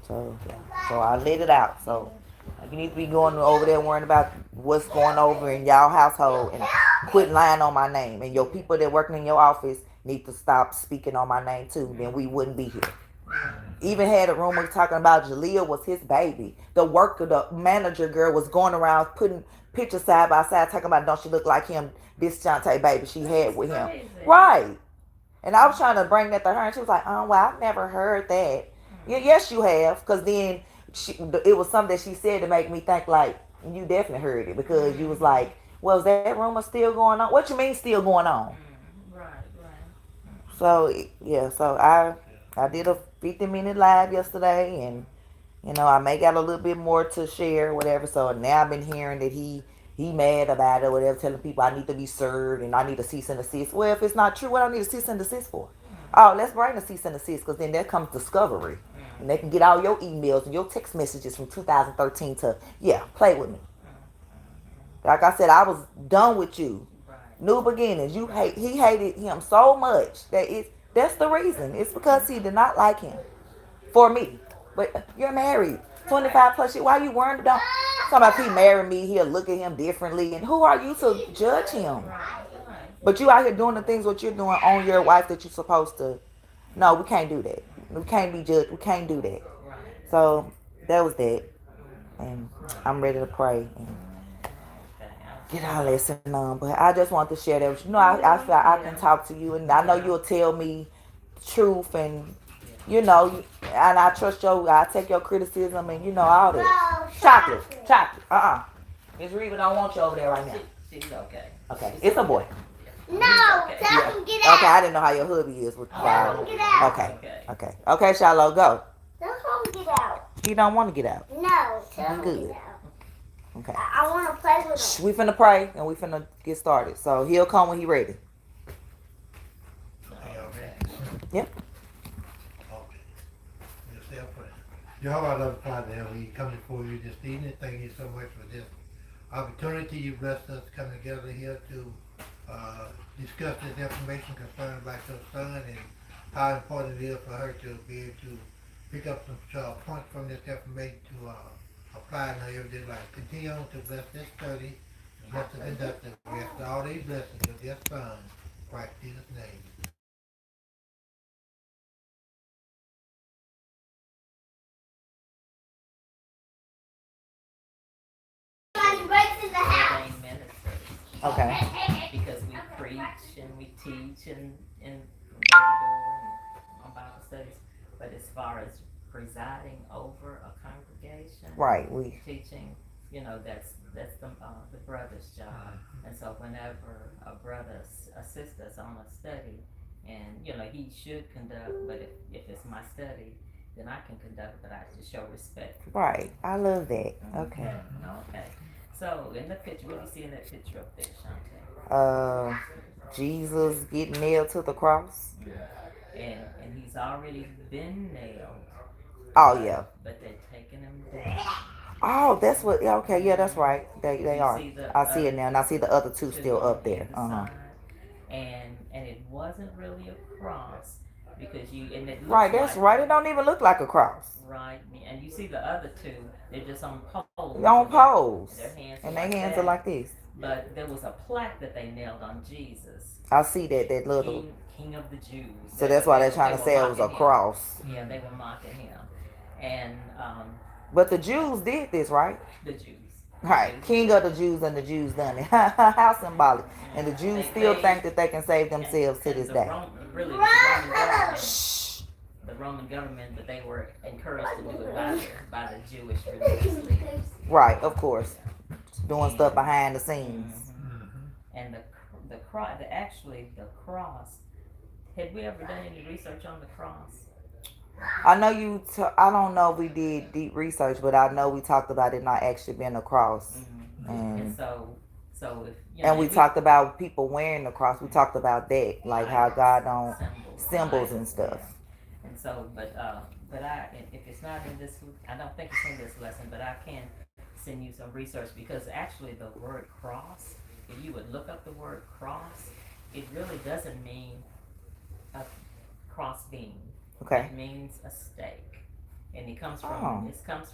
So yeah. So I let it out. So you need to be going over there worrying about what's going over in y'all household and quit lying on my name. And your people that working in your office need to stop speaking on my name too. Then we wouldn't be here. Even had a rumor talking about Jalea was his baby. The worker, the manager girl was going around putting pictures side by side talking about don't she look like him, this Shantae baby she had with him. Right. And I was trying to bring that to her, and she was like, "Oh, well, I've never heard that." Yeah, yes, you have, because then it was something that she said to make me think like you definitely heard it because you was like, "Well, is that rumor still going on?" What you mean still going on? Right, right. So yeah, so I did a 50-minute live yesterday, and I may got a little bit more to share, whatever. So now I've been hearing that he mad about it, whatever, telling people I need to be served and I need to cease and desist. Well, if it's not true, what I need to cease and desist for? Oh, let's bring the cease and desist because then there comes discovery. And they can get all your emails and your text messages from 2013 to, yeah, play with me. Like I said, I was done with you. Right. New beginnings. He hated him so much that's the reason. It's because he did not like him. For me. But you're married. 25 plus years. Why are you worrying about talking about if he married me, he'll look at him differently. And who are you to judge him? Right, right. But you out here doing the things what you're doing on your wife that you're supposed to. No, we can't do that. We can't be judged. We can't do that. Right. So that was that. And I'm ready to pray and Okay. get all that sent on. But I just want to share that with you. I feel I can talk to you and I know you'll tell me truth and and I trust I take your criticism and all that. Chocolate. Miss Reba don't want you over there right now. She's okay. Okay, it's a boy. No, Okay. tell him get out. Okay, I didn't know how your hubby is with Tell him get out. Okay, Shiloh, go. Tell him get out. He don't want to get out. No, tell him Good. get out. Okay. I want to play with Shh, him. we finna pray and we finna get started. So he'll come when he ready. Yep. Okay. Just say a prayer. Jehovah, Lord Father, we come before you this evening. Thank you so much for this opportunity. You blessed us to come together here to discuss this information concerning about your son and how important it is for her to be able to pick up some points from this information to apply in her everyday life. Continue on to bless this study and bless the conductor. We ask all these blessings of their son, Christ Jesus' name. Somebody breaks in the house. Ordained ministers. Okay. Because we preach and we teach and from door to door and on Bible studies. But as far as presiding over a congregation, Right. We. teaching, that's the brother's job. And so whenever a brother assists us on a study, and he should conduct, but if it's my study, then I can conduct, but I have to show respect. Right. I love that. Okay. Okay. So in the picture, what do you see in that picture up there, Shante? Uh, Jesus getting nailed to the cross. And he's already been nailed. Oh yeah. But they're taking him down. Oh, that's what. Yeah, okay, yeah, that's right. They You are. see I see it now, and I see the other two still up there. the Uh huh. side, and it wasn't really a cross because and it looks Right. That's right. It don't even look like a cross. right, and you see the other two, they're just on poles. On poles, Their hands and are their like hands that. are like this. But there was a plaque that they nailed on Jesus, I see that little. King of the Jews. So that's why they're trying they to were say it was a mocking him. cross. Yeah, they were mocking him, and But the Jews did this, right? the Jews. Right. King of the Jews and the Jews done it. How symbolic. And the Jews still think that they can save themselves to this day. Really, the Roman government, Shh. the Roman government, but they were encouraged to do it by the Jewish religious leaders. Right, of course. Doing stuff behind the scenes. And the cross, actually the cross. Had we ever done any research on the cross? I know I don't know if we did deep research, but I know we talked about it not actually being a cross. And And so if and we talked about people wearing the cross. We talked about that, like how God don't symbols and stuff. And so, but if it's not in this, I don't think it's in this lesson, but I can send you some research because actually the word cross, if you would look up the word cross, it really doesn't mean a cross beam. Okay. It means a stake. and it comes Oh.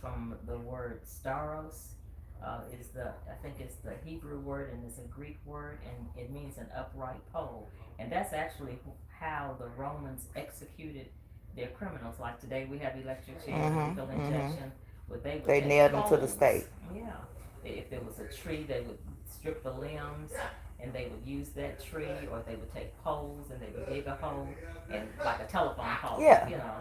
from the word staros. Is the I think it's the Hebrew word and it's a Greek word and it means an upright pole, and that's actually how the Romans executed their criminals. Like today we have electric chair, lethal injection, but they would They take nailed them to the poles. stake. Yeah, if there was a tree, they would strip the limbs and they would use that tree, or they would take poles and they would dig a hole and like a telephone pole, Yeah. you know.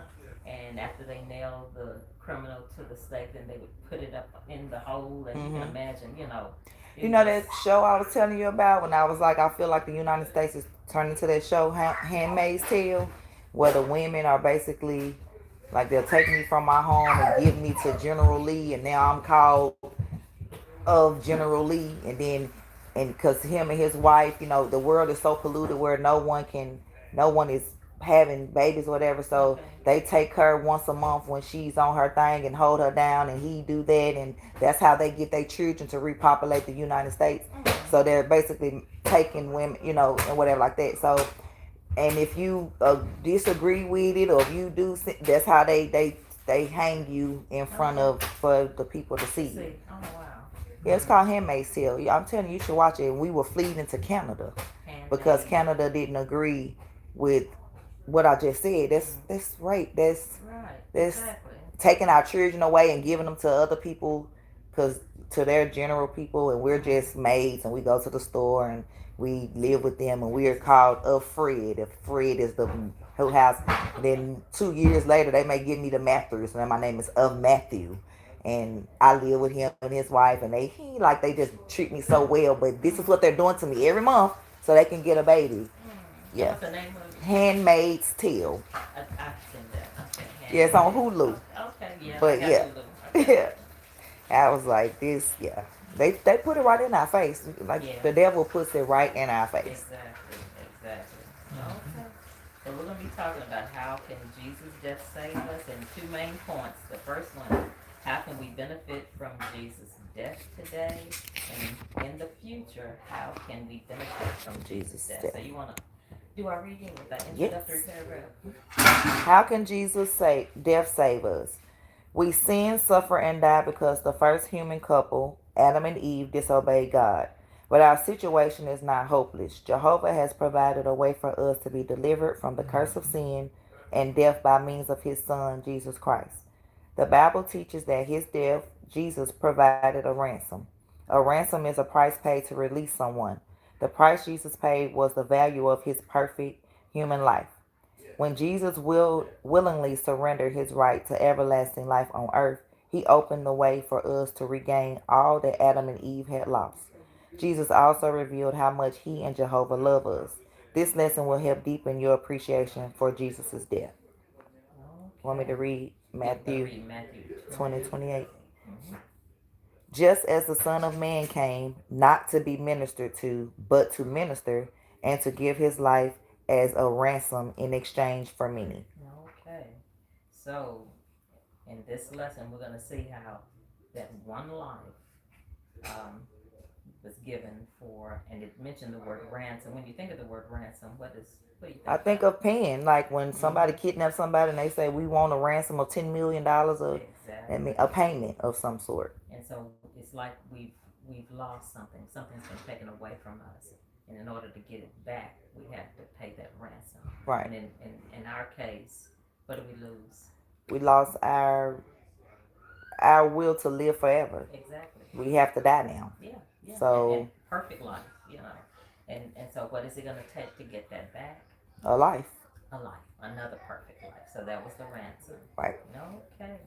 And after they nailed the criminal to the stake, then they would put it up in the hole, and you can imagine, you know. You know that show I was telling you about when I was like, I feel like the United States is turning to that show, Handmaid's Tale, where the women are basically like they'll take me from my home and give me to General Lee, and now I'm called of General Lee, and then and because him and his wife, you know, the world is so polluted where no one is having babies or whatever, so Okay. they take her once a month when she's on her thing and hold her down, and he do that, and that's how they get their children to repopulate the United States. So they're basically taking women, you know, and whatever like that. So, and if you disagree with it, or if you do, that's how they hang you in front of for the people to see. See, oh wow. Yeah, it's called Handmaid's Tale. Yeah, I'm telling you, you should watch it. We were fleeing to Canada because Handmade. Canada didn't agree with what I just said. That's rape. Right, That's exactly. taking our children away and giving them to other people, because to their general people, and we're just maids, and we go to the store and we live with them, and we are called of Fred. If Fred is the who house, and then 2 years later they may give me the Matthews, and my name is of Matthew, and I live with him and his wife, and they just treat me so well. But this is what they're doing to me every month so they can get a baby. Yeah. What's the name of it? Handmaid's Tale. I've seen that. Okay. Yeah, it's on Handmade. Hulu. Okay, yeah. I But got yeah. Hulu. Okay. Yeah. I was like, this, yeah. They put it right in our face. Like Yeah. the devil puts it right in our face. Exactly. Okay. So we're gonna be talking about how can Jesus' death save us, and two main points. The first one, how can we benefit from Jesus' death today, and in the future, how can we benefit from Jesus' death? So you wanna do our reading with that introductory paragraph? How can Jesus death save us? We sin, suffer, and die because the first human couple, Adam and Eve, disobeyed God. But our situation is not hopeless. Jehovah has provided a way for us to be delivered from the curse of sin and death by means of his Son, Jesus Christ. The Bible teaches that his death, Jesus provided a ransom. A ransom is a price paid to release someone. The price Jesus paid was the value of his perfect human life. When Jesus willingly surrendered his right to everlasting life on earth, he opened the way for us to regain all that Adam and Eve had lost. Jesus also revealed how much he and Jehovah love us. This lesson will help deepen your appreciation for Jesus' death. Want me to read Matthew 20:28? Just as the Son of Man came, not to be ministered to, but to minister, and to give his life as a ransom in exchange for many. Okay. So in this lesson, we're gonna see how that one life was given for, and it mentioned the word ransom. When you think of the word ransom, what do you think? I think of paying, like when somebody kidnaps somebody and they say we want a ransom of $10 million, or Exactly. a payment of some sort. And so it's like we've lost something. Something's been taken away from us, and in order to get it back, we have to pay that ransom. Right. And in our case, what do we lose? We lost our will to live forever. Exactly. We have to die now. Yeah. So and perfect life, you know. And so what is it gonna take to get that back? a life. A life, another perfect life. So that was the ransom. Right. Okay.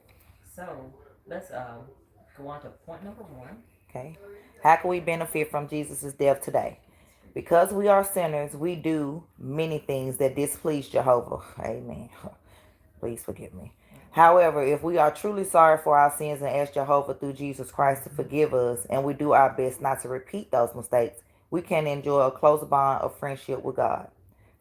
So let's go on to point number one. Okay. How can we benefit from Jesus' death today? Because we are sinners, we do many things that displease Jehovah. Amen. Please forgive me. However, if we are truly sorry for our sins and ask Jehovah through Jesus Christ to forgive us, and we do our best not to repeat those mistakes, we can enjoy a close bond of friendship with God.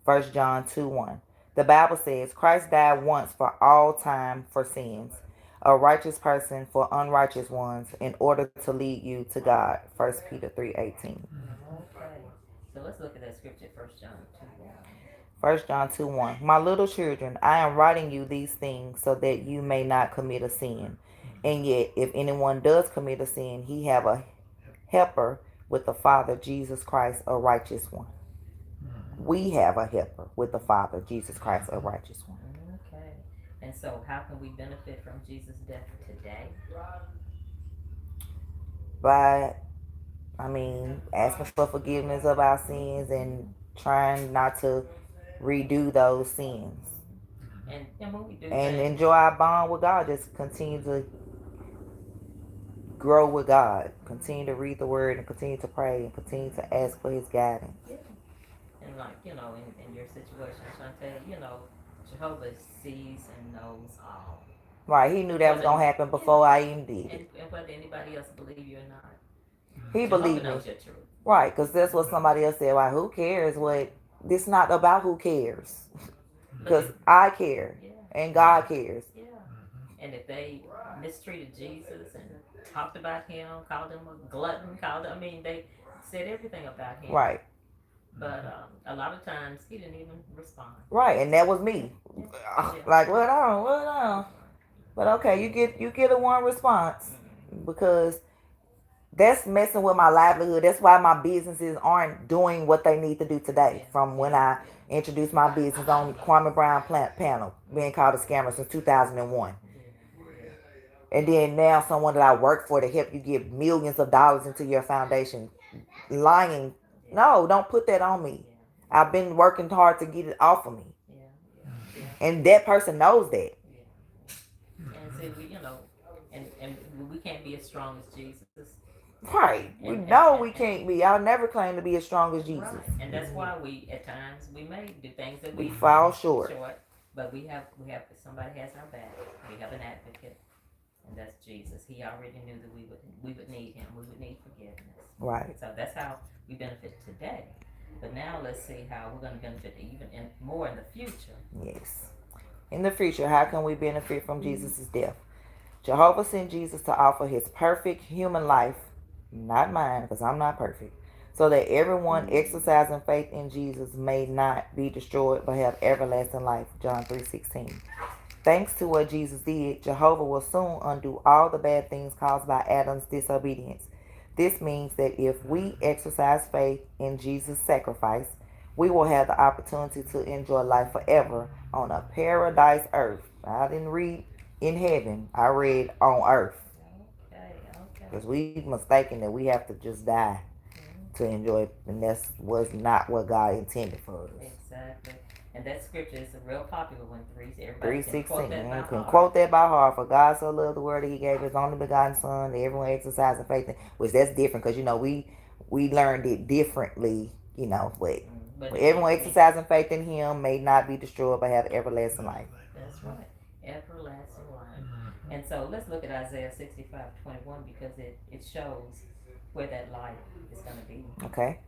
1 John 2:1. The Bible says Christ died once for all time for sins, a righteous person for unrighteous ones, in order to lead you to God. 1 Peter 3:18. Okay. So let's look at that scripture, 1 John 2:1. 1 John 2:1. My little children, I am writing you these things so that you may not commit a sin. And yet, if anyone does commit a sin, he have a helper with the Father, Jesus Christ, a righteous one. We have a helper with the Father, Jesus Christ, a righteous one. Okay. And so, how can we benefit from Jesus' death today? By, asking for forgiveness of our sins and trying not to redo those sins. And when we do And things, enjoy our bond with God. Just continue to grow with God. Continue to read the Word and continue to pray and continue to ask for His guidance. yeah. And like, in your situation, Shantae, Jehovah sees and knows all. Right, He knew that was gonna happen before I even did it. And whether anybody else believe you or not, He Jehovah believed me. knows your truth. Right, because that's what somebody else said. Why? Who cares? What? This not about who cares. Because I care Yeah, and God cares. yeah. And if they mistreated Jesus and talked about him, called him a glutton, they said everything about him. Right, But a lot of times he didn't even respond. right, and that was me. Yeah. Like, what on? But okay, you get a one response because that's messing with my livelihood. That's why my businesses aren't doing what they need to do today. From when I introduced my business on Kwame Brown panel, being called a scammer since 2001. And then now someone that I work for to help you get millions of dollars into your foundation. Lying. No, don't put that on me. I've been working hard to get it off of me. And that person knows that. And see, and we can't be as strong as Jesus. Right. We know we can't be. I'll never claim to be as strong as Jesus. Right. And that's why at times we may do things that we fall short. But we have somebody has our back. We have an advocate, and that's Jesus. He already knew that we would need him. We would need forgiveness. Right. So that's how we benefit today. But now let's see how we're going to benefit even more in the future. Yes. In the future, how can we benefit from Jesus' death? Jehovah sent Jesus to offer his perfect human life, not mine, because I'm not perfect, so that everyone exercising faith in Jesus may not be destroyed but have everlasting life. John 3:16. Thanks to what Jesus did, Jehovah will soon undo all the bad things caused by Adam's disobedience. This means that if we exercise faith in Jesus' sacrifice, we will have the opportunity to enjoy life forever on a paradise earth. I didn't read in heaven. I read on earth. Okay. Because we mistaken that we have to just die to enjoy it, and that was not what God intended for us. Exactly. And that scripture is a real popular one. Everybody 3:16. You can heart. quote that by heart. For God so loved the world that He gave His only begotten Son, that everyone exercising faith in. Which that's different, because we learned it differently. But everyone exercising faith in Him may not be destroyed but have everlasting life. That's right, everlasting life. And so let's look at Isaiah 65:21 because it shows where that life is going to be. Okay.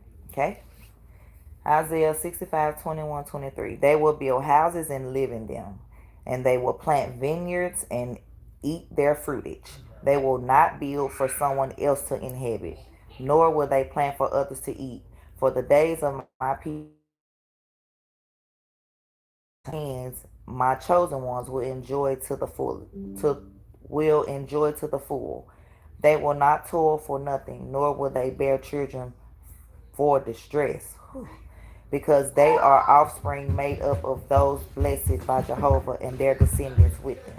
Isaiah 65:21-23. They will build houses and live in them, and they will plant vineyards and eat their fruitage. They will not build for someone else to inhabit, nor will they plant for others to eat. For the days of my people, hands, my chosen ones will enjoy to the full. Will enjoy to the full. They will not toil for nothing, nor will they bear children for distress. Because they are offspring made up of those blessed by Jehovah and their descendants with them.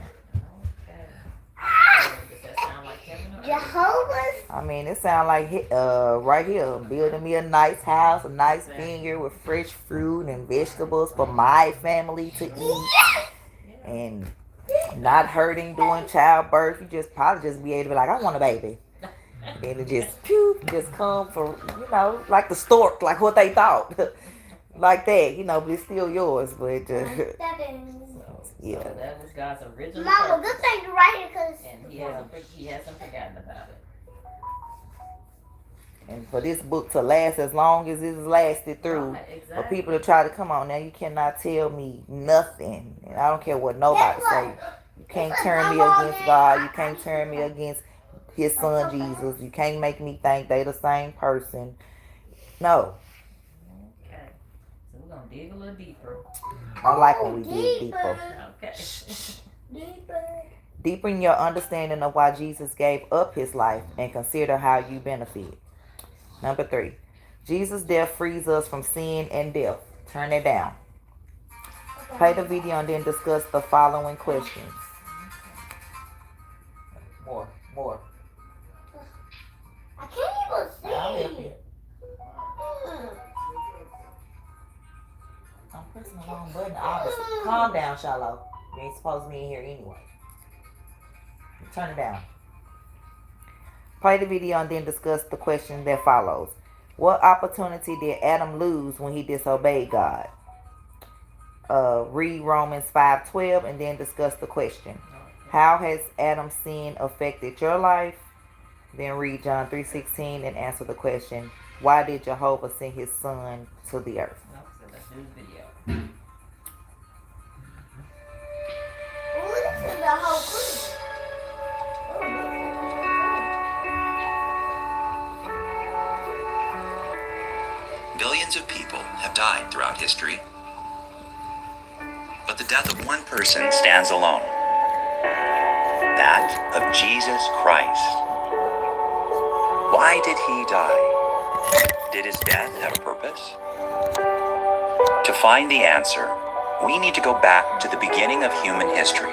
Does that sound like heaven or earth? Jehovah's? It sounds like right here, building me a nice house, a nice vineyard with fresh fruit and vegetables for my family to eat, and not hurting during childbirth. You probably be able to be like, I want a baby. And it just come from, like the stork, like what they thought. Like that, but it's still yours. But Yeah. So that was God's original Mama, purpose. good thing to write it because. And he hasn't forgotten about it. And for this book to last as long as it's lasted through, Right, exactly. for people to try to come on now, you cannot tell me nothing. And I don't care what nobody say. You can't turn me against God. You can't turn me against His Son Jesus. You can't make me think they the same person. No. Okay. So we're gonna dig a little deeper. I like when we dig deeper. Okay. Deeper. Deepen your understanding of why Jesus gave up his life and consider how you benefit. Number 3. Jesus' death frees us from sin and death. Turn it down. Play the video and then discuss the following questions. More. I can't even I'll help see. you. I'm pressing the wrong button, obviously. Calm down, Shiloh. You ain't supposed to be in here anyway. Turn it down. Play the video and then discuss the question that follows. What opportunity did Adam lose when he disobeyed God? Read Romans 5:12 and then discuss the question. How has Adam's sin affected your life? Then read John 3:16 and answer the question. Why did Jehovah send his son to the earth? So let's do the video. This is the whole crew. Billions of people have died throughout history, but the death of one person stands alone. That of Jesus Christ. Why did he die? Did his death have a purpose? To find the answer, we need to go back to the beginning of human history.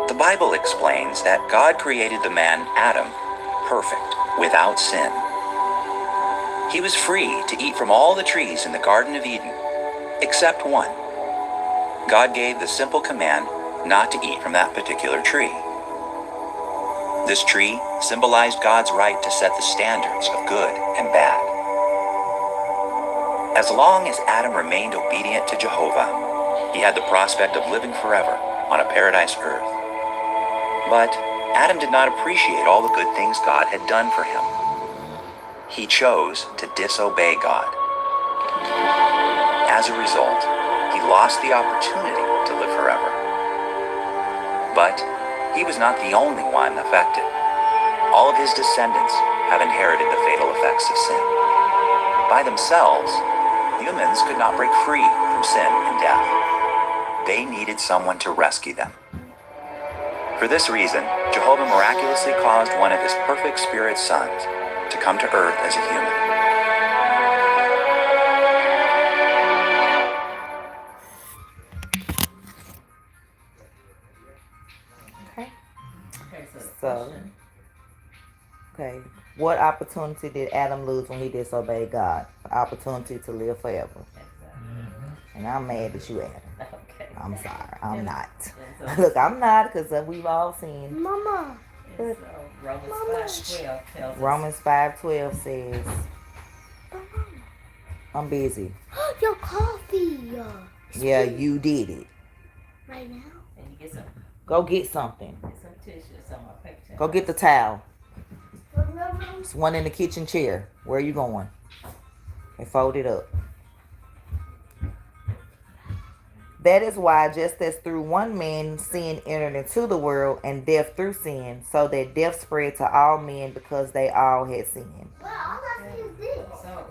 The Bible explains that God created the man Adam perfect, without sin. He was free to eat from all the trees in the Garden of Eden, except one. God gave the simple command not to eat from that particular tree. This tree symbolized God's right to set the standards of good and bad. As long as Adam remained obedient to Jehovah, he had the prospect of living forever on a paradise earth. But Adam did not appreciate all the good things God had done for him. He chose to disobey God. As a result, he lost the opportunity to live forever. But he was not the only one affected. All of his descendants have inherited the fatal effects of sin. By themselves, humans could not break free from sin and death. They needed someone to rescue them. For this reason, Jehovah miraculously caused one of his perfect spirit sons to come to earth as a human. Okay. Okay, so the So- question. Okay. What opportunity did Adam lose when he disobeyed God? Opportunity to live forever. Exactly. And I'm mad at you, Adam. Okay. I'm sorry. I'm not. And so, Look, I'm not, because we've all seen. Mama. and so Romans 5:12 tells us. Romans 5:12 says, I'm busy. Your coffee. Yeah, you did it. Right now. And you get some Go get something. tissue, some paper towel. Go get the towel. There's one in the kitchen chair. Where are you going? And fold it up. That is why, just as through one man sin entered into the world, and death through sin, so that death spread to all men because they all had sinned. Well, all I see is this. So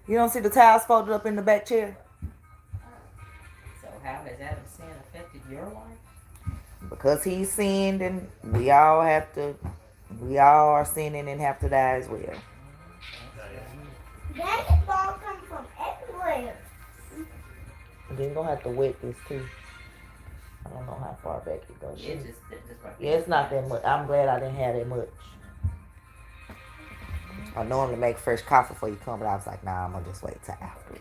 You don't see the towels folded up in the back chair? how has Adam's sin affected your life? Because he sinned, and we all are sinning and have to die as well. That ball comes from everywhere. And then you're going to have to wet this too. I don't know how far back it goes. It just right Yeah, it's not that much. I'm glad I didn't have that much. I normally make fresh coffee before you come, but I was like, nah, I'm going to just wait till after.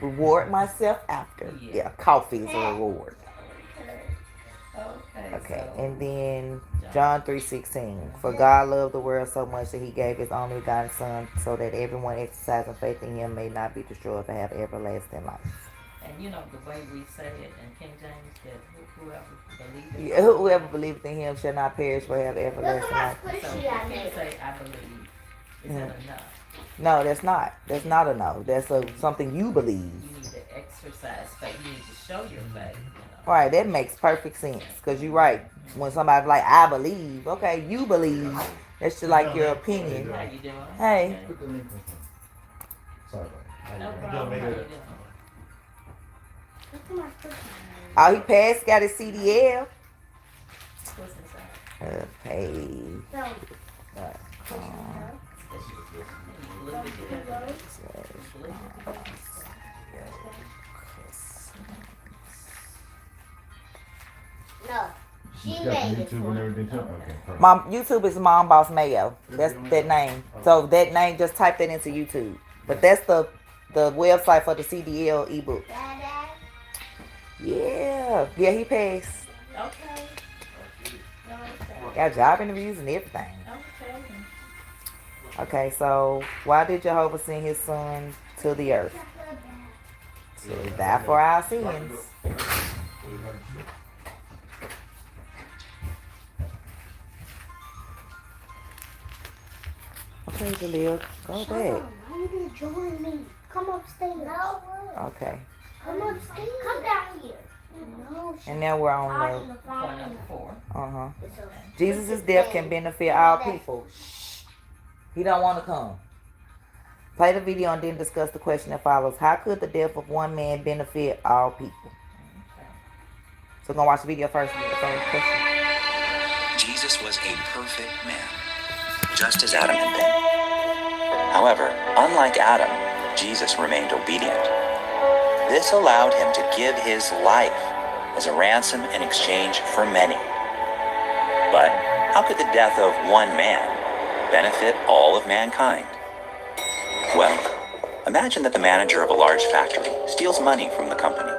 Reward myself after. Yeah, coffee is a reward. Okay, So, and then John 3:16. For God loved the world so much that he gave his only begotten Son, so that everyone exercising faith in him may not be destroyed but have everlasting life. and you know the way we say it in King James, that whoever believes in Yeah, whoever believeth in him shall not perish but have Look everlasting how life. So squishy if I you made it. say I believe, is that enough? No, that's not. That's not a no. That's something you believe. You need to exercise faith. You need to show your faith. All right, that makes perfect sense. Because you're right. When somebody's like, I believe. Okay, you believe. That's just like your opinion. How you doing? Hey. Put the link on. Sorry about No You problem. don't make How you it. doing? Look at my first Oh, he passed, got his CDL. What's inside? Pay. No. Glue it together. Glue it together. No. She You got made it YouTube for and me. everything too? Okay, perfect. My YouTube is MomBossMayo. That's that name. So that name, just type that into YouTube. But that's the website for the CDL ebook. Dada. Yeah, yeah, he passed. Okay. Okay. Got job interviews and everything. Okay. Okay, so why did Jehovah send his son to the earth? To die for our sins. Okay, Jaleel, go Shut back. up. I need to join me. Come upstairs. No. Okay, Come upstairs. Come down here. No. and now we're on I'm the, Point number 4. Jesus' death can benefit all people. Shh. He don't want to come. Play the video and then discuss the question that follows. How could the death of one man benefit all people? So we're going to watch the video first. Jesus was a perfect man, just as Adam had been. However, unlike Adam, Jesus remained obedient. This allowed him to give his life as a ransom in exchange for many. But how could the death of one man benefit all of mankind? Well, imagine that the manager of a large factory steals money from the company.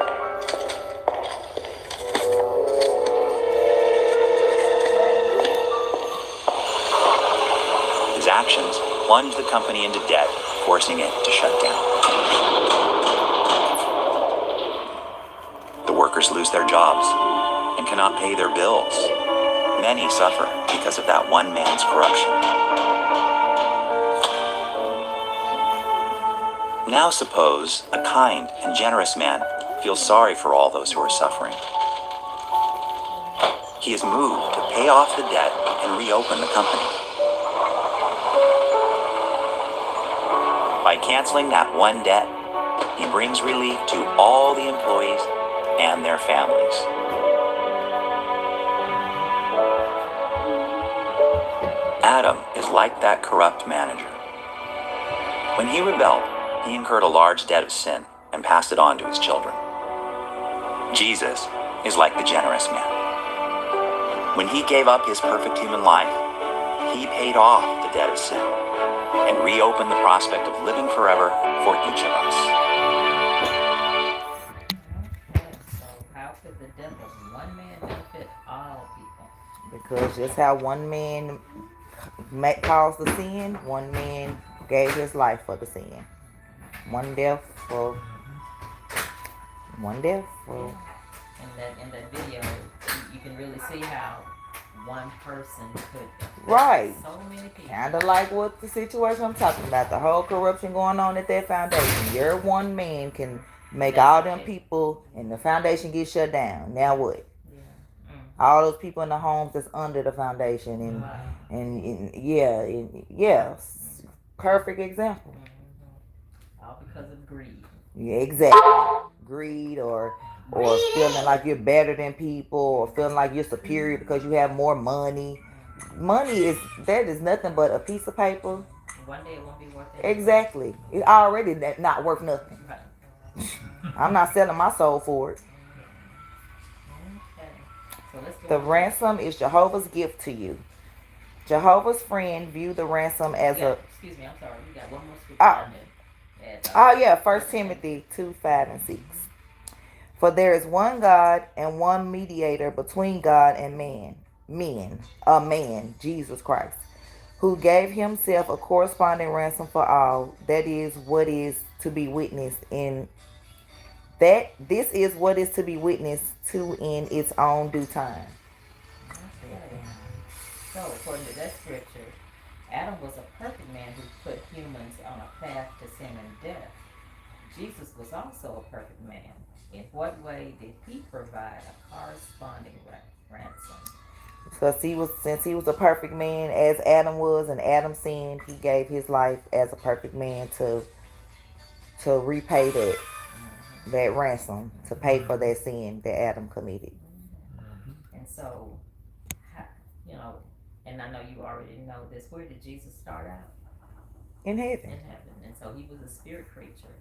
His actions plunge the company into debt, forcing it to shut down. The workers lose their jobs and cannot pay their bills. Many suffer because of that one man's corruption. Now suppose a kind and generous man feels sorry for all those who are suffering. He is moved to pay off the debt and reopen the company. By canceling that one debt, he brings relief to all the employees and their families. Adam is like that corrupt manager. When he rebelled, he incurred a large debt of sin and passed it on to his children. Jesus is like the generous man. When he gave up his perfect human life, he paid off the debt of sin and reopened the prospect of living forever for each of us. Okay. So how could the death of one man benefit all people? Because just how one man caused the sin, one man gave his life for the sin. One death for. In that video, you can really see how one person could affect Right. so many people. Kind of like what the situation I'm talking about. The whole corruption going on at that foundation. Your one man can make all them people and the foundation get shut down. Now what? Yeah. All those people in the homes that's under the foundation and Wow. yeah, perfect example. All because of greed. Yeah, exactly. Greed or feeling like you're better than people or feeling like you're superior because you have more money. Money is nothing but a piece of paper. One day it won't be worth it. Exactly. It's already not worth nothing. Right. I'm not selling my soul for it. Okay. So let's go The on. ransom is Jehovah's gift to you. Jehovah's friend view the ransom as Yeah, a excuse me, I'm sorry. We got one more scripture Oh. on there. Oh yeah, 1 Timothy 2:5-6. For there is one God and one mediator between God and a man, Jesus Christ, who gave himself a corresponding ransom for all. That is what is to be witnessed in that this is what is to be witnessed to in its own due time. Okay. So according to that scripture, Adam was a perfect man who put humans on a path to sin and death. Jesus was also a perfect man. In what way did he provide a corresponding ransom? Because since he was a perfect man as Adam was and Adam sinned, he gave his life as a perfect man to to repay that Mhm. that ransom, to pay for that sin that Adam committed And so, you know, and I know you already know this. Where did Jesus start out? in In heaven. heaven. And so he was a spirit creature.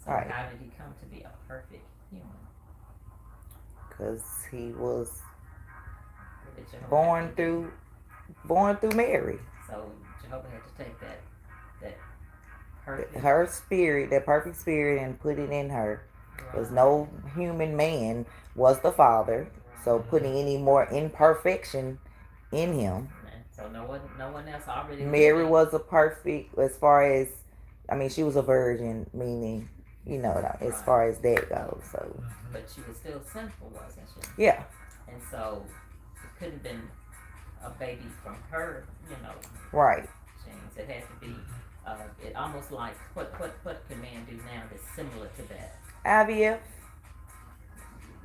So Right. how did he come to be a perfect human? Because he was What did Jehovah born have to do? through Mary. So Jehovah had to take that perfect Her spirit, that perfect spirit, and put it in her. Because right. no human man was the father. So putting any more imperfection in him. And so no one else already Mary living. was a perfect, as far as, I mean, she was a virgin, meaning, as Right. far as that goes. So, But she was still sinful, wasn't she? yeah, And so it couldn't have been a baby from her, right. genes. It had to be it almost like what can man do now that's similar to that? IVF.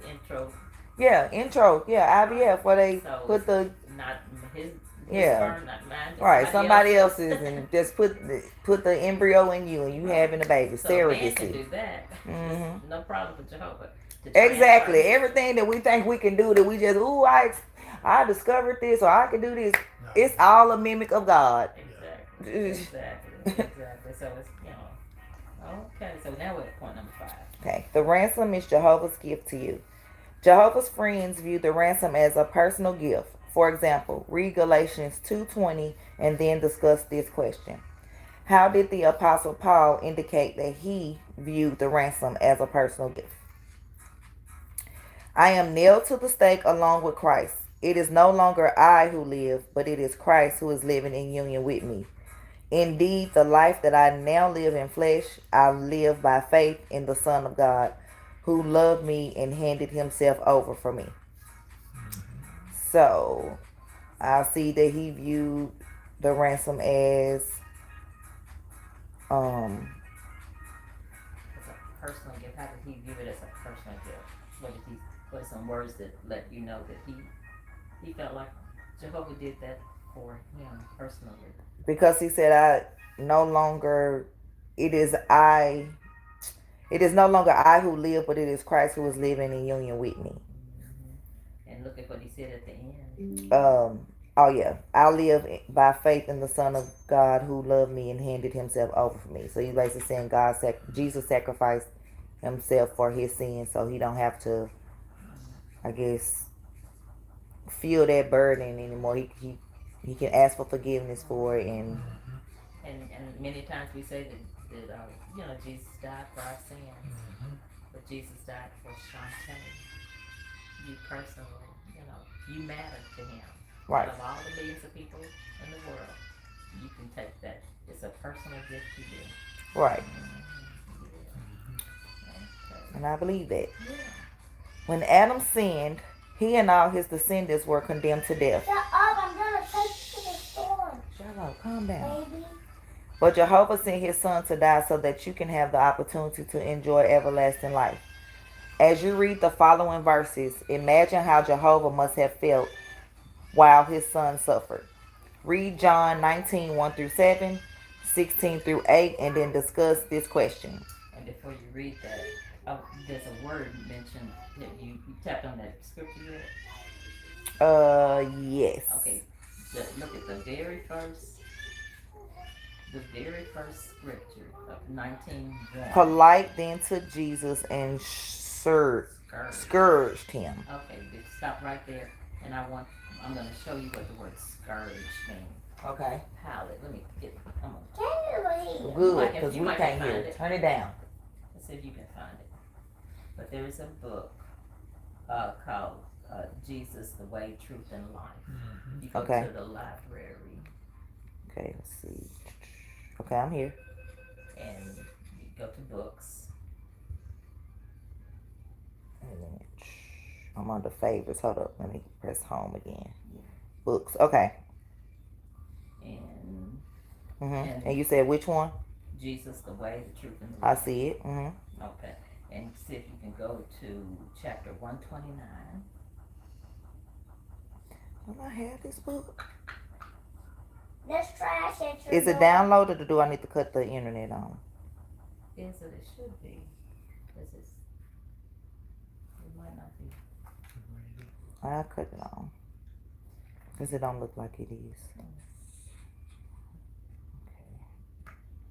Intro. Yeah, intro. Yeah, IVF, where they So put the, not his yeah. sperm, not mine, but right, somebody else's. else's, and just put the embryo in you, and you having a baby. So man can Surrogacy. do that. Mm-hmm. No problem for Jehovah. Exactly. Everything that we think we can do, that we just, I discovered this, or I can do this. No. It's all a mimic of God. Exactly. So it's okay. So now we're at point number 5. Okay. The ransom is Jehovah's gift to you. Jehovah's friends view the ransom as a personal gift. For example, read Galatians 2:20 and then discuss this question. How did the Apostle Paul indicate that he viewed the ransom as a personal gift? I am nailed to the stake along with Christ. It is no longer I who live, but it is Christ who is living in union with me. Indeed, the life that I now live in flesh, I live by faith in the Son of God, who loved me and handed himself over for me. So, I see that he viewed the ransom as It's a personal gift. How did he view it as a personal gift? What are some words that let you know that he felt like Jehovah did that for him personally? because he said, it is I it is no longer I who live, but it is Christ who is living in union with me. And look at what he said at the end. Oh yeah, I live by faith in the Son of God who loved me and handed himself over for me. So he's basically saying Jesus sacrificed himself for his sins, so he don't have to, I guess, feel that burden anymore. He can ask for forgiveness for it, and many times we say that Jesus died for our sins, but Jesus died for Shantae. You personally, you matter to him. right. Out of all the millions of people in the world, you can take that. It's a personal gift to you. Right. Okay. And I believe that. Yeah. When Adam sinned, he and all his descendants were condemned to death. Shut up, I'm gonna take you to the store. Shut up, calm down. Baby. But Jehovah sent his son to die so that you can have the opportunity to enjoy everlasting life. As you read the following verses, imagine how Jehovah must have felt while his son suffered. Read John 19, 1 through 7, 16 through 8, and then discuss this question. And before you read that, there's a word mentioned that you tapped on that scripture yet? Yes. Okay. Look at the very first scripture of 19:1. Polite then took Jesus and scourged him. Okay, stop right there, and I'm going to show you what the word scourge means. Okay. Palette. Let me get. Can you read? Good, because You we might can't find hear it. it. Turn it down. Let's see if you can find it. But there is a book called Jesus, the Way, Truth, and Life. You go Okay. to the library Okay, let's see. Okay, I'm here. and you go to books. I'm on the favorites. Hold up. Let me press home again. Books. Okay. And And you said which one? Jesus, the Way, the Truth, and the I Life. see it. Okay. And see if you can go to chapter 129. Do I have this book? There's trash at your Is it door. downloaded or do I need to cut the internet on? is that it should be. This is, it might not be. I cut it on. Because it don't look like it is.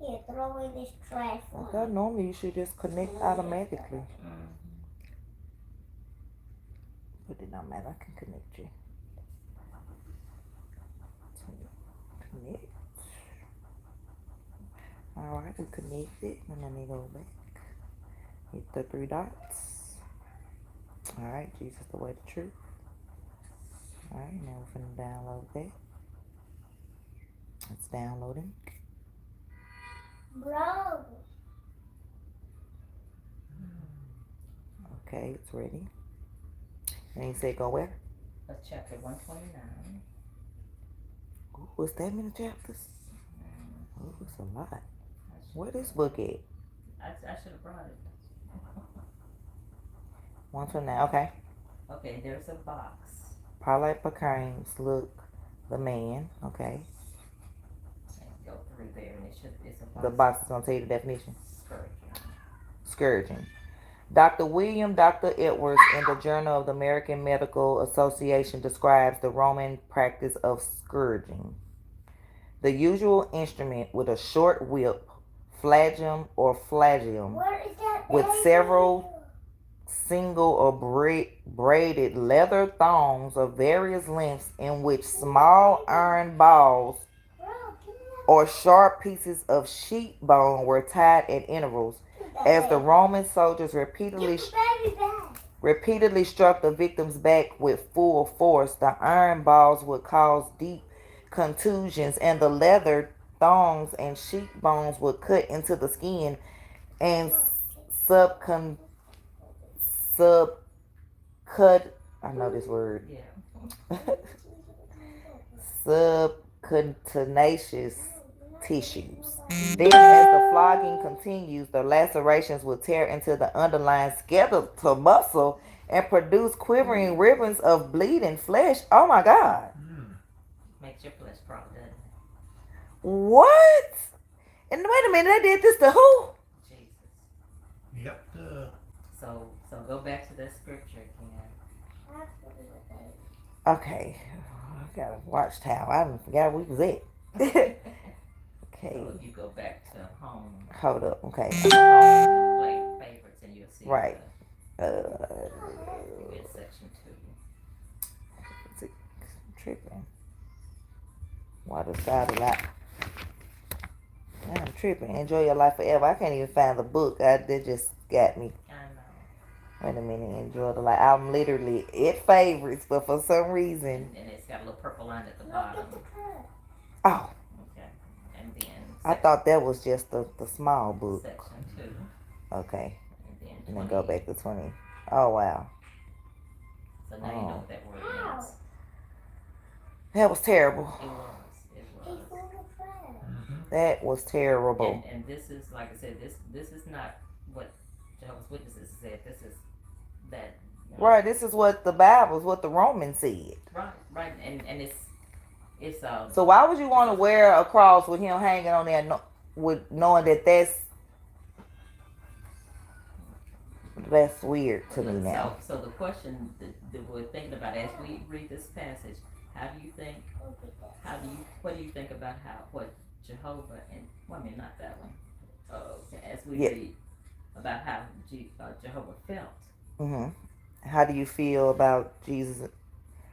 Here, throw away this trash I one. thought normally you should just connect automatically. But it don't matter. I can connect you. Connect. Alright, we connected. And then we go back. Hit the 3 dots. Alright, Jesus the way, the truth. Alright, now we're finna download that. It's downloading. Bro. Okay, it's ready. And you say go where? That's chapter 129. Ooh, what's that many chapters? Oh, it's a lot. Where this book at? I should have brought it. 129, okay. Okay, there's a box. Parlay proclaims, look, the man, okay. And go through there, and it's a box. The box is gonna tell you the definition. Scourging. Scourging. Dr. Edwards in the Journal of the American Medical Association describes the Roman practice of scourging. The usual instrument with a short whip, flagellum or flagellum, Where is that with baby? several single or braided leather thongs of various lengths in which small iron balls Bro, give me or sharp pieces of sheep bone were tied at intervals. that As the baby. Roman soldiers Give the baby back. repeatedly struck the victim's back with full force, the iron balls would cause deep contusions, and the leather thongs and sheep bones would cut into the skin and subcut. I know this word. Yeah. Subcutaneous tissues. Then, as the flogging continues, the lacerations will tear into the underlying skeletal muscle and produce quivering ribbons of bleeding flesh. Oh my God. Makes your flesh crawl, doesn't it? What? And wait a minute, they did this to who? Jesus. Yep. So go back to that scripture again. Okay. I gotta watch Town. I forgot we was at. Okay. So if you go back to home, Hold up. Okay. play favorites, and you'll see. Right. You get section 2. Tripping. Why the side of that? Man, I'm tripping. Enjoy your life forever. I can't even find the book. They just got me. I know. Wait a minute. Enjoy the life. I'm literally at favorites, but for some reason. And it's got a little purple line at the Look bottom. at the cup. Oh, Okay. And then I thought that was just the small book. section 2. Okay. And then 20. And then go back to 20. Oh, wow. So now you know what that word means. That was terrible. It was. He's full of trash. That was terrible. And this is, like I said, this is not what Jehovah's Witnesses said. This is that. You know, Right, this is what the Bible, what the Romans said. Right. And it's So why would you want to wear a cross with him hanging on there, with knowing that that's weird to me now. So the question that we're thinking about as we read this passage, what do you think about what Jehovah and, well, I mean, not that one. As we read about how Jehovah felt. Mhm. How do you feel about Jesus?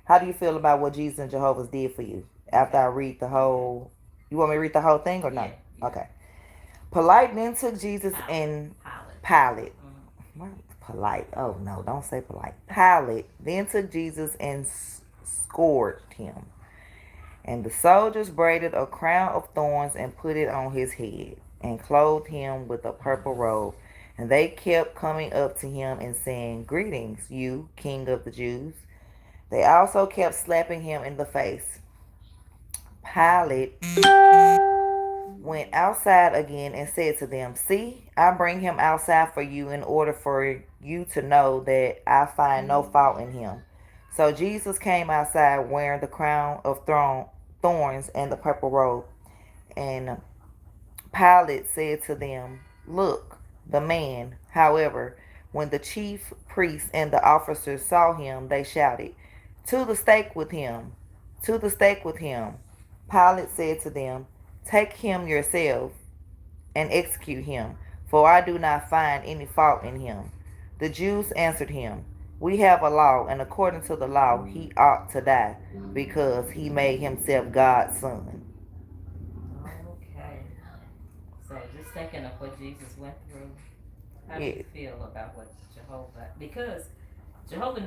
How do you feel about what Jesus and Jehovah's did for you? After I read the whole, you want me to read the whole thing or not? Yeah. Okay. Polite then took Jesus and Pilate. What? Polite? Oh no, don't say polite. Pilate then took Jesus and scourged him. And the soldiers braided a crown of thorns and put it on his head, and clothed him with a purple robe. And they kept coming up to him and saying, "Greetings, you King of the Jews." They also kept slapping him in the face. Pilate went outside again and said to them, "See, I bring him outside for you in order for you to know that I find no fault in him." So Jesus came outside wearing the crown of thorns and the purple robe. And Pilate said to them, "Look, the man. However, when the chief priests and the officers saw him, they shouted, "To the stake with him! To the stake with him!" Pilate said to them, "Take him yourself and execute him, for I do not find any fault in him." The Jews answered him, "We have a law, and according to the law he ought to die, because he made himself God's son." Okay. So just thinking of what Jesus went through, how do Yeah. you feel about what Jehovah? Because Jehovah,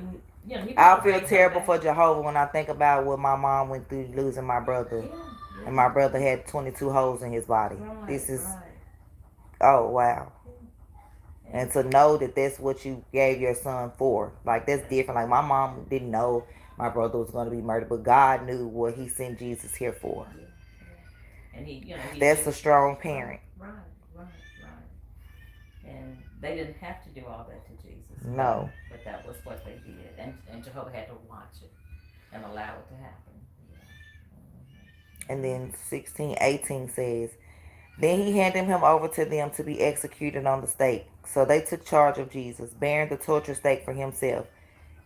you know, he I was feel raised terrible back. for Jehovah when I think about what my mom went through losing my brother. Yeah. And my brother had 22 holes in his body. Right. This is, Right. oh, wow. And And to know that that's what you gave your son for, like, that's different. Like, my mom didn't know my brother was going to be murdered, but God knew what he sent Jesus here for. yeah, yeah. And he, you know, he That's a did. strong parent. Right. Right. And they didn't have to do all that to Jesus. No. But that was what they did. And Jehovah had to watch it and allow it to happen. Yeah. And then 16:18 says, "Then he handed him over to them to be executed on the stake. So they took charge of Jesus, bearing the torture stake for himself.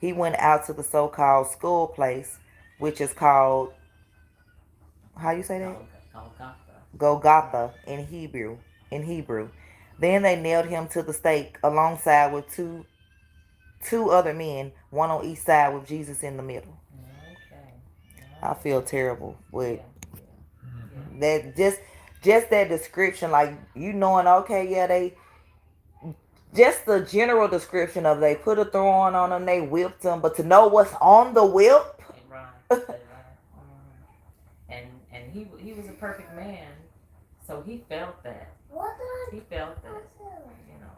He went out to the so-called skull place, which is called, how you say that? Golgotha. Golgotha in Hebrew. In Hebrew. Then they nailed him to the stake alongside with two other men, one on each side with Jesus in the middle." Okay. I feel terrible with Yeah. that. Just that description, like you knowing, okay, yeah, they just the general description of they put a thorn on him, they whipped him, but to know what's on the whip, Right. Right. And he was a perfect man, so he felt that. What did He felt that. I You know.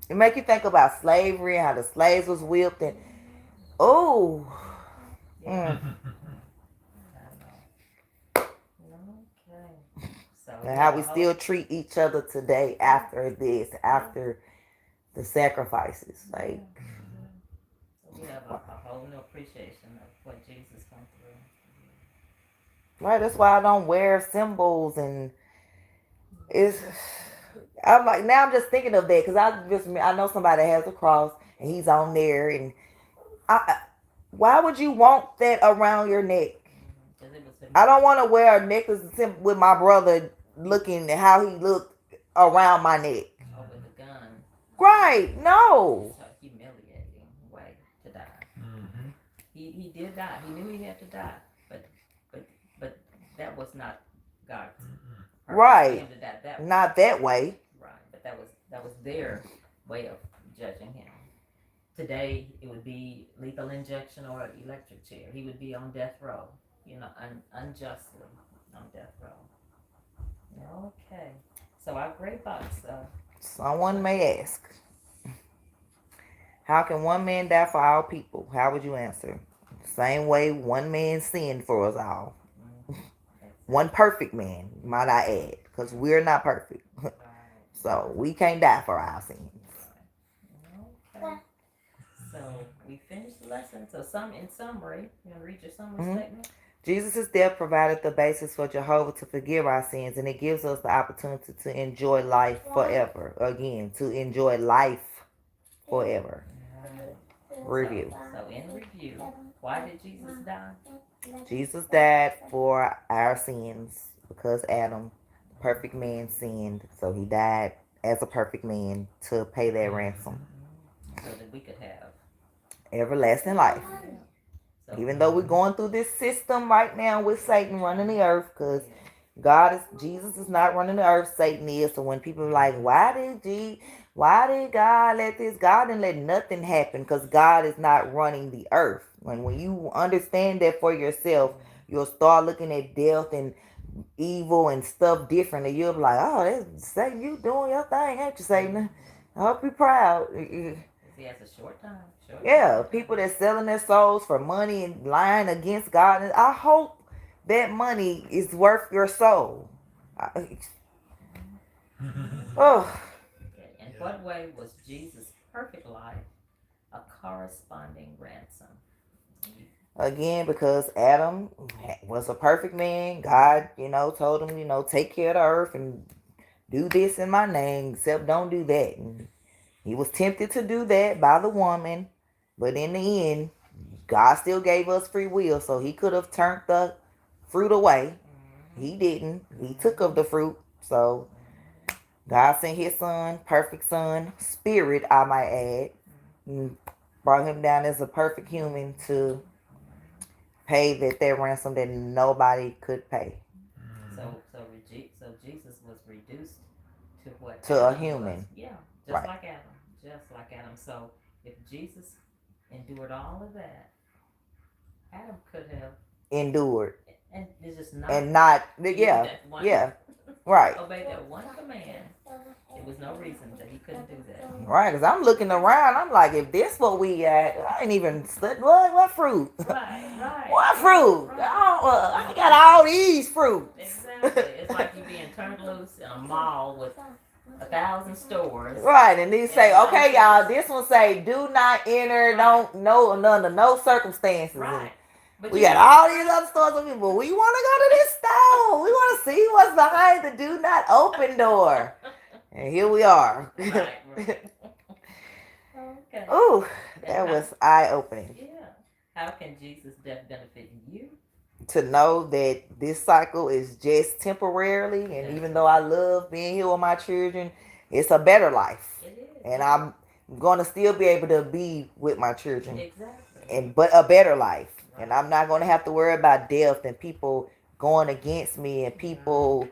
it make you think about slavery and how the slaves was whipped, and oh, Yeah. mm, I know. Okay. So and how we still treat each other today after this, after the sacrifices, like. So we have a whole new appreciation of what Jesus went through. Right, that's why I don't wear symbols, and it's. I'm like now. I'm just thinking of that because I know somebody that has a cross and he's on there, and why would you want that around your neck? I don't want to wear a necklace with my brother looking at how he looked around my neck. Oh, with the gun. Right? No. It's a humiliating way to die. Mm-hmm. He did die. He knew he had to die, but that was not God's purpose Right. for him to die that way. Not that way. Right, but that was their way of judging him. Today it would be lethal injection or electric chair. He would be on death row, you know, unjustly on death row. Okay, so our gray box. Someone may ask, how can one man die for all people? How would you answer? Same way one man sinned for us all. One perfect man, might I add, because we're not perfect. So we can't die for our sins. Okay. So we finished the lesson. So in summary, you want to read your summary statement? Jesus' death provided the basis for Jehovah to forgive our sins, and it gives us the opportunity to enjoy life forever. Again, to enjoy life forever. Review. So in review, why did Jesus die? Jesus died for our sins because Adam, the perfect man, sinned. So he died as a perfect man to pay that ransom. So that we could have everlasting life. So, Even though we're going through this system right now with Satan running the earth, because Jesus is not running the earth, Satan is. So when people are like, why did God let this? God didn't let nothing happen because God is not running the earth. When you understand that for yourself, you'll start looking at death and evil and stuff different, and you'll be like, oh, that's Satan, you doing your thing, ain't you, Satan? I hope you're proud. He has a short time. People that's selling their souls for money and lying against God. And I hope that money is worth your soul. Oh. In what way was Jesus' perfect life a corresponding ransom? Again, because Adam was a perfect man. God, told him, take care of the earth and do this in my name, except don't do that. And he was tempted to do that by the woman, but in the end, God still gave us free will, so he could have turned the fruit away. He didn't. He took of the fruit. So God sent his son, perfect son, spirit, I might add, and brought him down as a perfect human to pay that ransom that nobody could pay. So Jesus was reduced to what? To a Adam human. was. Yeah, Right. Just like Adam. So if Jesus endured all of that, Adam could have Endured. and it's just not And not, obeyed yeah, that one, yeah, right. obey that one command. There was no reason that he couldn't do that. Right, because I'm looking around, I'm like, if this what we at, I ain't even, what fruit? Right. What fruit? Right. I got all these fruits. Exactly. It's like you being turned loose in a mall with 1,000 stores. Right, and they say, okay, y'all, this one say, do not enter, don't, none of no circumstances. Right. But We got all these other stores open, but we want to go to this store. We want to see what's behind the do not open door. And here we are. Right. Okay. Ooh, that was eye-opening. Yeah. How can Jesus' death benefit you? To know that this cycle is just temporarily, and even though I love being here with my children, it's a better life. It is. And I'm going to still be able to be with my children. Exactly. But a better life. And I'm not going to have to worry about death and people going against me and people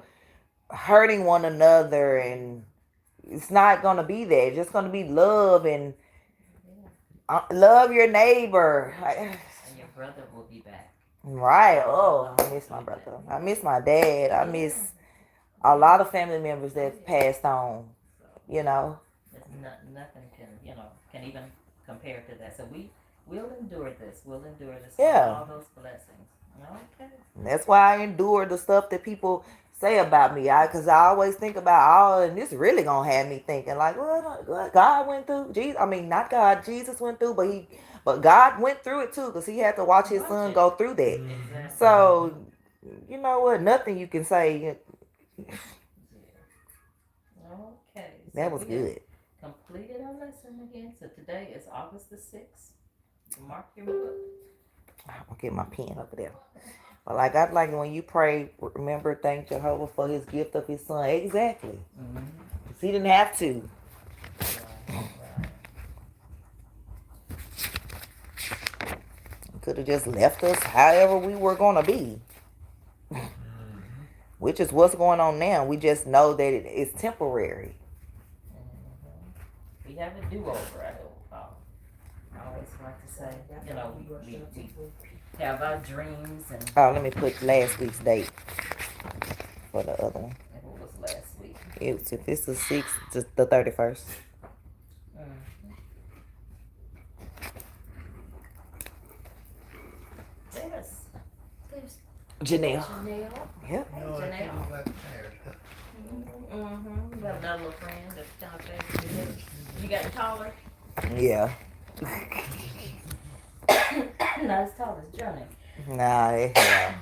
hurting one another, and it's not going to be that. It's just going to be love and love your neighbor. And your brother will be back. Right. Oh, I miss my brother. I miss my dad. I miss a lot of family members that passed on, you know. Nothing can even compare to that. So we'll endure this. We'll endure this. Yeah. All those blessings. Okay. And that's why I endure the stuff that people say about me. Because I always think about, and this really going to have me thinking, like, what God went through? Not God. Jesus went through, but God went through it too, because he had to watch his son go through that. Exactly. So, you know what? Nothing you can say. Okay. So That was good. Completed our lesson again. So today is August the 6th. Mark your book. I'll get my pen over there. But I like when you pray, remember, thank Jehovah for his gift of his son. Exactly. Because he didn't have to. Right. He could have just left us however we were going to be. Which is what's going on now. We just know that it's temporary. We have a do-over, I always like to say, we have our dreams and Oh, let me put last week's date for the other one. what was last week? If it's the 6th, just the 31st. There's Janelle. Janelle. Yep. No, I can't go back there. You got another little friend that's kind of favorite. You got taller? Yeah. Not as tall as Johnny. Nah, yeah.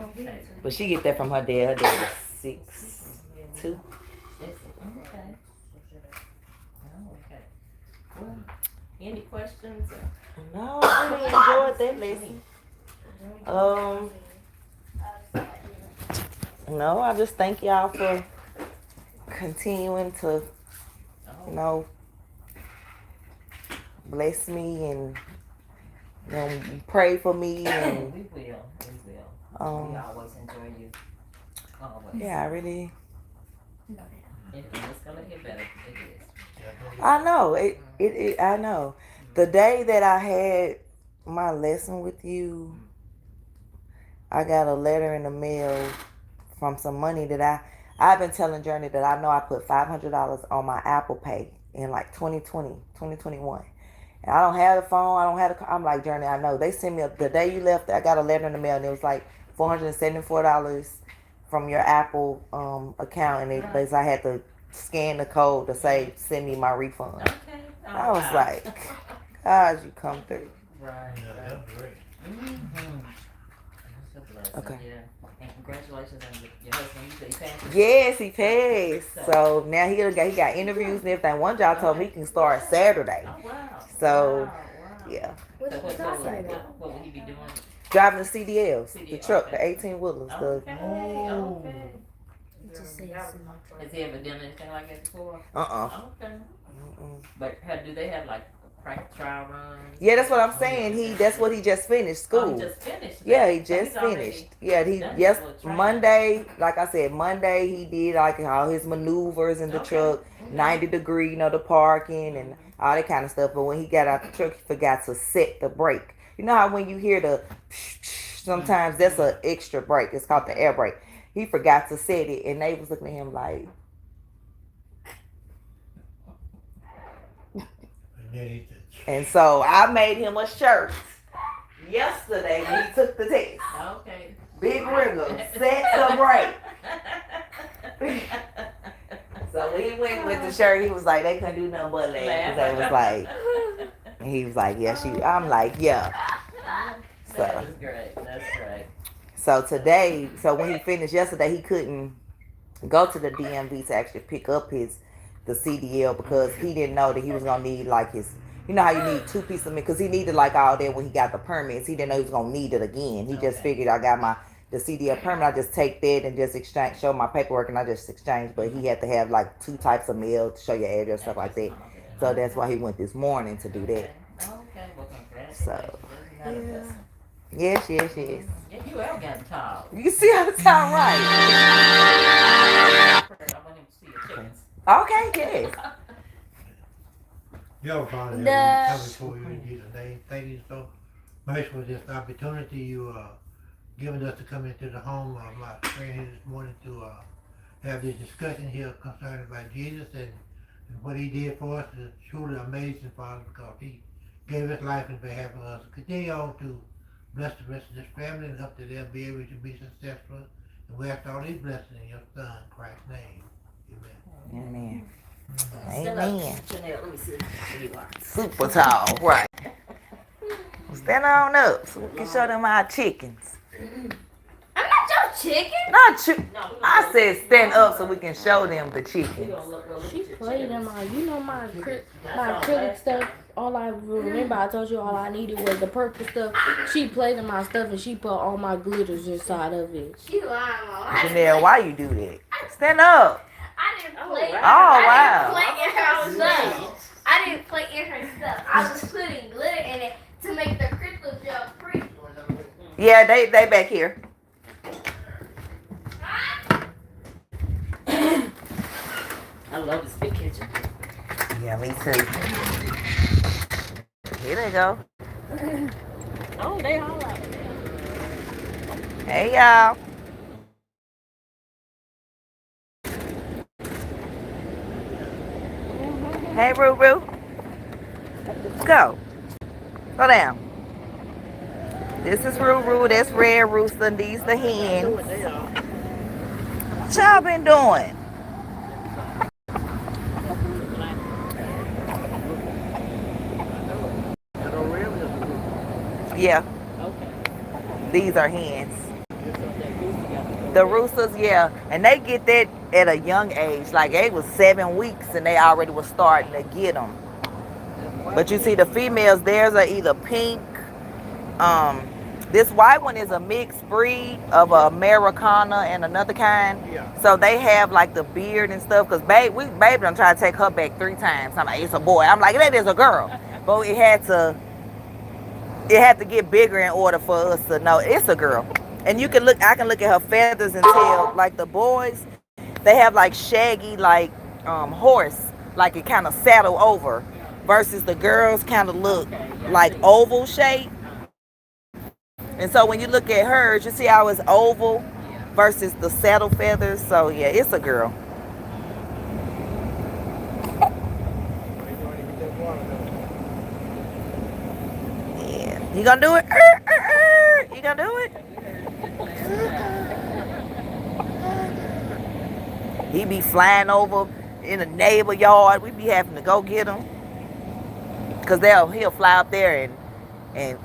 Okay. But she get that from her dad. Her dad is 6'2". Okay. Okay. Well, any questions? No, I really enjoyed that lesson. No, I just thank y'all for continuing to, bless me and pray for me and We will. We always enjoy you. Always. yeah, I really. It's gonna get better. It is. I know it. I know. The day that I had my lesson with you, I got a letter in the mail from some money that I've been telling Journey that I know I put $500 on my Apple Pay in like 2021. And I don't have the phone. I don't have the. I'm like, Journey, I know. They sent me the day you left. I got a letter in the mail, and it was like $474 from your Apple account, and basically I had to scan the code to say send me my refund. Okay. I was like, God, you come through. Right. Yeah, that's great. It's a blessing. Okay. Yeah. And congratulations on your husband. You said he passed? Yes, he passed. So now he got interviews and everything. One job told me he can start Saturday. Oh, wow. So, Wow. yeah. What you talking about? What would he be doing? Driving the CDLs, the CDL, truck, okay. the 18 wheelers. Okay, okay. Just say something. Has he ever done anything like that before? Okay. But do they have like practice trial runs? Yeah, that's what I'm saying. That's what he just finished school. Oh, he just finished. Yeah, he So just he's already finished. Yeah, done his little training. Monday, like I said, Monday he did like all his maneuvers in the truck, 90-degree, the parking and all that kind of stuff. But when he got out the truck, he forgot to set the brake. You know how when you hear the sometimes that's an extra brake. It's called the air brake. He forgot to set it, and they was looking at him like. And so I made him a shirt yesterday when he took the test. Okay. Big rigger, set the brake. So when he went with the shirt, he was like, they couldn't do nothing but laugh. Because they was like, and he was like, yeah, I'm like, yeah. So That is great. That's great. So today, when he finished yesterday, he couldn't go to the DMV to actually pick up the CDL because he didn't know that he was gonna need like his, you know how you need 2 pieces of because he needed like all that when he got the permits. He didn't know he was gonna need it again. He just figured I got the CDL permit. I just take that and just show my paperwork and I just exchange. But he had to have like 2 types of mail to show your address, stuff like that. So that's why he went this morning to do that. Okay. Well, congratulations. So. Yeah. Yes. Yeah, you have gotten tall. You can see how the time right. I want him to see your chickens. Okay, yes. Y'all probably come before you and get a name. Thank you so much for this opportunity you giving us to come into the home of my friend here this morning to have this discussion here concerning about Jesus and what he did for us is truly amazing, Father, because he gave his life in behalf of us. Continue on to bless the rest of this family and hope that they'll be able to be successful. And we ask all these blessings in your son, Christ's name. Amen. Amen. Amen. Chanel, let me see where you are. Super tall, right. Stand on up so we can show them our chickens. I'm not your chicken. Not you. I said stand up so we can show them the chickens. She played in my, my acrylic stuff. All I remember, I told you all I needed was the purple stuff. She played in my stuff and she put all my glitters inside of it. She lying, Mom. Janelle, why you do that? Stand up. I didn't play. Oh, wow. I didn't play in her stuff. I didn't play in her stuff. I was putting glitter in it to make the crystal gel pretty. Yeah, they back here. I love this big kitchen. Yeah, me too. Here they go. Oh, they all out. Hey, y'all. Hey, Roo. Go. Go down. This is Roo. That's Red Rooster. And these the hens. What y'all been doing? Yeah. These are hens. The roosters, yeah. And they get that at a young age. Like they was 7 weeks and they already was starting to get them. But you see the females, theirs are either pink. This white one is a mixed breed of a Americana and another kind. So they have like the beard and stuff. Cause baby done tried to take her back 3 times. I'm like, it's a boy. I'm like, that is a girl. But it had to get bigger in order for us to know it's a girl. And I can look at her feathers and tell, like the boys, they have like shaggy, like horse, like it kind of saddle over, versus the girls kind of look like oval shape. And so when you look at hers, you see how it's oval versus the saddle feathers. So yeah, it's a girl. Yeah, you gonna do it? You gonna do it? He be flying over in the neighbor yard. We be having to go get him. Cause he'll fly up there and then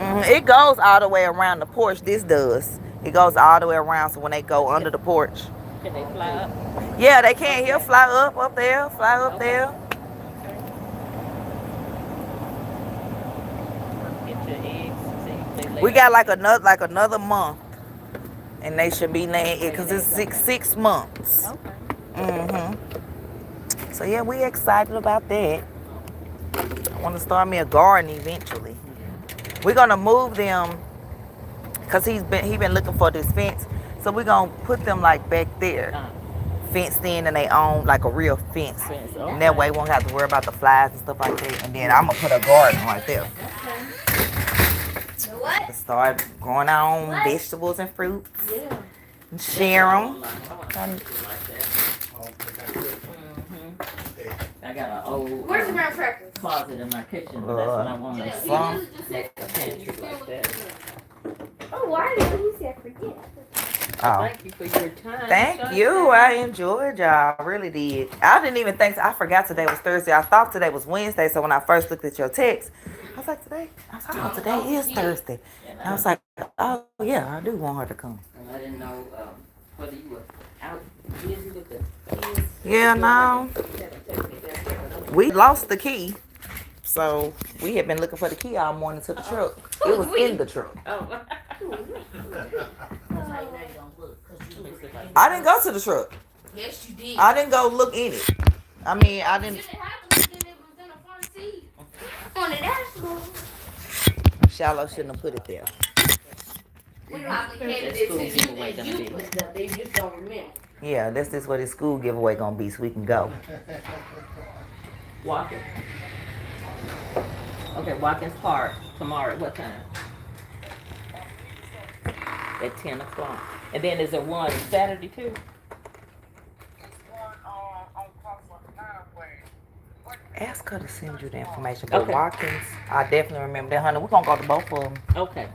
It goes all the way around the porch. This does. It goes all the way around. So when they go under the porch, Can they fly up? yeah, they can. He'll fly up there, fly up there. Get your eggs. See if they lay We out. got like another month, and they should be laying it because it's 6 months. Okay. So yeah, we excited about that. I want to start me a garden eventually. We're gonna move them because he been looking for this fence. So we're gonna put them like back there, fenced in, and they own like a real fence. And that way we won't have to worry about the flies and stuff like that. And then I'm gonna put a garden right there. What? Start growing our own vegetables and fruits. Yeah. And share them. I got an old Where's the brown crackers? closet in my kitchen. That's what I want to Some. next to pantry like that. Oh, why did you say I forget? Oh. Thank you for your time. Thank you. I enjoyed y'all. I really did. I didn't even think. I forgot today was Thursday. I thought today was Wednesday. So when I first looked at your text, I was like, today? I was like, oh, today is Thursday. And I was like, oh, yeah, I do want her to come. I didn't know whether you were out busy with the kids. Yeah, no. We lost the key. So we had been looking for the key all morning to the truck. It was in the truck. Oh. I didn't go to the truck. Yes, you did. I didn't go look in it. I mean, I didn't. It happened that it was in the front seat. On the dashboard. Shallow shouldn't have put it there. We probably handed That it school to you giveaway and gonna you be. put stuff. They just don't remember. Yeah, that's just what his school giveaway gonna be, so we can go. Watkins. Okay, Watkins Park tomorrow. At what time? At 10 o'clock. And then is there one Saturday too? Ask her to send you the information. But Okay. Watkins, I definitely remember that, honey. We're gonna go to both of them. Okay.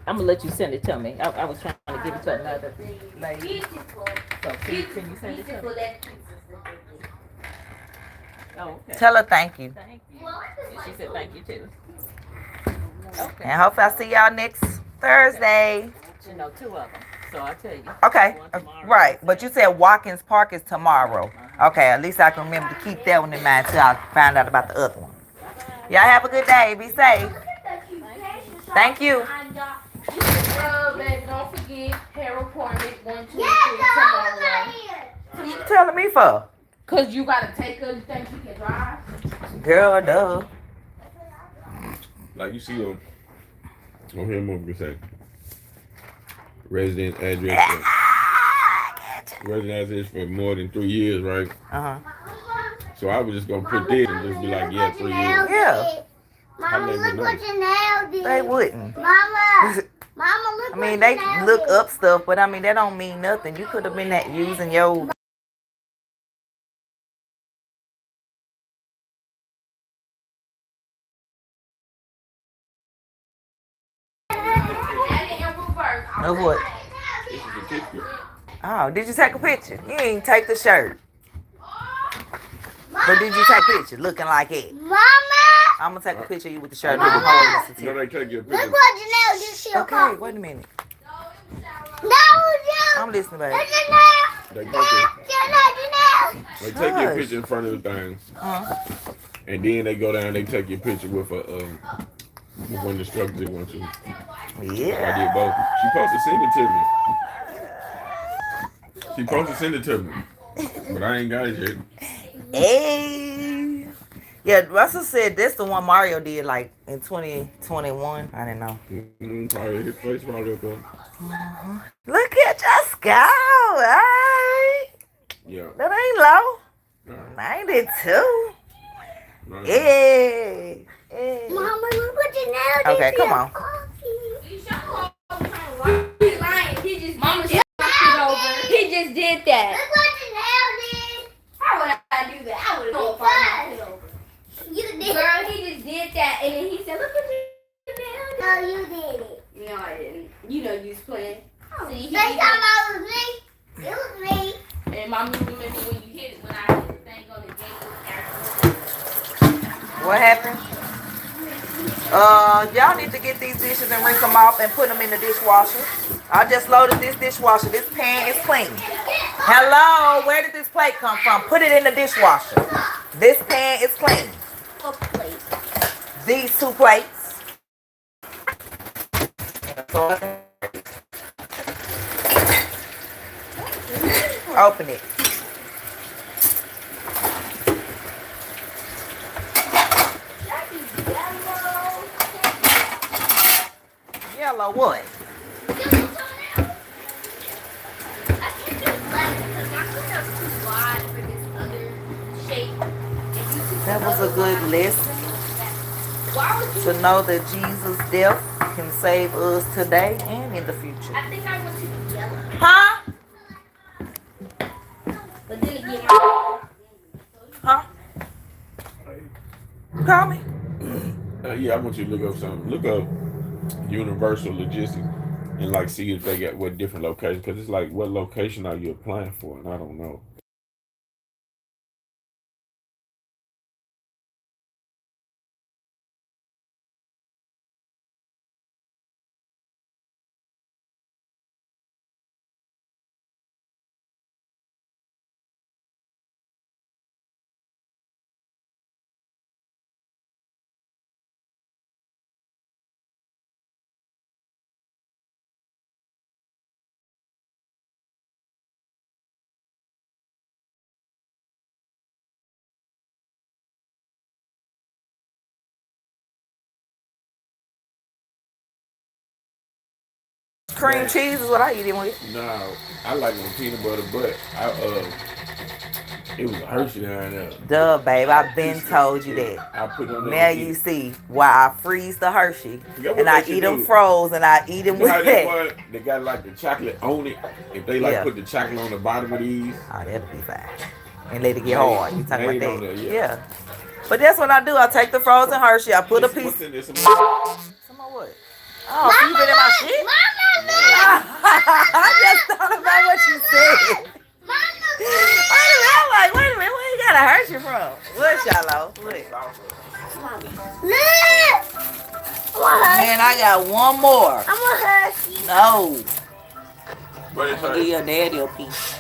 I'm gonna let you send it to me. I was trying to give it to another lady. Beautiful. So can you send it to me? Beautiful. That Oh, okay. Tell her thank you. Thank you. And she said thank you too. Okay. And hopefully I see y'all next Thursday. You know, two of them. So I tell you. Okay, One tomorrow. right. But you said Watkins Park is tomorrow. Okay, at least I can remember to keep that one in mind till I find out about the other one. Y'all have a good day. Be safe. Thank you. Baby, don't forget hair appointment 1, 2, 3 Yeah, tomorrow. What you telling me for? Cause you gotta take her. You think you can drive? Girl, duh. Like you see on here, I'm gonna say resident address. Resident address for more than 3 years, right? Uh-huh. So I was just gonna put this and just be like, yeah, 3 years. Yeah, Mama, look what your nail did. they wouldn't. Mama, Mama, look I what mean, your they nail look did. up stuff, but I mean, that don't mean nothing. You could have been using your of what? This is a picture. Oh, did you take a picture? You didn't take the shirt. But did you take a picture looking like it? Mama, I'm gonna take a picture of you with the shirt. Mama. on. You know they take your look picture. what your nail did. She Okay, wait a minute. No, you. I'm listening, baby. It's your nail. They take Your nail. they take your Hush. picture in front of the thing, Uh-huh. and then they go down. They take your picture with a with one of the instructors they want to. So I Yeah. did both. She supposed to send it to me. She supposed to send it to me, but I ain't got it yet. Hey. Yeah, Russell said that's the one Mario did like in 2021. I didn't know. Probably his face probably up there. Look at your skull. Hey. Yeah. That ain't low. Nah, 92. nah. Hey. Hey. Mama, look what your nail did. Okay, to come your on. coffee. He's lying. He just Mama did knocked it over. that. He just did that. Look what your nail did. How would I do that? I would have known if I knocked it over. You did. Girl, he just did that, and then he said, "Look at your nail." No, you did it. No, I didn't. You know you was playing. See, he Next did time it. I was me. It was me. And mommy remember when you hit it when I hit the thing on the gate. What happened? Y'all need to get these dishes and rinse them off and put them in the dishwasher. I just loaded this dishwasher. This pan is clean. Hello, where did this plate come from? Put it in the dishwasher. This pan is clean. What plate? These 2 plates. Open it. Yellow what? That was a good lesson to know that Jesus' death can save us today and in the future. I think I went to the yellow. Huh? But then again, Huh? Call me. Yeah, I want you to look up something. Look up Universal Logistics and like see if they got what different locations. Because it's like, what location are you applying for? And I don't know. Cream cheese is what I eat it with. No, I like it with peanut butter, but it was Hershey down there. Duh, babe. I've been told you that. I put it on Now there. you see why I freeze the Hershey What and I they should eat them do? frozen. I eat them You know how with they that. want? They got like the chocolate on it. If they like Yeah. put the chocolate on the bottom of these, Oh, that'd be fine. And let it get hard. You talking made about on that? there, yeah. Yeah. But that's what I do. I take the frozen Hershey. I put a piece. What's in this? Some more what? Oh, so you been in my shit? I just thought about what you said. Wait a minute. Where you got a Hershey from? What, Shallow? Man, I got one more. I'm a Hershey. No. What is I'm gonna give your daddy a piece.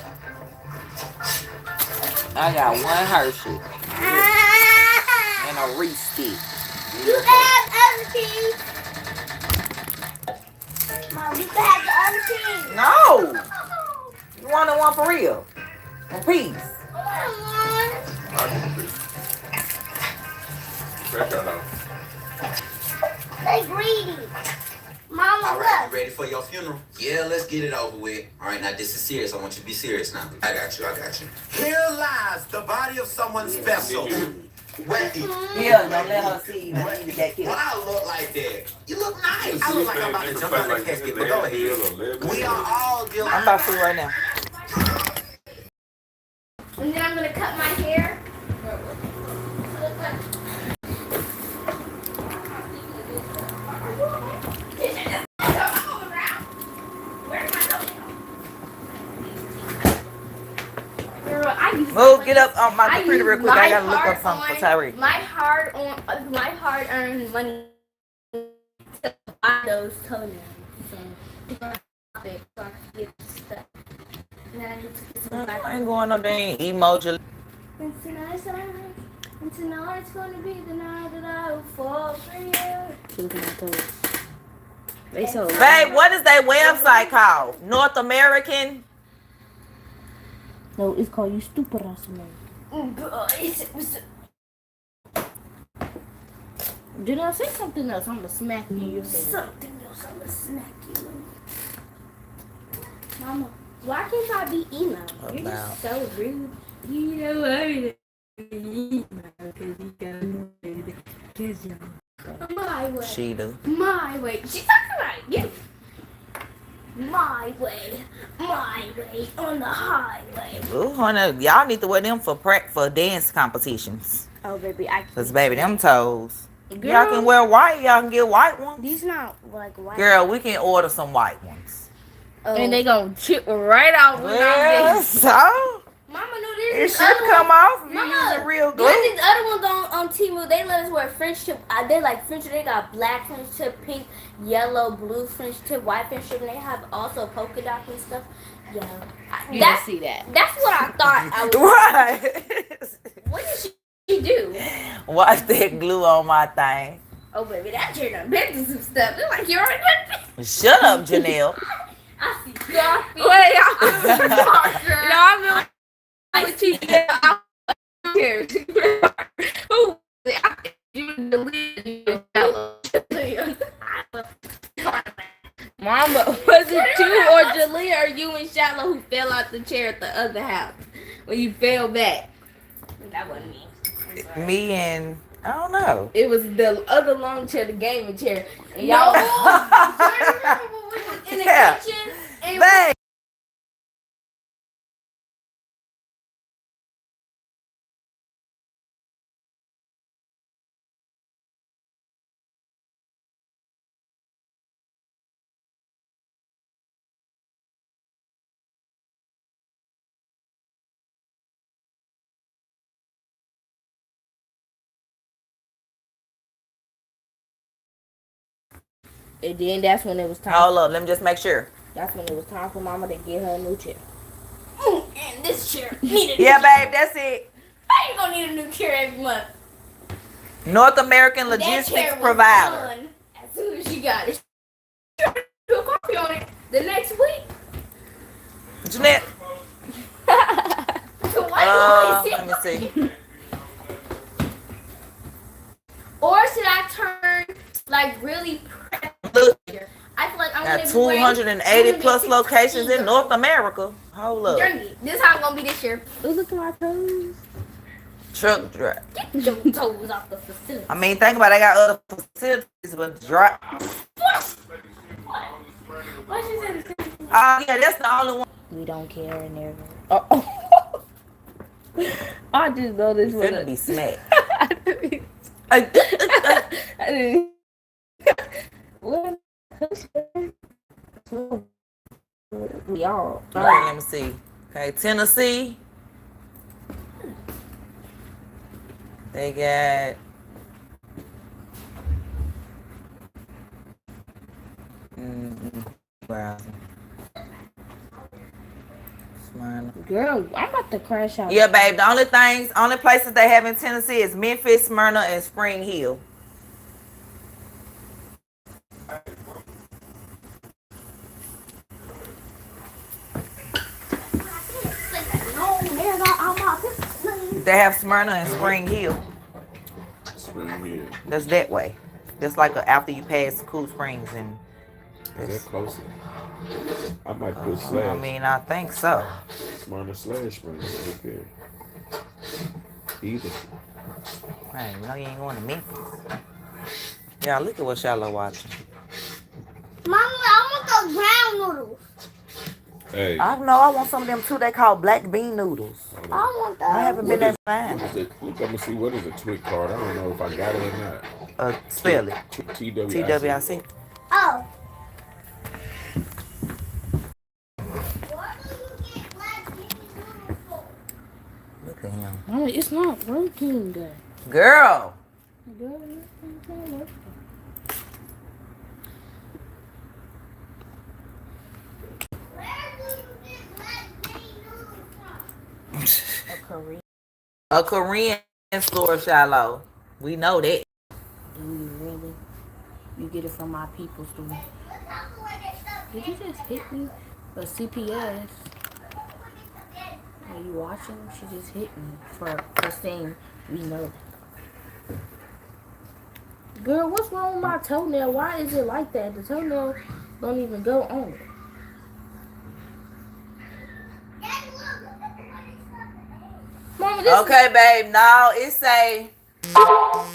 I got one Hershey and a Reese stick. You can have the other team. Mom, you can have the other team. No. You want one for real? A piece. They greedy. Mama, All right, look. you ready for your funeral? Yeah, let's get it over with. All right, now this is serious. I want you to be serious now. I got you. Here lies the body of someone special. Wait. Yeah, don't let her see you. Why I look like that? You look nice. I look like I'm about to jump out of the casket, but go ahead. We are all dealing. I'm about to right now. And then I'm gonna cut my hair. Move, get up on my computer real quick. I gotta look up something for Tyreek. My hard-earned money to buy those toenails. So I can get stuff. And then I need to get some I ain't going no dang emoji. And tonight's gonna be the night that I will fall for you. Look at my toes. They so Babe, what is that website called? North American? no, it's called You Stupid Ass Man. Did I say something else? I'm gonna smack you. You say Something else, I'm gonna snack you. Mama, why can't I be emo? You're just so rude. you know what? My way. She do. My way. She's talking about you. My way. My way on the highway. Ooh, honey, y'all need to wear them for dance competitions. Oh, baby, I Cause baby, them toes. Girl, Y'all can wear white. Y'all can get white ones. these not like white. Girl, we can order some white ones. And they gonna chip right out when Well, I'm so Mama, no, it there's should come off if you use a real glue. There's these other ones on Temu, they let us wear French tip. They like French. They got black French tip, pink, yellow, blue French tip, white French tip, and they have also polka dots and stuff. Yeah, You didn't see that. That's what I thought. I was. Right. What did she do? Watch that glue on my thing. Oh baby, that chair done been through some stuff. It's like you're already done. Shut up, Janelle. I see coffee. Wait, no, I'm really cheating. Here. Who? You deleted Mama, was it you or Jalea or you and Shallow who fell out the chair at the other house when you fell back? That wasn't me. Me and I don't know. It was the other long chair, the gaming chair. And y'all. No. I remember when we was in the Yeah. kitchen and Babe. And then that's when it was time. Hold up, let me just make sure. That's when it was time for Mama to get her a new chair. and this chair needed. Yeah, babe, that's it. How you gonna need a new chair every month? North American That Logistics chair was Provider. done as soon as she got it. She do a coffee on it the next week. Jeanette, So why you always let me see. Or should I turn like really prep? Look, I feel like I'm got gonna be wearing- 280 I'm plus gonna be locations in 16. North America. Hold up. Journey. This is how I'm gonna be this year. Oh, look at my toes. Truck drive. Get your toes off the facility. I mean, think about it. I got other facilities, but drive. What she said? Oh, yeah, that's the only one. We don't care and everything. Oh. I just know this It's was gonna be smacked. I didn't. What? We all. Okay, let me see. Okay, Tennessee. They got. Browsing. Smyrna. Girl, I'm about to crash out. Yeah, babe. The only places they have in Tennessee is Memphis, Smyrna, and Spring Hill. No, there's all my pictures. They have Smyrna and Spring Hill. Spring Hill. That's that way. That's like after you pass Cool Springs and. Is that closer? I might put I slash. mean, I think so. Smyrna slash Spring. Okay. Either. Hey, you know you ain't going to Memphis. Yeah, look at what Shallow watching. Mama, I want those brown noodles. Hey. I know. I want some of them too. They call black bean noodles. I want those. I haven't been that fine. Look, I'm gonna see what is a twit card. I don't know if I got it or not. Spell it. TWIC. TWIC. Oh. Look at him. Oh, it's not working. Girl. Girl, it's not working. A Korean store, Shallow. We know that. Do you really? You get it from my people's store. Did you just hit me? A CPS. Are you watching? She just hit me for saying we know. Girl, what's wrong with my toenail? Why is it like that? The toenail don't even go on it. Mama, this Okay, babe. No, it say. Yeah,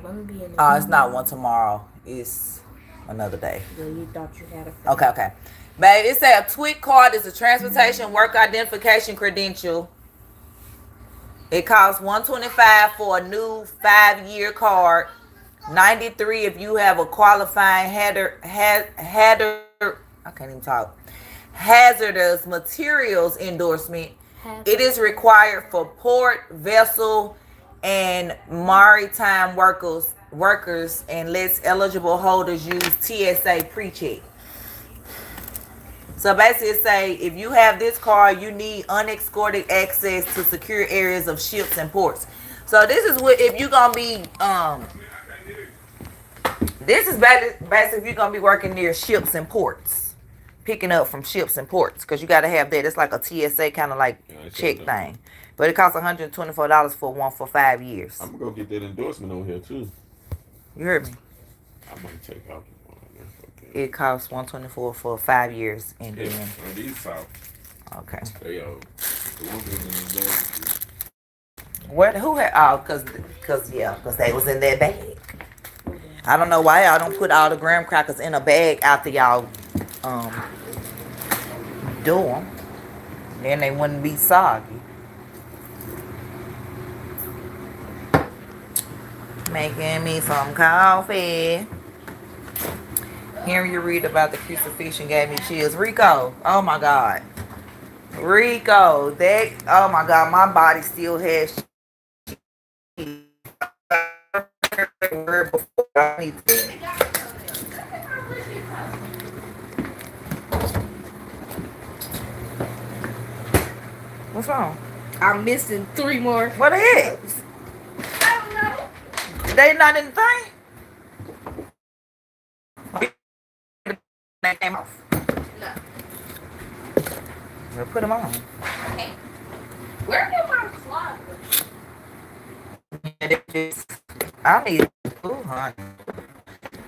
let me be in Oh, it's not one tomorrow. It's another day. Girl, you thought you had a Okay. Babe, it say a tweet card is a transportation work identification credential. It costs $125 for a new 5-year card. $93 if you have a qualifying hazardous materials endorsement, It is required for port, vessel, and maritime workers unless eligible holders use TSA pre-check. So basically it say if you have this card, you need unescorted access to secure areas of ships and ports. So this is what if you're gonna be this is basically if you're gonna be working near ships and ports, picking up from ships and ports, because you gotta have that. It's like a TSA kind of like check thing, but it costs $124 for one for 5 years. I'm gonna go get that endorsement over here too. You heard me? I might take off. It costs $124 for 5 years, and Yeah, then on these south. okay. They the ones in the endorsement. What? Who had? Oh, cause they was in their bag. I don't know why y'all don't put all the graham crackers in a bag after y'all do them. Then they wouldn't be soggy. Making me some coffee. Hearing you read about the crucifixion gave me chills. Rico, oh my God. Rico, oh my God, my body still has What's wrong? I'm missing 3 more. What the heck? I don't know. They not in the thing? They came off. No. We'll put them on. Okay. Where did my closet? I need. Ooh, honey.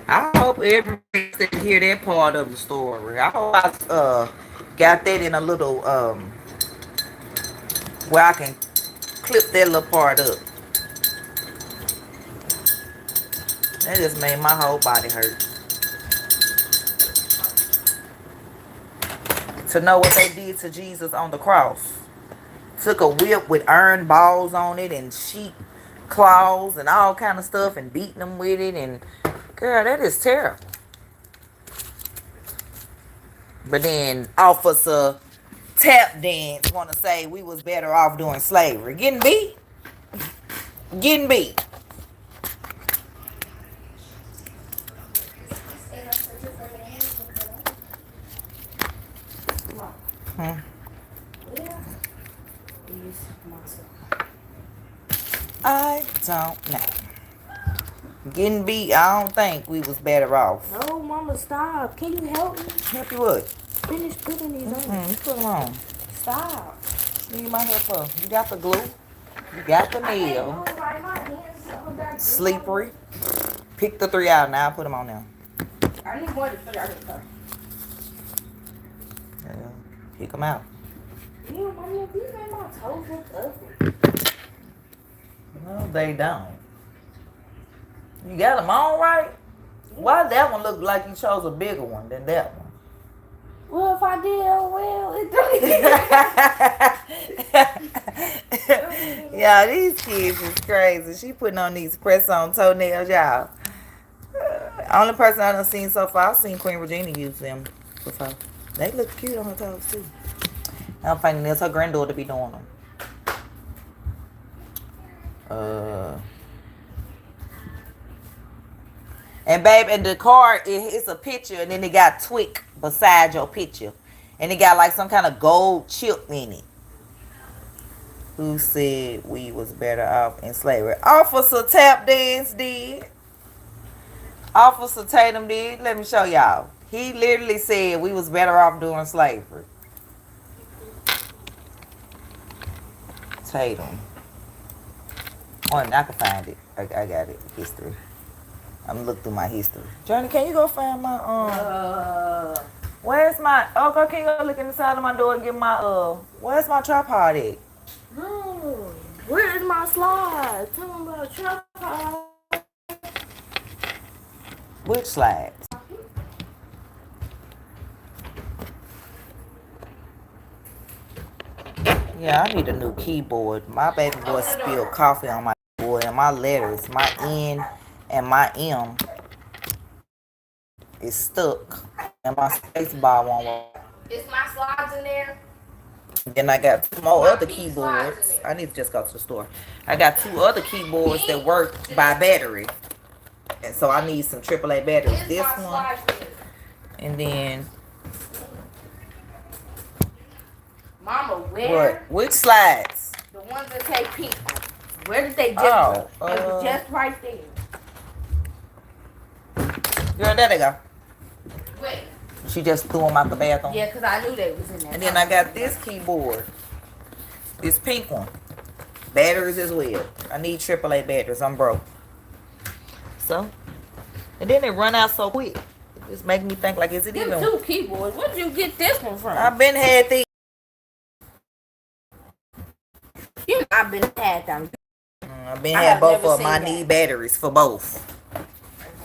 I hope everybody can hear that part of the story. I hope I got that in a little where I can clip that little part up. That just made my whole body hurt. To know what they did to Jesus on the cross. Took a whip with iron balls on it and sheep claws and all kind of stuff and beating them with it, and girl, that is terrible. But then Officer Tap Dance want to say we was better off doing slavery. Getting beat. I don't know. Getting beat, I don't think we was better off. No, Mama, stop. Can you help me? Help you what? Finish putting these on. You put them on. Stop. Need my help for? You got the glue. You got the nail. Slippery. Pick the 3 out now. Put them on now. I need more to put out here. Yeah, pick them out. Yeah, Mama, these made my toes look ugly. No, they don't. You got them on right? Why that one look like you chose a bigger one than that one? Well, if I did, well, it don't. Yeah, these kids is crazy. She putting on these press-on toenails, y'all. Only person I done seen so far, I've seen Queen Regina use them before. They look cute on her toes too. I don't think that's her granddaughter be doing them. And babe, in the card, it's a picture, and then it got Twick beside your picture, and it got like some kind of gold chip in it. Who said we was better off in slavery? Officer Tap Dance did. Officer Tatum did. Let me show y'all. He literally said we was better off doing slavery. Tatum. Oh, I can find it. I got it. History. I'm gonna look through my history. Johnny, can you go find my where's my okay, can you go look inside of my door and get my where's my tripod at? No. Where is my slide? Tell me about tripod. Which slides? Yeah, I need a new keyboard. My baby boy spilled coffee on my board, and my letters, my N and my M is stuck, and my space bar won't work. Is my slides in there? Then I got 2 more other keyboards. I need to just go to the store. I got 2 other keyboards that work by battery. And so I need some AAA batteries. This one. And then. Mama, where? What? Which slides? The ones that say pink. Where did they just Oh, go? It was just right there. Girl, there they go. Wait. She just threw them out the bathroom. Yeah, because I knew they was in there. And then I got this keyboard. This pink one. Batteries as well. I need AAA batteries. I'm broke. So, and then they run out so quick. It's making me think like, is it Them even? 2 keyboards. Where did you get this one from? I've been had these. I've been had them. I've been had both of them. I need batteries for both.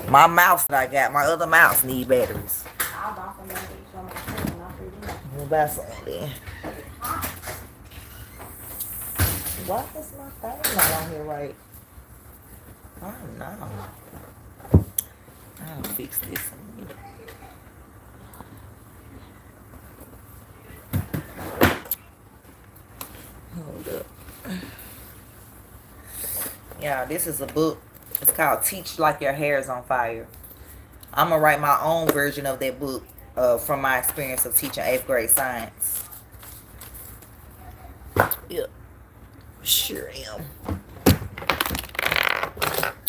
My mouse that I got, my other mouse need batteries. I'll buy some batteries for my phone. I'll figure it out. We'll buy some then. Why is my thing not on here right? Oh no. I'll fix this in a minute. Hold up. Yeah, this is a book. It's called Teach Like Your Hair is on Fire. I'm going to write my own version of that book from my experience of teaching 8th grade science. Yep. Sure am.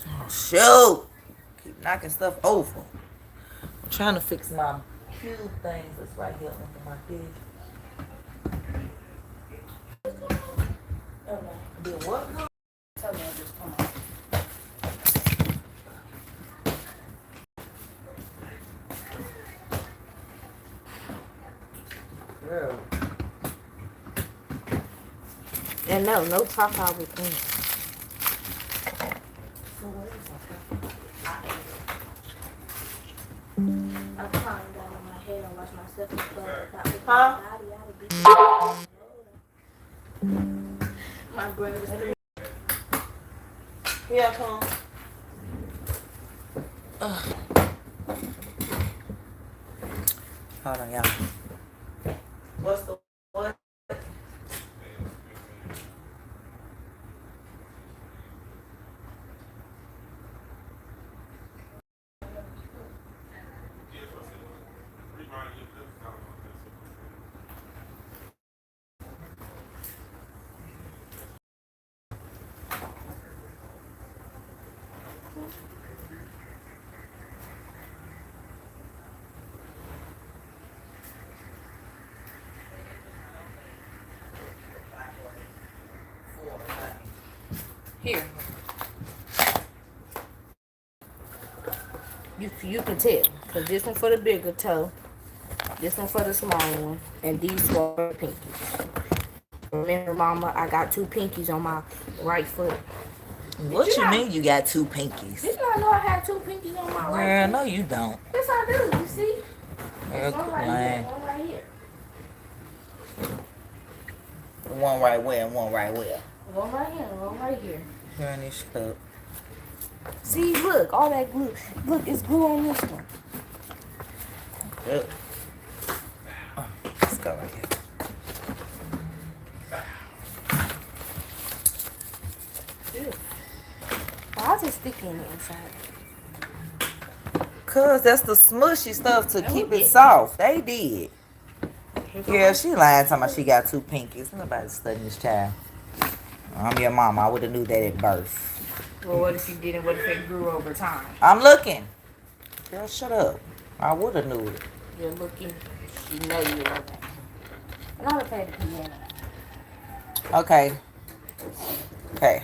Oh, shoot. Keep knocking stuff over. I'm trying to fix my cube things that's right here under my desk. Did what? Tell me I just come on. Girl. And no top out with me. I'm trying down on my head and wash myself. Huh? My brother's Here I come. Hold on, y'all. What's the what? here. You can tell. Because this one for the bigger toe. This one for the small one. And these for the pinkies. Remember, Mama, I got 2 pinkies on my right foot. What you mean you got 2 pinkies? Did you not know I had 2 pinkies on my right Girl, foot? no you don't. Yes, I do. You see? Girl, One quit right lying. here. One right here. One right where and one right where. One right here. One right here. Turn this up. See, look. All that glue. Look, it's glue on this one. Up. Let's go right here. Why is it sticky in the inside? Cause that's the smushy stuff to keep it soft. They did. Yeah, she lying talking about she got 2 pinkies. Nobody studying this child. I'm your mama. I would have knew that at birth. Well, what if she didn't? What if it grew over time? I'm looking. Girl, shut up. I would have knew it. You're looking. She know you were that. I'm not afraid to piano. Okay. Okay.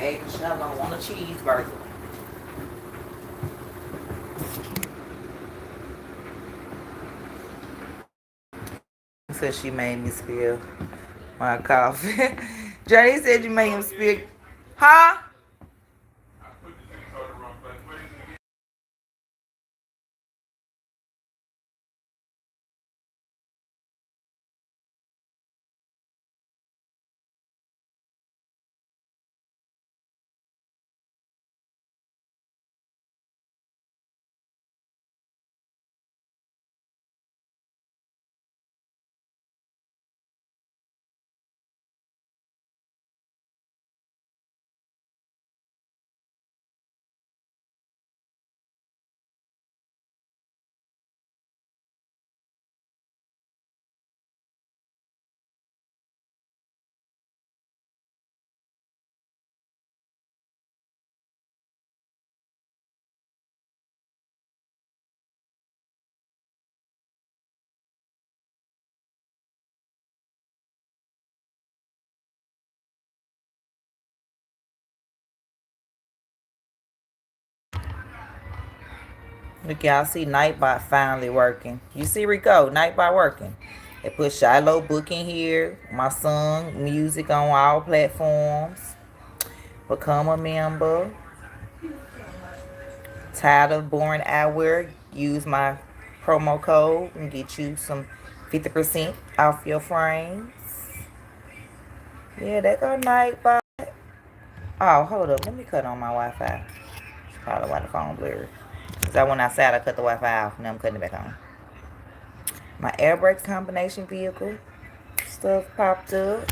Baby Chanel don't want a cheeseburger. Said she made me spill my coffee. Johnny said you made him spill. Huh? Look, y'all see Nightbot finally working. You see Rico, Nightbot working. They put Shiloh book in here. My song, music on all platforms. Become a member. Tired of boring eyewear? Use my promo code and get you some 50% off your frames. Yeah, that go Nightbot. Oh, hold up. Let me cut on my Wi-Fi. That's probably why the phone blurred. Because I went outside, I cut the Wi-Fi off. Now I'm cutting it back on. My air brakes combination vehicle stuff popped up.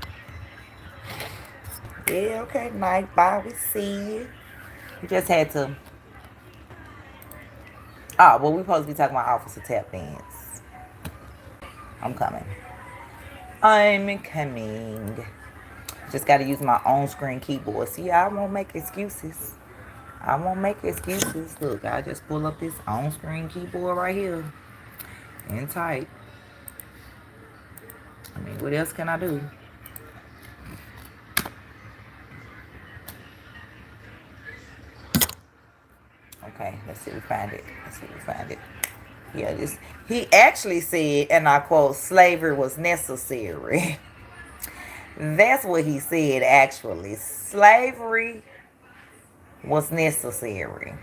Yeah, okay, Nightbot, we see you. We just had to. Oh, well, we supposed to be talking about Officer Tap Dance. I'm coming. I'm coming. Just got to use my own screen keyboard. See, I won't make excuses. I won't make excuses. Look, I just pull up this on screen keyboard right here and type. I mean, what else can I do? Okay, let's see if we find it. Let's see if we find it. Yeah, this he actually said, and I quote, slavery was necessary. That's what he said actually. Slavery was necessary.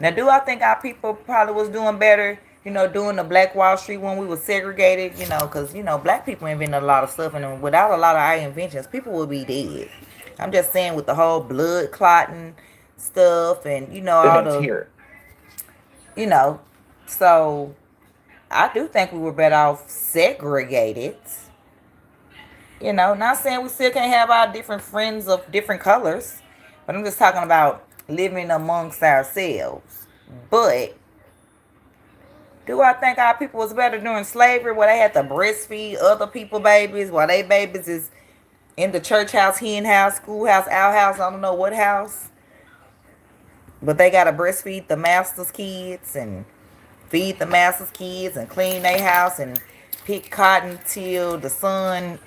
Now, do I think our people probably was doing better, doing the Black Wall Street when we was segregated, because, black people invented a lot of stuff, and without a lot of our inventions, people would be dead. I'm just saying with the whole blood clotting stuff and, all the, so I do think we were better off segregated. Not saying we still can't have our different friends of different colors, but I'm just talking about living amongst ourselves. But do I think our people was better during slavery where they had to breastfeed other people babies while they babies is in the church house, hen house, schoolhouse, outhouse, I don't know what house. But they got to breastfeed the master's kids and feed the master's kids and clean their house and pick cotton till the sun,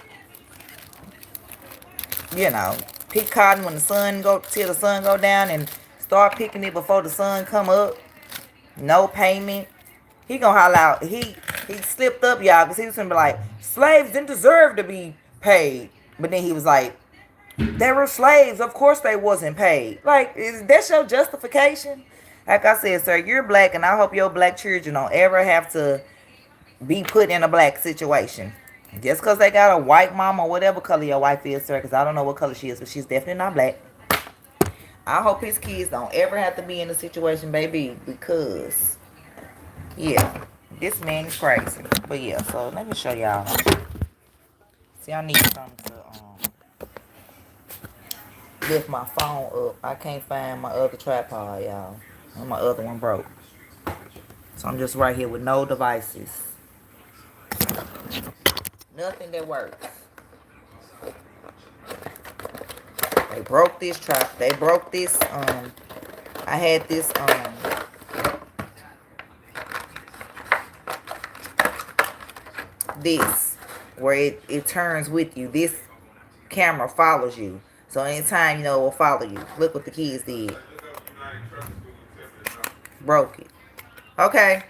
pick cotton when the sun till the sun go down and start picking it before the sun come up. No payment. He gonna holler out. He slipped up, y'all, because he was gonna be like, slaves didn't deserve to be paid. But then he was like, they were slaves. Of course they wasn't paid. Like, is that your justification? Like I said, sir, you're black, and I hope your black children don't ever have to be put in a black situation. Just because they got a white mom or whatever color your wife is, sir, because I don't know what color she is, but she's definitely not black. I hope his kids don't ever have to be in a situation, baby, because, yeah, this man is crazy. But, yeah, so let me show y'all. See, I need something to lift my phone up. I can't find my other tripod, y'all. My other one broke. So I'm just right here with no devices. Nothing that works. They broke this trap. They broke this. I had this. This where it turns with you. This camera follows you. So anytime, it will follow you. Look what the kids did. Broke it. Okay.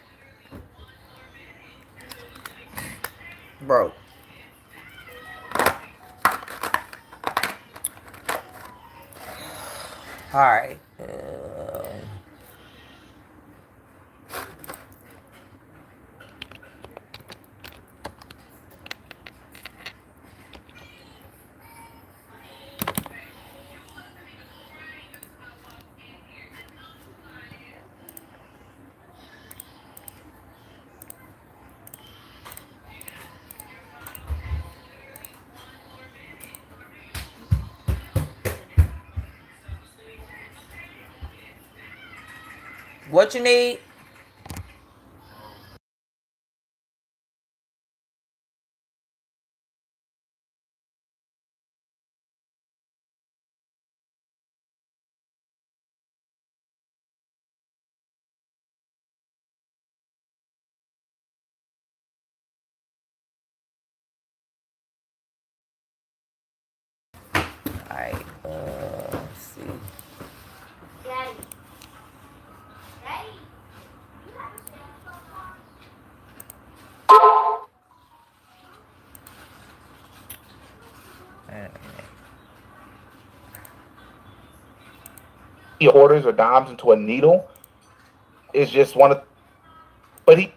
Broke. Alright. What you need? Alright, let's see. Daddy. Quarters or dimes into a needle is just one of, but he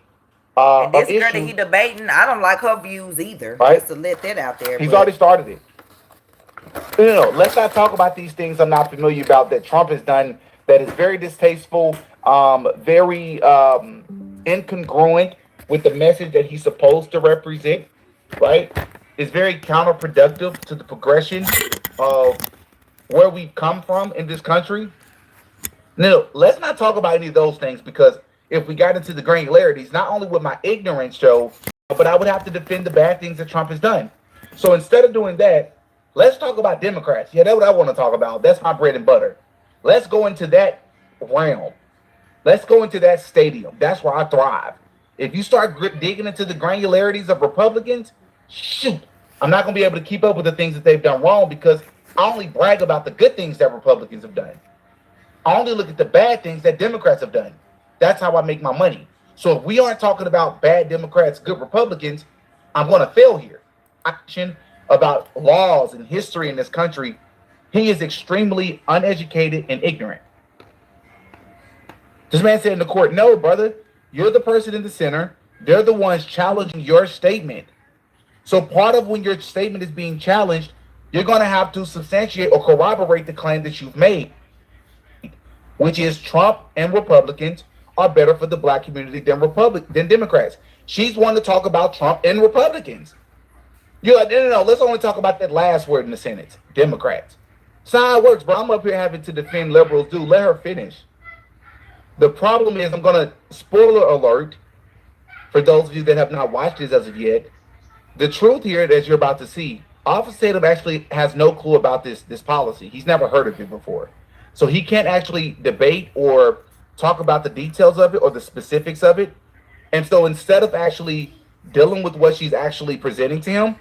And this girl that issue, he debating, I don't like her views either. right? Just to let that out there. He's but already started it. No, let's not talk about these things I'm not familiar about that Trump has done that is very distasteful, very incongruent with the message that he's supposed to represent, right? It's very counterproductive to the progression of where we've come from in this country. No, let's not talk about any of those things, because if we got into the granularities, not only would my ignorance show, but I would have to defend the bad things that Trump has done. So instead of doing that, let's talk about Democrats. Yeah, that's what I want to talk about. That's my bread and butter. Let's go into that realm. Let's go into that stadium. That's where I thrive. If you start digging into the granularities of Republicans, shoot, I'm not going to be able to keep up with the things that they've done wrong, because I only brag about the good things that Republicans have done. I only look at the bad things that Democrats have done. That's how I make my money. So if we aren't talking about bad Democrats, good Republicans, I'm going to fail here. Action about laws and history in this country, he is extremely uneducated and ignorant. This man said in the court, no, brother, you're the person in the center. They're the ones challenging your statement. So part of when your statement is being challenged, you're going to have to substantiate or corroborate the claim that you've made, which is Trump and Republicans are better for the black community than Democrats. She's wanting to talk about Trump and Republicans. You're like, no, let's only talk about that last word in the sentence, Democrats. That's how it works, bro. I'm up here having to defend liberals. Dude, let her finish. The problem is, I'm going to, spoiler alert, for those of you that have not watched this as of yet, the truth here that you're about to see, Officer Tatum actually has no clue about this policy. He's never heard of it before. So he can't actually debate or talk about the details of it or the specifics of it. And so instead of actually dealing with what she's actually presenting to him,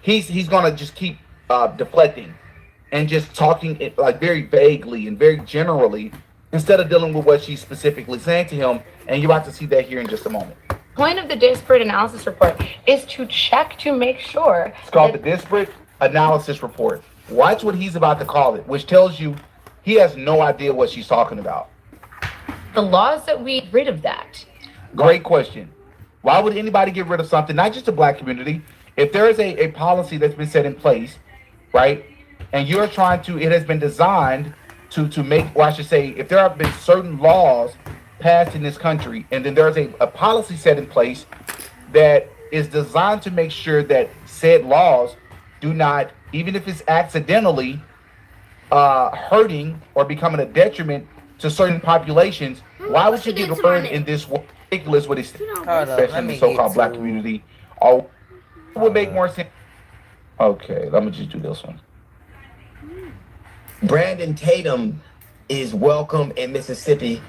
he's going to just keep deflecting and just talking it like very vaguely and very generally instead of dealing with what she's specifically saying to him. And you're about to see that here in just a moment. Point of the disparate analysis report is to check to make sure. It's called the disparate analysis report. Watch what he's about to call it, which tells you he has no idea what she's talking about. The laws that we get rid of that. Great question. Why would anybody get rid of something, not just the black community? If there is a policy that's been set in place, right, and you're trying to, it has been designed to make, or I should say, if there have been certain laws passed in this country, and then there's a policy set in place that is designed to make sure that said laws do not, even if it's accidentally hurting or becoming a detriment to certain populations, why would you get burned in this way? Ridiculous what it's especially in the so-called black community? Or would make more sense. Okay, let me just do this one. Brandon Tatum is welcome in Mississippi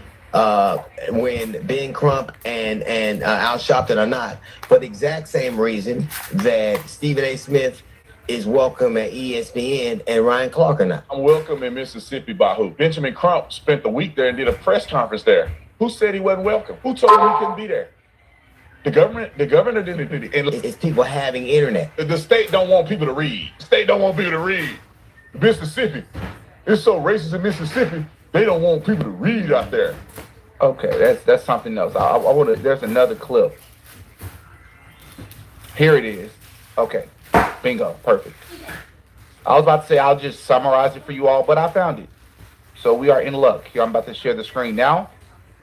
when Ben Crump and Al Sharpton are not, for the exact same reason that Stephen A. Smith is welcome at ESPN and Ryan Clark or not? I'm welcome in Mississippi by who? Benjamin Crump spent the week there and did a press conference there. Who said he wasn't welcome? Who told him he couldn't be there? The governor didn't. And It's people having internet. the state don't want people to read. The state don't want people to read. Mississippi, it's so racist in Mississippi. They don't want people to read out there. Okay, that's something else. I want to. There's another clip. Here it is. Okay, bingo, perfect. I was about to say I'll just summarize it for you all, but I found it. So we are in luck. Here, I'm about to share the screen now,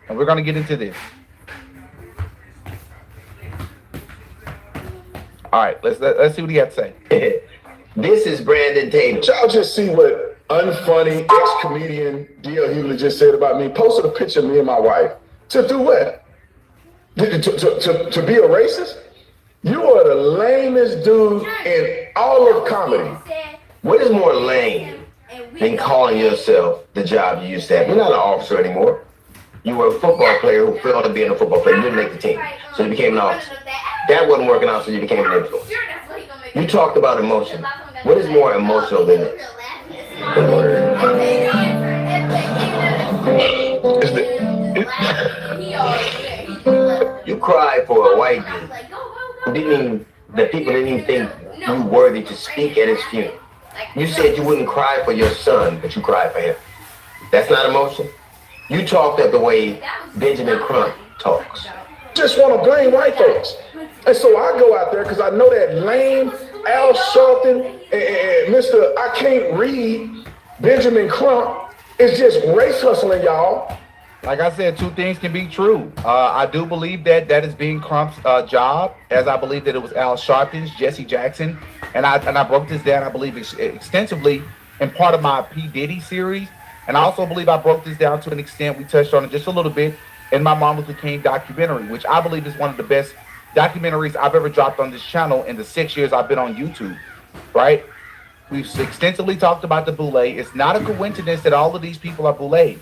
and we're gonna get into this. All right, let's see what he had to say. This is Brandon Tatum. Y'all just see what unfunny ex-comedian D.L. Hughley just said about me. Posted a picture of me and my wife. To do what? To be a racist? You are the lamest dude in all of comedy. What is more lame than calling yourself the job you used to have? You're not an officer anymore. You were a football player who failed to be a football player. You didn't make the team. So you became an officer. That wasn't working out, so you became an influencer. You talked about emotion. What is more emotional than this? You cried for a white dude that people didn't even think you worthy to speak at his funeral. You said you wouldn't cry for your son, but you cried for him. That's not emotion. You talked at the way Benjamin Crump talks. Just want to blame white folks. And so I go out there because I know that lame Al Sharpton and Mr. I can't read Benjamin Crump is just race hustling, y'all. Like I said, two things can be true. I do believe that is being Crump's job, as I believe that it was Al Sharpton's, Jesse Jackson, and I broke this down, I believe, extensively in part of my P. Diddy series, and I also believe I broke this down to an extent, we touched on it just a little bit, in my Martin Luther King documentary, which I believe is one of the best documentaries I've ever dropped on this channel in the 6 years I've been on YouTube, right? We've extensively talked about the boule. It's not a coincidence that all of these people are boule.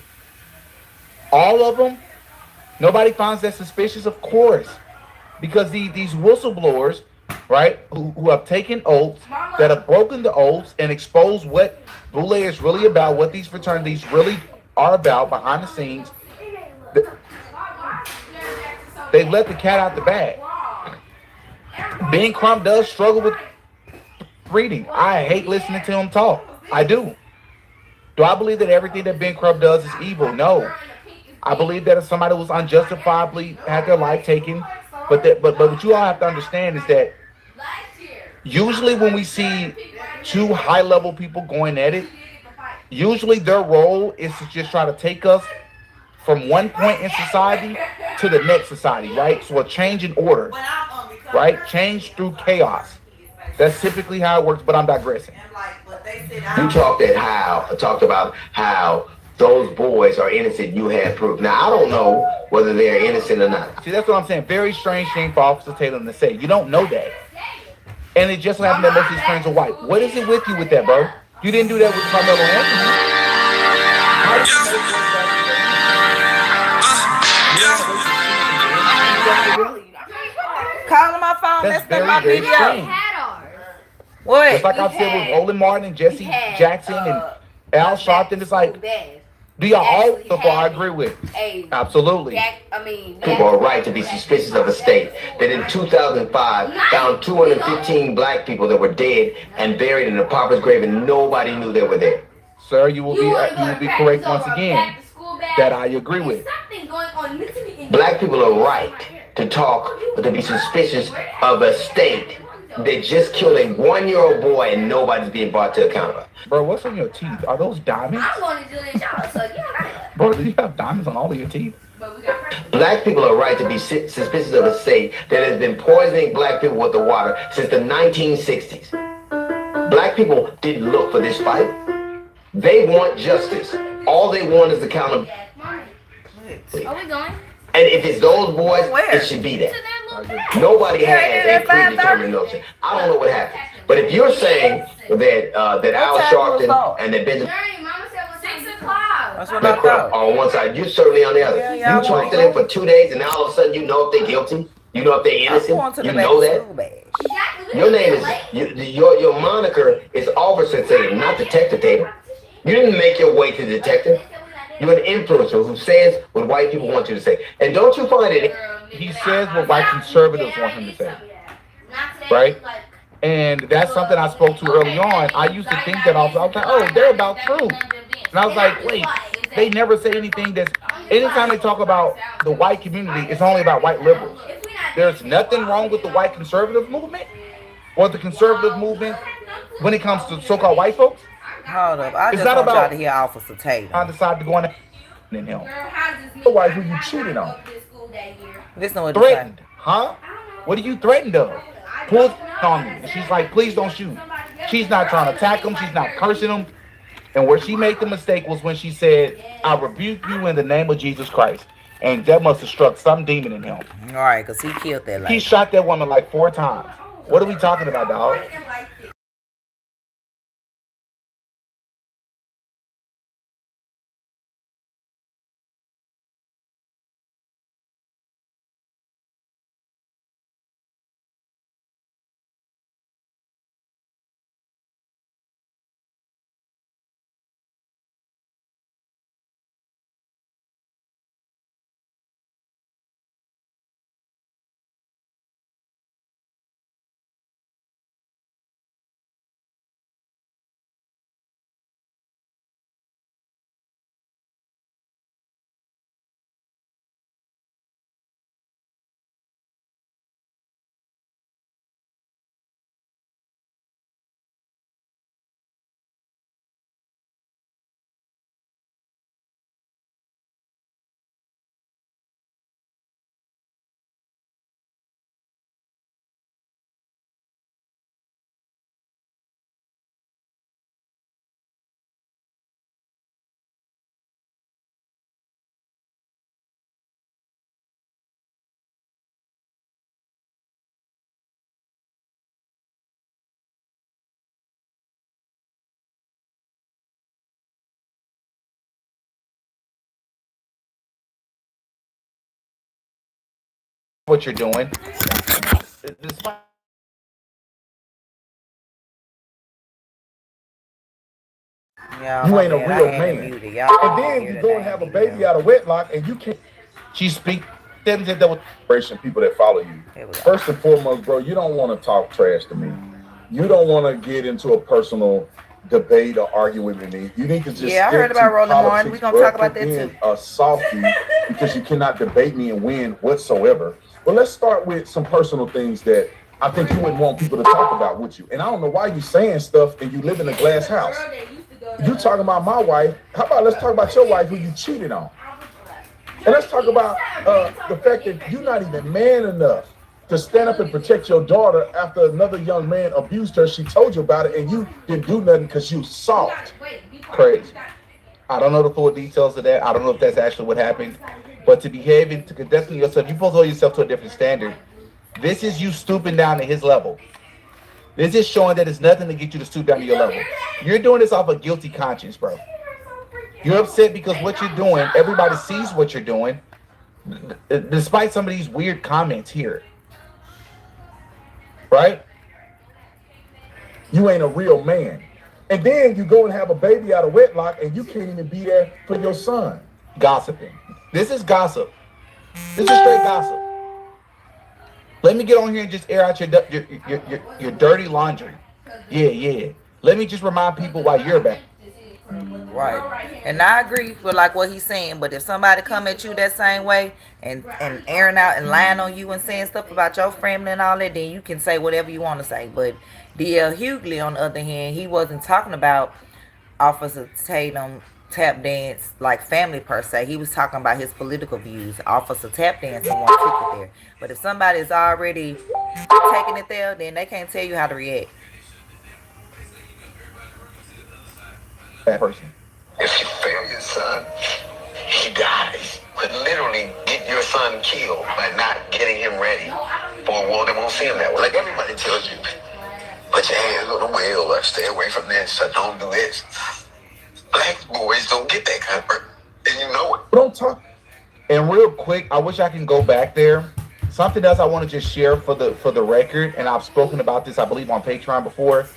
All of them, nobody finds that suspicious, of course, because these whistleblowers, right, who have taken oaths, that have broken the oaths and exposed what boule is really about, what these fraternities really are about behind the scenes, they've let the cat out the bag. Ben Crump does struggle with reading. I hate listening to him talk. I do. Do I believe that everything that Ben Crump does is evil? No. I believe that if somebody was unjustifiably had their life taken, but what you all have to understand is that usually when we see two high-level people going at it, usually their role is to just try to take us from one point in society to the next society, right? So a change in order, right? Change through chaos. That's typically how it works, but I'm digressing. You talked about how those boys are innocent. You had proof. Now, I don't know whether they're innocent or not. See, that's what I'm saying. Very strange thing for Officer Taylor to say. You don't know that. And it just so happened that most of his friends are white. What is it with you with that, bro? You didn't do that with Carmelo Anthony. Calling my phone, That's messing up my very video. strange. What? Just like I said with Roland Martin and Jesse Jackson and Al Sharpton, it's like, do y'all all before I agree with? Absolutely. People are right to be suspicious of a state that in 2005 found 215 black people that were dead and buried in a pauper's grave and nobody knew they were there. Sir, you will be correct once again. That I agree with. Black people are right to talk or to be suspicious of a state that just killed a 1-year-old boy and nobody's being brought to account about. Bro, what's on your teeth? Are those diamonds? I'm going to Julian Shaw, so yeah. Bro, do you have diamonds on all of your teeth? Black people are right to be suspicious of a state that has been poisoning black people with the water since the 1960s. Black people didn't look for this fight. They want justice. All they want is accountability. Are we going? And if it's those boys, it should be that. Nobody has a predetermined notion. I don't know what happened. But if you're saying that Al Sharpton and that Benjamin Mama said it was 6 o'clock. That's what I thought. are on one side, you certainly on the other. Yeah, You talk to them for 2 days and now all of a sudden you know if they're guilty. You know if they're innocent. You know that. Exactly. Your name is your moniker is Officer Tatum, not Detective Tatum. You didn't make your way to detective. You're an influencer who says what white people want you to say. And don't you find it? He says what white conservatives want him to say. Right? And that's something I spoke to early on. I used to think that I was like, oh, they're about truth. And I was like, wait, they never say anything that's, anytime they talk about the white community, it's only about white liberals. There's nothing wrong with the white conservative movement or the conservative movement when it comes to so-called white folks. Hold up. I It's just not want y'all about- to hear Officer Tatum. I decided to go on in him. The white who you cheated on. Listen to what they're saying. Threatened, huh? What are you threatened of? Pulled on me. And she's like, please don't shoot. She's not trying to attack him. She's not cursing him. And where she made the mistake was when she said, I rebuke you in the name of Jesus Christ. And that must have struck some demon in him. All right, because he killed that lady. He shot that woman like 4 times. What are we talking about, dog? What you're doing. Yeah, You my ain't a bad. I real had it man. muted. Y'all And can't then hear you the go and damn have a video. baby out of wedlock and you can't. She speak. Them that was People that follow you. Here we go. First and foremost, bro, you don't want to talk trash to me. You don't want to get into a personal debate or argument with me. You need to just Yeah, I stick heard about to Rolling Martin. politics, We gonna bro. talk about Quit that being a softie because you cannot debate me and win whatsoever. But let's start with some personal things that I think you wouldn't want people to talk about with you. And I don't know why you saying stuff and you live in a glass house. You talking about my wife. How about let's talk about your wife who you cheated on? And let's talk about the fact that you're not even man enough to stand up and protect your daughter after another young man abused her. She told you about it and you didn't do nothing because you soft. crazy. I don't know the full details of that. I don't know if that's actually what happened. But to behave and to conduct yourself, you're supposed to hold yourself to a different standard. This is you stooping down to his level. This is showing that it's nothing to get you to stoop down to your level. You're doing this off a guilty conscience, bro. You're upset because what you're doing, everybody sees what you're doing, despite some of these weird comments here. Right? You ain't a real man. And then you go and have a baby out of wedlock and you can't even be there for your son. Gossiping. This is gossip. This is straight gossip. Let me get on here and just air out your dirty laundry. Yeah. Let me just remind people why you're back. Right. And I agree with like what he's saying, but if somebody come at you that same way and airing out and lying on you and saying stuff about your family and all that, then you can say whatever you want to say. But D.L. Hughley, on the other hand, he wasn't talking about Officer Tatum tap dance like family per se. He was talking about his political views. Officer tap dance and one took it there. But if somebody is already taking it there, then they can't tell you how to react. That person. If you fail your son, he dies. Could literally get your son killed by not getting him ready for a world that won't see him that way. Like everybody tells you, put your hands on the wheel or stay away from this or don't do this. Black boys don't get that kind of hurt. And you know it. Don't talk. And real quick, I wish I can go back there Something else I want to just share for the record, and I've spoken about this, I believe, on Patreon before.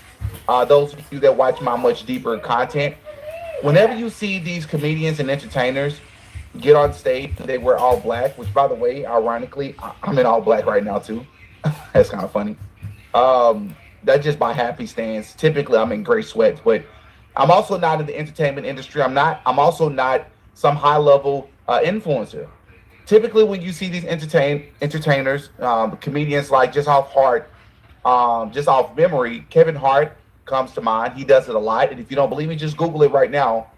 Those of you that watch my much deeper content, whenever you see these comedians and entertainers get on stage, they wear all black. Which, by the way, ironically, I'm in all black right now too. That's kind of funny. That's just by happy stance. Typically, I'm in gray sweats, but I'm also not in the entertainment industry. I'm also not some high level influencer. Typically, when you see these entertainers, comedians, like just off memory, Kevin Hart comes to mind. He does it a lot, and if you don't believe me, just Google it right now.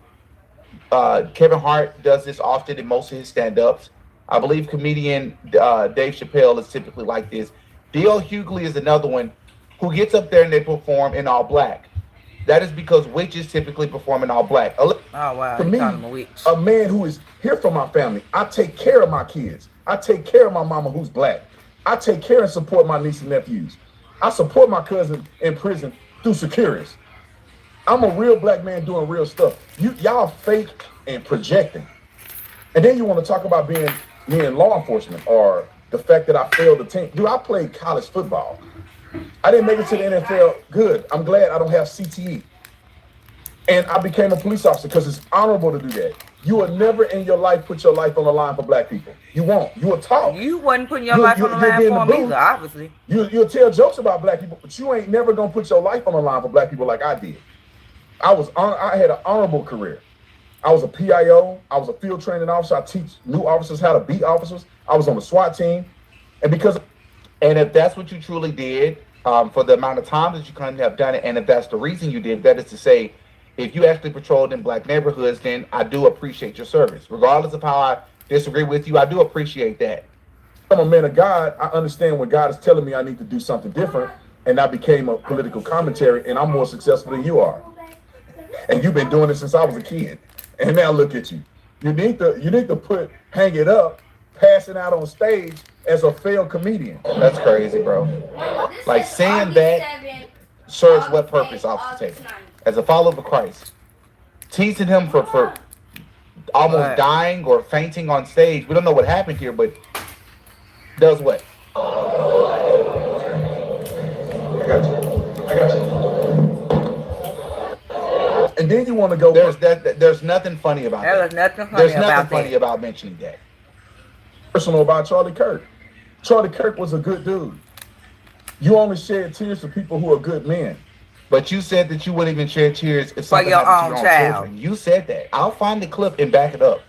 Kevin Hart does this often in most of his stand-ups. I believe comedian Dave Chappelle is typically like this. D.L. Hughley is another one who gets up there and they perform in all black. That is because witches typically perform in all black. Oh wow, For you me, calling him a witch. a man who is here for my family. I take care of my kids. I take care of my mama who's black. I take care and support my niece and nephews. I support my cousin in prison through Securus. I'm a real black man doing real stuff. Y'all fake and projecting. And then you want to talk about being me in law enforcement or the fact that I failed the team. Dude, I played college football. I didn't make it to the NFL. Good. I'm glad I don't have CTE. And I became a police officer because it's honorable to do that. You will never in your life put your life on the line for black people. You won't. You will talk. You wasn't putting your life on the line for them either, obviously. You'll tell jokes about black people, but you ain't never gonna put your life on the line for black people like I did. I had an honorable career. I was a PIO. I was a field training officer. I teach new officers how to be officers. I was on the SWAT team, And if that's what you truly did, for the amount of time that you couldn't have done it, and if that's the reason you did, that is to say, if you actually patrolled in black neighborhoods, then I do appreciate your service. Regardless of how I disagree with you, I do appreciate that. I'm a man of God. I understand when God is telling me I need to do something different, and I became a political commentary, and I'm more successful than you are. And you've been doing it since I was a kid, and now look at you. You need to hang it up, passing out on stage as a failed comedian. That's crazy, bro. Like saying that serves what purpose, Officer Tatum? As a follower of Christ, teasing him for almost dying or fainting on stage. We don't know what happened here, but does what? I got you. And then you want to go. There's nothing funny about that. There's nothing funny about mentioning that. Personal about Charlie Kirk. Charlie Kirk was a good dude. You only shed tears for people who are good men. But you said that you wouldn't even shed tears if something your happened to own your own child. children. You said that. I'll find the clip and back it up.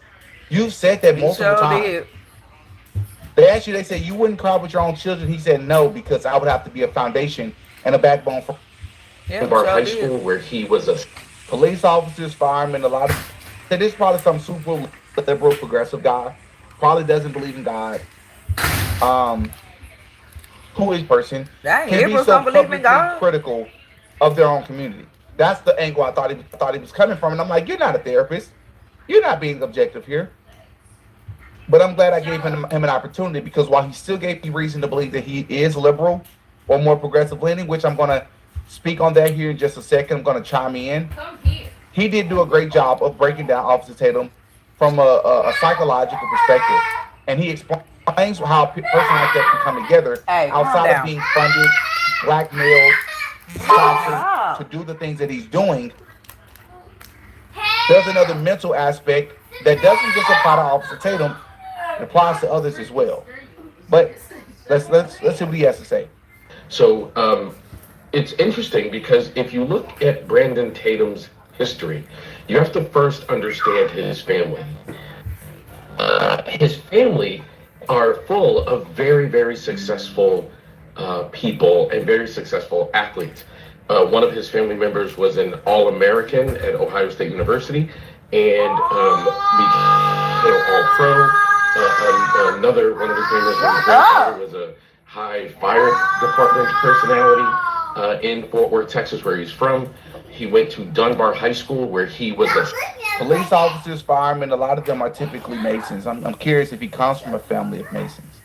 You've said that multiple times. Did. They asked you, they said you wouldn't cry with your own children. He said no, because I would have to be a foundation and a backbone for high school where he was a police officers, firemen, a lot of this is probably some super liberal progressive guy. Probably doesn't believe in God. Who is person Dang, can be liberals so don't believe in publicly God? critical of their own community. That's the angle I thought he was coming from, and I'm like, you're not a therapist. You're not being objective here. But I'm glad I gave him an opportunity, because while he still gave me reason to believe that he is liberal or more progressive leaning, which I'm going to speak on that here in just a second. I'm going to chime in. He did do a great job of breaking down Officer Tatum from a psychological perspective. And he explains how a person like that can come together outside of being funded, blackmailed, sponsored to do the things that he's doing. There's another mental aspect that doesn't just apply to Officer Tatum. It applies to others as well. But let's see what he has to say. So it's interesting, because if you look at Brandon Tatum's history, you have to first understand his family. His family are full of very, very successful people and very successful athletes. One of his family members was an All-American at Ohio State University and became All-Pro. Another one of his members was a high fire department personality in Fort Worth, Texas, where he's from. He went to Dunbar High School, where he was a police officers, firemen. A lot of them are typically Masons. I'm curious if he comes from a family of Masons.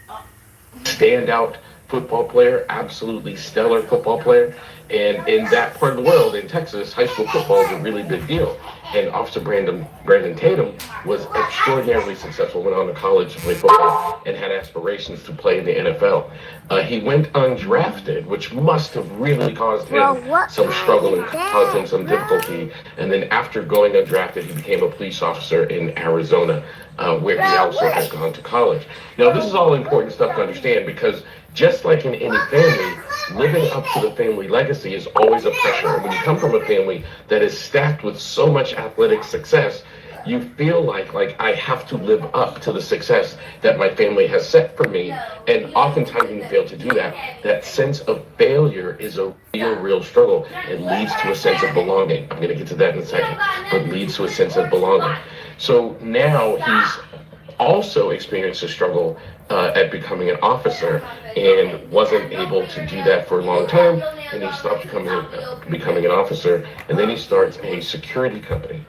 Standout football player, absolutely stellar football player. And in that part of the world, in Texas, high school football is a really big deal. And Officer Brandon Tatum was extraordinarily successful, went on to college to play football, and had aspirations to play in the NFL. He went undrafted, which must have really caused him some struggle and caused him some difficulty. And then after going undrafted, he became a police officer in Arizona, where he also has gone to college. Now, this is all important stuff to understand, because just like in any family, living up to the family legacy is always a pressure. And when you come from a family that is stacked with so much athletic success, you feel like I have to live up to the success that my family has set for me. And oftentimes when you fail to do that, that sense of failure is a real struggle. It leads to a sense of belonging. I'm going to get to that in a second, but leads to a sense of belonging. So now he's also experienced a struggle at becoming an officer, and wasn't able to do that for long term, and he stopped becoming an officer, and then he starts a security company.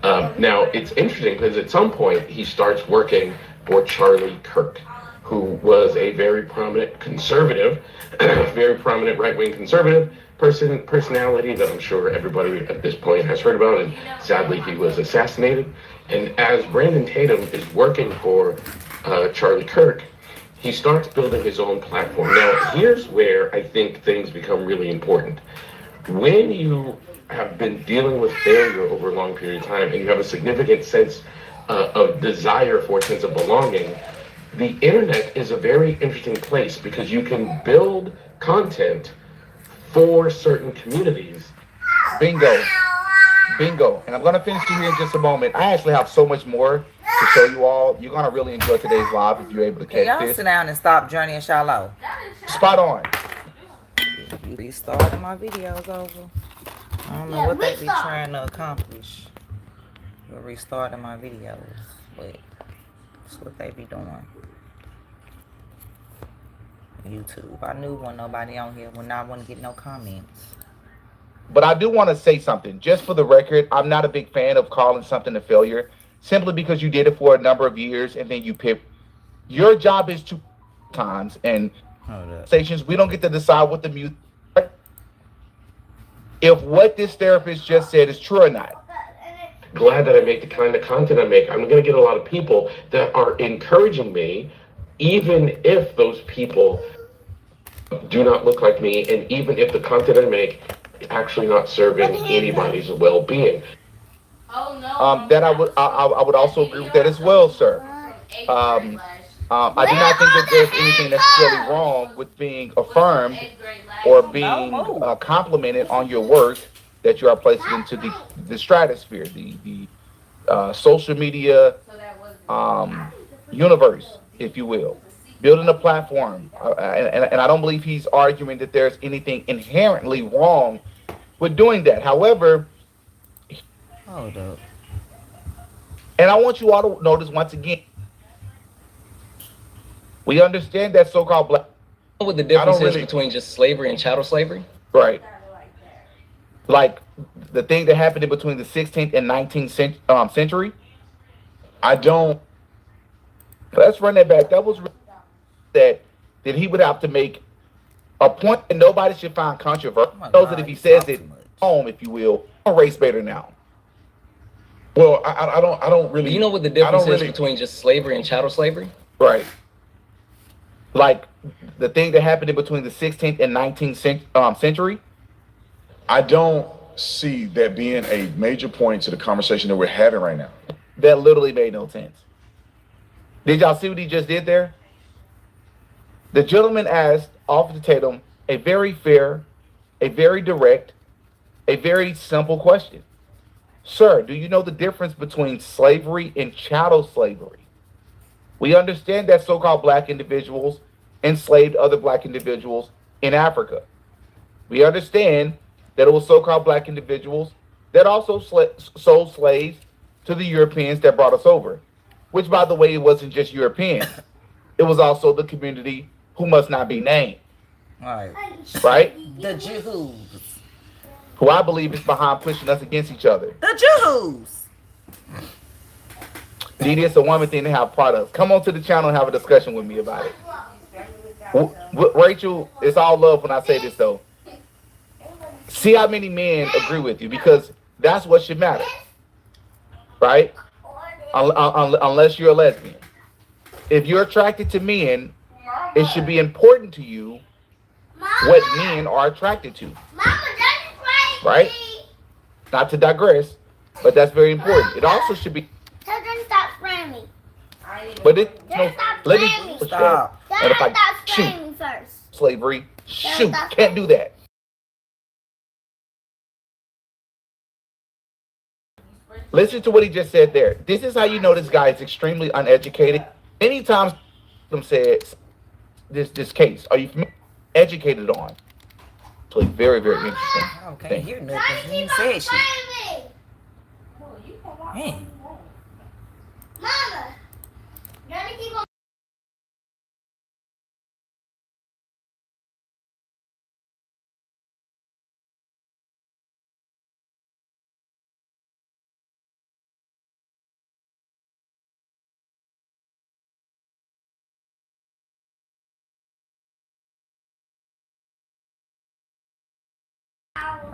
Now, it's interesting because at some point he starts working for Charlie Kirk, who was a very prominent conservative, very prominent right-wing conservative personality that I'm sure everybody at this point has heard about, and sadly he was assassinated. And as Brandon Tatum is working for Charlie Kirk, he starts building his own platform. Now, here's where I think things become really important. When you have been dealing with failure over a long period of time, and you have a significant sense of desire for a sense of belonging, the internet is a very interesting place, because you can build content for certain communities. Bingo. And I'm going to finish you here in just a moment. I actually have so much more to show you all. You're going to really enjoy today's live if you're able to catch Y'all this. sit down and stop journeying shallow. Spot on. You restarting my videos over. I don't know what they be trying to accomplish. You're restarting my videos, but that's what they be doing. YouTube. I knew when nobody on here when I wouldn't get no comments. But I do want to say something. Just for the record, I'm not a big fan of calling something a failure, simply because you did it for a number of years and then you pick. Your job is to times and stations. We don't get to decide what the music. If what this therapist just said is true or not. Glad that I make the kind of content I make. I'm going to get a lot of people that are encouraging me, even if those people do not look like me, and even if the content I make is actually not serving anybody's well-being. That I would also agree with that as well, sir. I do not think that there's anything necessarily wrong with being affirmed or being complimented on your work that you are placing into the stratosphere, the social media universe, if you will. Building a platform. And I don't believe he's arguing that there's anything inherently wrong with doing that. However, Hold up. and I want you all to notice once again, we understand that so-called black. What the difference is between just slavery and chattel slavery? Right. Like the thing that happened in between the 16th and 19th century. I don't. Let's run that back. That was that he would have to make a point that nobody should find controversial. Knows that if he says it home, if you will, a race baiter now. Well, I don't really. Do you know what the difference is between just slavery and chattel slavery? Right. Like the thing that happened in between the 16th and 19th century. I don't see that being a major point to the conversation that we're having right now. That literally made no sense. Did y'all see what he just did there? The gentleman asked Officer Tatum a very fair, a very direct, a very simple question. Sir, do you know the difference between slavery and chattel slavery? We understand that so-called black individuals enslaved other black individuals in Africa. We understand that it was so-called black individuals that also sold slaves to the Europeans that brought us over. Which, by the way, it wasn't just Europeans. It was also the community who must not be named. Right. Right? The Jews. Who I believe is behind pushing us against each other. The Jews. Didi, it's a woman thing to have products. Come on to the channel and have a discussion with me about it. Rachel, it's all love when I say this though. See how many men agree with you, because that's what should matter, right? Unless you're a lesbian. If you're attracted to men, it should be important to you what men are attracted to, right? Not to digress, but that's very important. It also should be. Stop framing. But it, let me Stop. and if I shoot First. slavery, shoot, can't do that. Listen to what he just said there. This is how you know this guy is extremely uneducated. Many times, them said this case. Are you educated on? So very, very interesting. I can't hear nothing. He said shit. Man. Mama, Johnny keep on.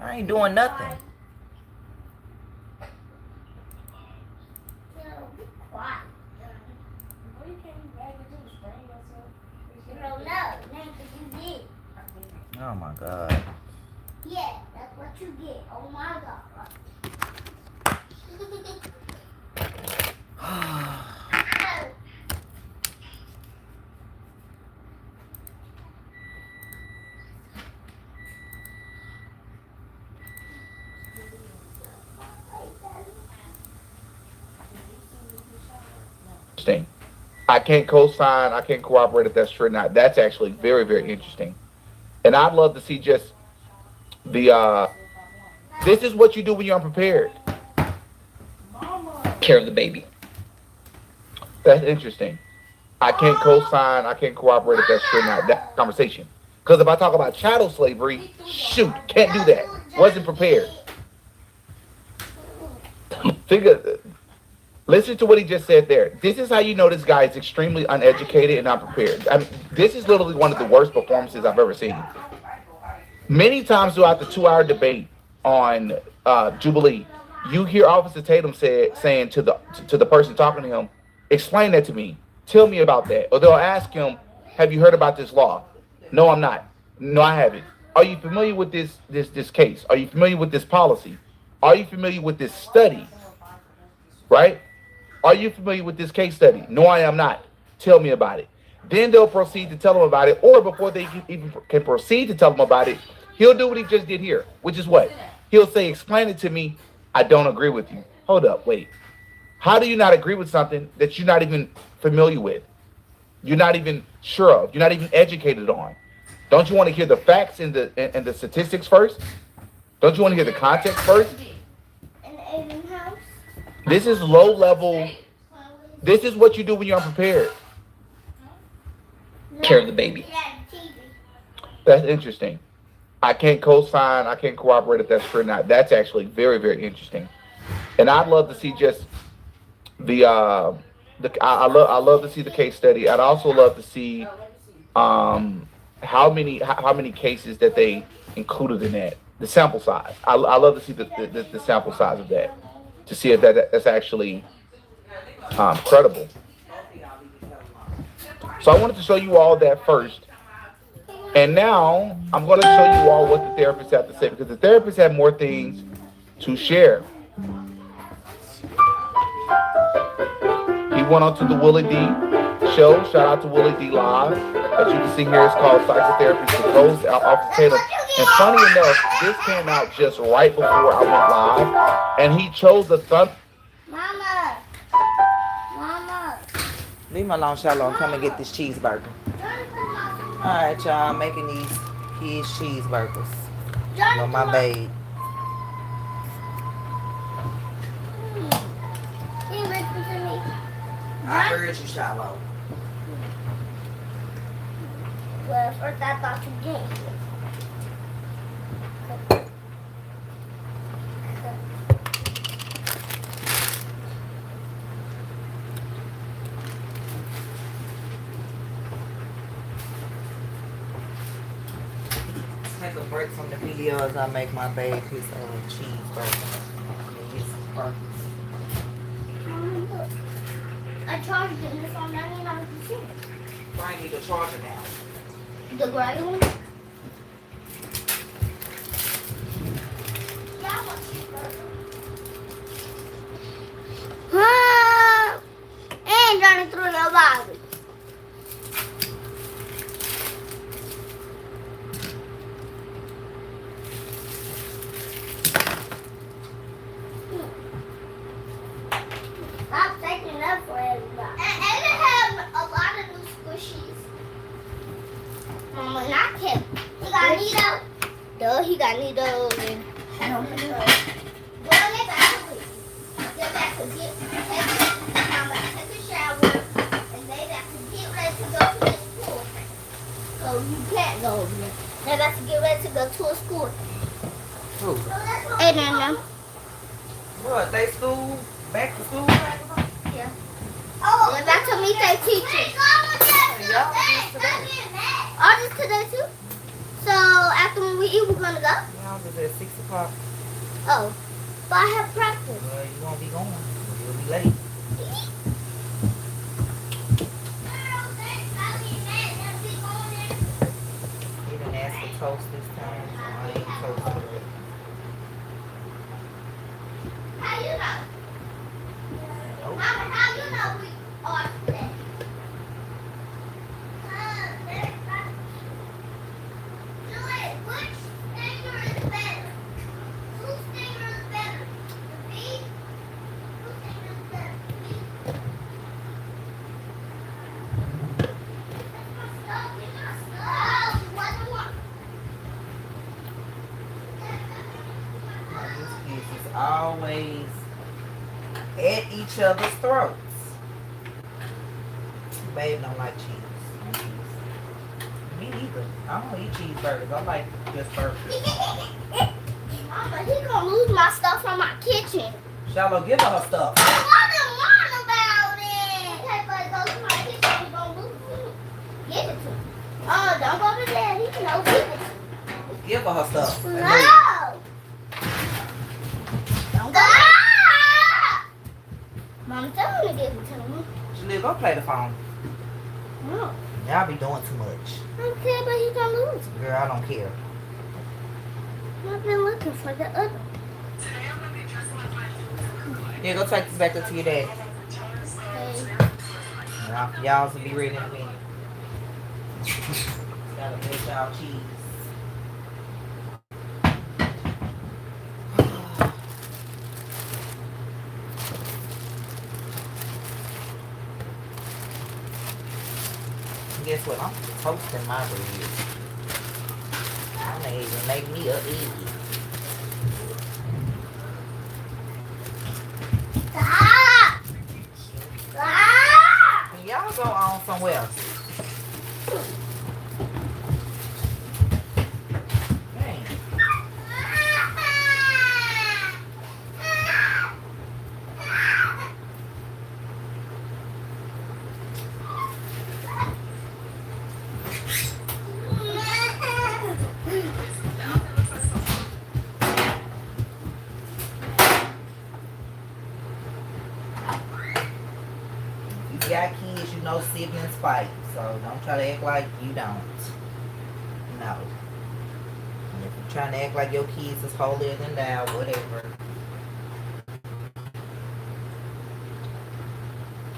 I ain't doing nothing. Oh my God. Yeah, that's what you get. Oh my God. Interesting. I can't co-sign. I can't cooperate if that's true or not. That's actually very, very interesting. And I'd love to see just the. This is what you do when you're unprepared. Care of the baby. That's interesting. I can't co-sign. I can't cooperate if that's true or not. That conversation. Because if I talk about chattel slavery, shoot, can't do that. Wasn't prepared. Listen to what he just said there. This is how you know this guy is extremely uneducated and unprepared. I mean, this is literally one of the worst performances I've ever seen. Many times throughout the 2-hour debate on Jubilee, you hear Officer Tatum saying to the person talking to him, explain that to me. Tell me about that. Or they'll ask him, have you heard about this law? No, I'm not. No, I haven't. Are you familiar with this case? Are you familiar with this policy? Are you familiar with this study? Right? Are you familiar with this case study? No, I am not. Tell me about it. Then they'll proceed to tell him about it, or before they even can proceed to tell him about it, he'll do what he just did here, which is what? He'll say, explain it to me. I don't agree with you. Hold up, wait. How do you not agree with something that you're not even familiar with? You're not even sure of. You're not even educated on. Don't you want to hear the facts and the statistics first? Don't you want to hear the context first? This is low level. This is what you do when you're unprepared. Care of the baby. That's interesting. I can't co-sign. I can't cooperate if that's true or not. That's actually very, very interesting. And I'd love to see just the I love to see the case study. I'd also love to see how many cases that they included in that. The sample size. I love to see the sample size of that, to see if that's actually credible. So I wanted to show you all that first. And now I'm going to show you all what the therapists have to say, because the therapists have more things to share. He went on to the Willie D show. Shout out to Willie D Live. As you can see here, it's called Psychotherapy Proposed Officer Tatum. And funny enough, this came out just right before I went live. And he chose the Mama. Leave me alone, Shalom. Come and get this cheeseburger. Alright, y'all. I'm making these kids cheeseburgers. On my babe. Can you listen to me? I heard you, Shalom. Well, first I thought you did. break from the videos, I make my babe his cheeseburger. And get some burgers. Look, I charged it and it's on 99%. I need to charge it now. The gray one? Yeah, I want cheeseburger. And Johnny threw your Bobby. Stop taking up for everybody. And they have a lot of new squishies. Mama, not him. He got Nito. Duh, he got Nito. And I don't know. Well, they got to get back to take a shower. And they got to get ready to go to the school. So you can't go over there. They got to get ready to go to a school. Who? Hey, Nana. What? They school? Back to school? Yeah. Oh, they're back to meet their teachers. Ours is today too. So after when we eat, we're gonna go. Y'all is at 6 o'clock. Oh, but I have practice. Well, you won't be going. You'll be late. He didn't ask for toast this time, so I ain't toasted it. How you know? Nope. Mama, how you know we are today? Juliet, which stinger is better? Whose stinger is better? The bee? Whose stinger is better? The bee? That's my stuff. Get my stuff. What do you want? These kids is always at each other's throats. Babe don't like cheese. Me neither. I don't eat cheeseburgers. I like just burgers. Mama, he gonna lose my stuff from my kitchen. Shallow, give her her stuff. I didn't want about it. Hey, but go to my kitchen, you gonna lose it. Give it to him. Oh, don't go to daddy. No, give it to him. Give her her stuff. No. Don't go. Mom, tell him to give it to me. Jaleel, go play the phone. No. Y'all be doing too much. I don't care, but he's gonna lose it. Girl, I don't care. I've been looking for the other. Yeah, go take this back up to your dad. Hey. Y'all should be ready in a minute. Gotta make y'all cheese. Guess what? I'm toasting my bread. I may even make me a egg. Stop! Stop! And y'all go on somewhere else. Dang. You got kids, you know siblings fight, so don't try to act like you don't. No. And if you're trying to act like your kids is holier than thou, whatever.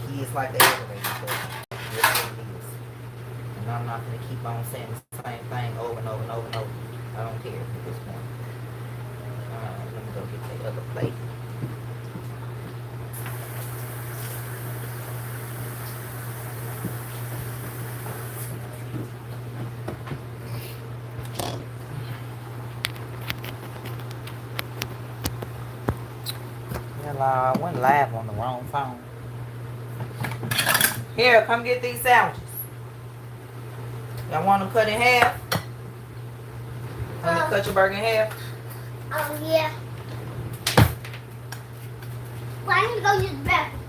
Kids like the aggravated stuff. That's what it is. And I'm not going to keep on saying the same thing over and over and over and over. I don't care at this point. Let me go get the other plate. I went live on the wrong phone. Here, come get these sandwiches. Y'all want them cut in half? Want me to cut your burger in half? Yeah. Well, I need to go use the bathroom.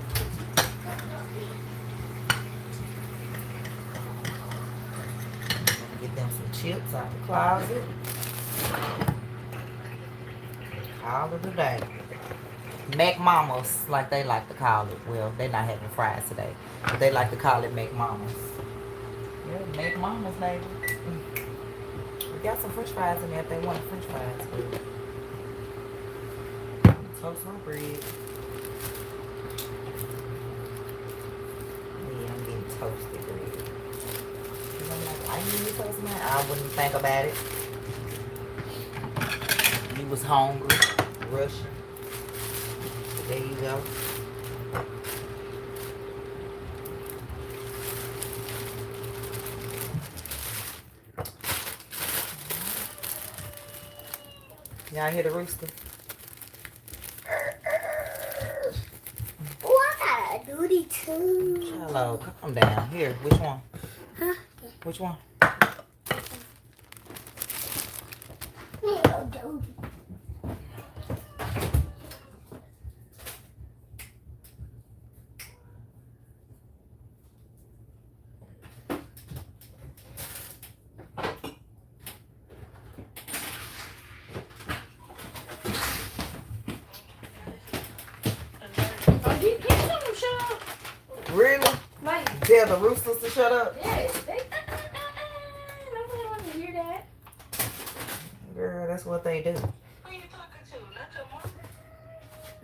Get them some chips out the closet. All of the day. Mac Mamas, like they like to call it. Well, they're not having fries today. But they like to call it Mac Mamas. Yeah, Mac Mamas, baby. We got some french fries in there if they want french fries. But toast my bread. Yeah, I'm getting toasted bread. I'm like, I need toast, man. I wouldn't think about it. You was hungry, rushing. There you go. Y'all hear the rooster? Oh, I got a duty too. Hello, calm down. Here, which one? Huh? Which one? Little duty. Really? Like, Tell the roosters to shut up? yes, they nobody wants to hear that. Girl, that's what they do.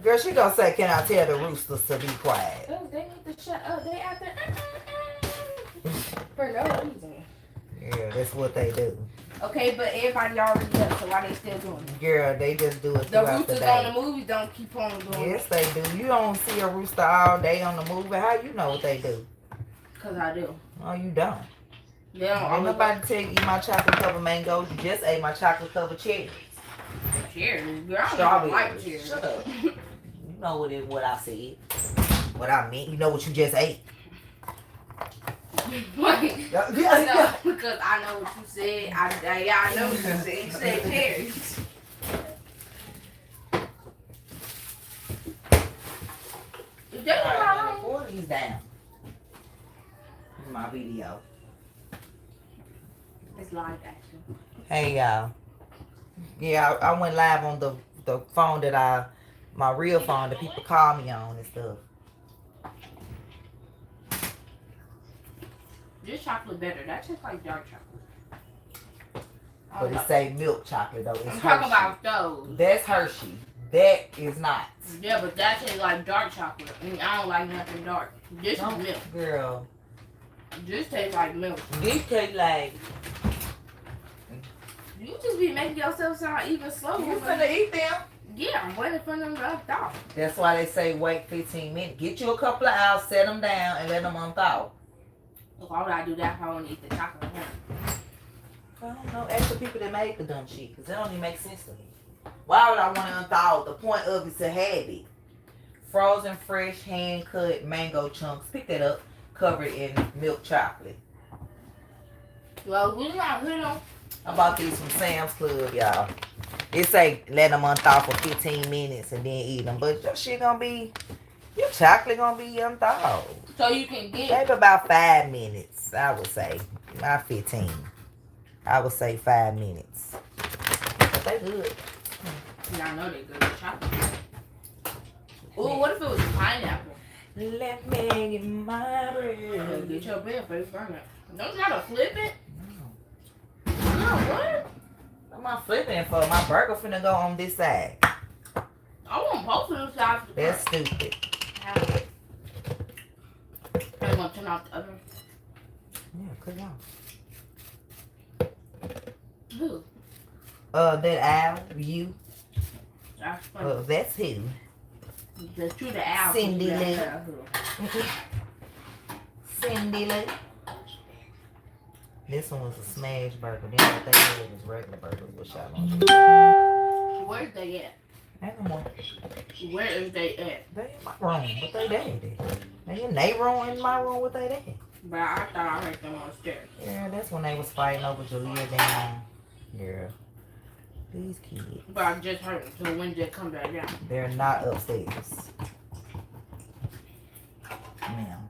Girl, she gonna say, can I tell the roosters to be quiet? Oh, they need to shut up. They out there for no reason. Yeah, that's what they do. Okay, but everybody already does, so why they still doing it? Girl, they just do it The throughout the roosters day. on the movies don't keep on doing Yes, it. they do. You don't see a rooster all day on the movie. How you know what they do? Cause I do. Oh, you don't. They don't Ain't always nobody tell you eat my chocolate covered mangoes. You just ate my chocolate covered cherries. cherries. Girl, I don't even Strawberries. like cherries. Shut up. You know what I said. What I meant. You know what you just ate. Wait. Yeah. No, because I know what you said. I know what you said. You said cherries. Is that All my right, room? pour these down. This is my video. It's live action. Hey y'all. Yeah, I went live on the phone that my real phone that people call me on and stuff. This chocolate better. That tastes like dark chocolate. But it say milk chocolate though. It's I'm talking Hershey. about those. That's Hershey. That is not. Yeah, but that tastes like dark chocolate. And I don't like nothing dark. This is milk. Girl. This tastes like milk. This tastes like. You just be making yourself sound even slower. You finna eat them? Yeah, I'm waiting for them to thaw. That's why they say wait 15 minutes. Get you a couple of hours, set them down, and let them unthaw. Why would I do that if I want to eat the chocolate? I don't know. Ask the people that made the dumb shit, because it don't even make sense to me. Why would I want to unthaw? The point of it is to have it. Frozen, fresh, hand-cut mango chunks. Pick that up. Covered in milk chocolate. Well, we not hit them. I bought these from Sam's Club, y'all. It say let them unthaw for 15 minutes and then eat them. But your shit gonna be, your chocolate gonna be unthawed. So you can get. Maybe about 5 minutes, I would say. Not 15. I would say 5 minutes. But they good. Yeah, I know they good with chocolate. Ooh, what if it was pineapple? Let me get my bread. Get your bread first, burn it. Don't you gotta flip it? No, what? I'm not flipping it for my burger finna go on this side. I want both of them sides. That's stupid. I want to turn off the oven. Yeah, cut it off. Who? That owl, you. That's funny. That's who. Just to the owl. Cindy Lou. Lou. Cindy Lou. This one was a smash burger. Then what they had was regular burgers. What y'all gonna do? Where's they at? Ain't no more. Where is they at? They in my room. What they did? They in their room, in my room. What they did? But I thought I heard them on the stairs. Yeah, that's when they was fighting over Jalea down. Girl. These kids. But I just heard them. So when they come back down? They're not upstairs. Ma'am.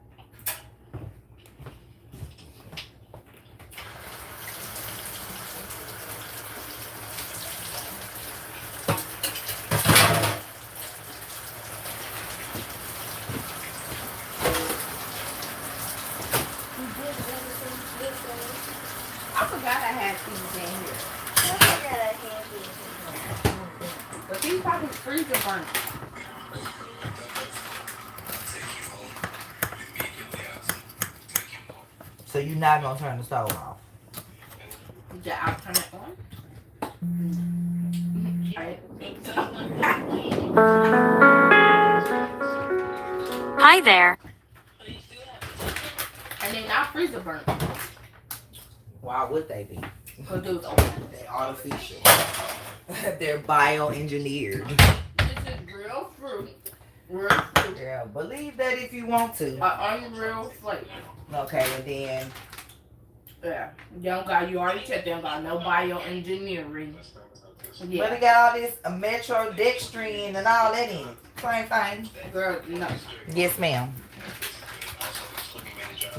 fucking freezer burnt. So you're not gonna turn the stove off? Yeah, I'll turn it on. Hi there. And then our freezer burnt. Why would they be? Because it was open. They're artificial. They're bioengineered. This is real fruit. Real fruit. Yeah, believe that if you want to. Unreal flavor. Okay, and then Yeah. They don't got, you already said they don't got no bioengineering. Yeah. but it got all this metrodextrine and all that in it. Same thing. Girl, no. Yes, ma'am.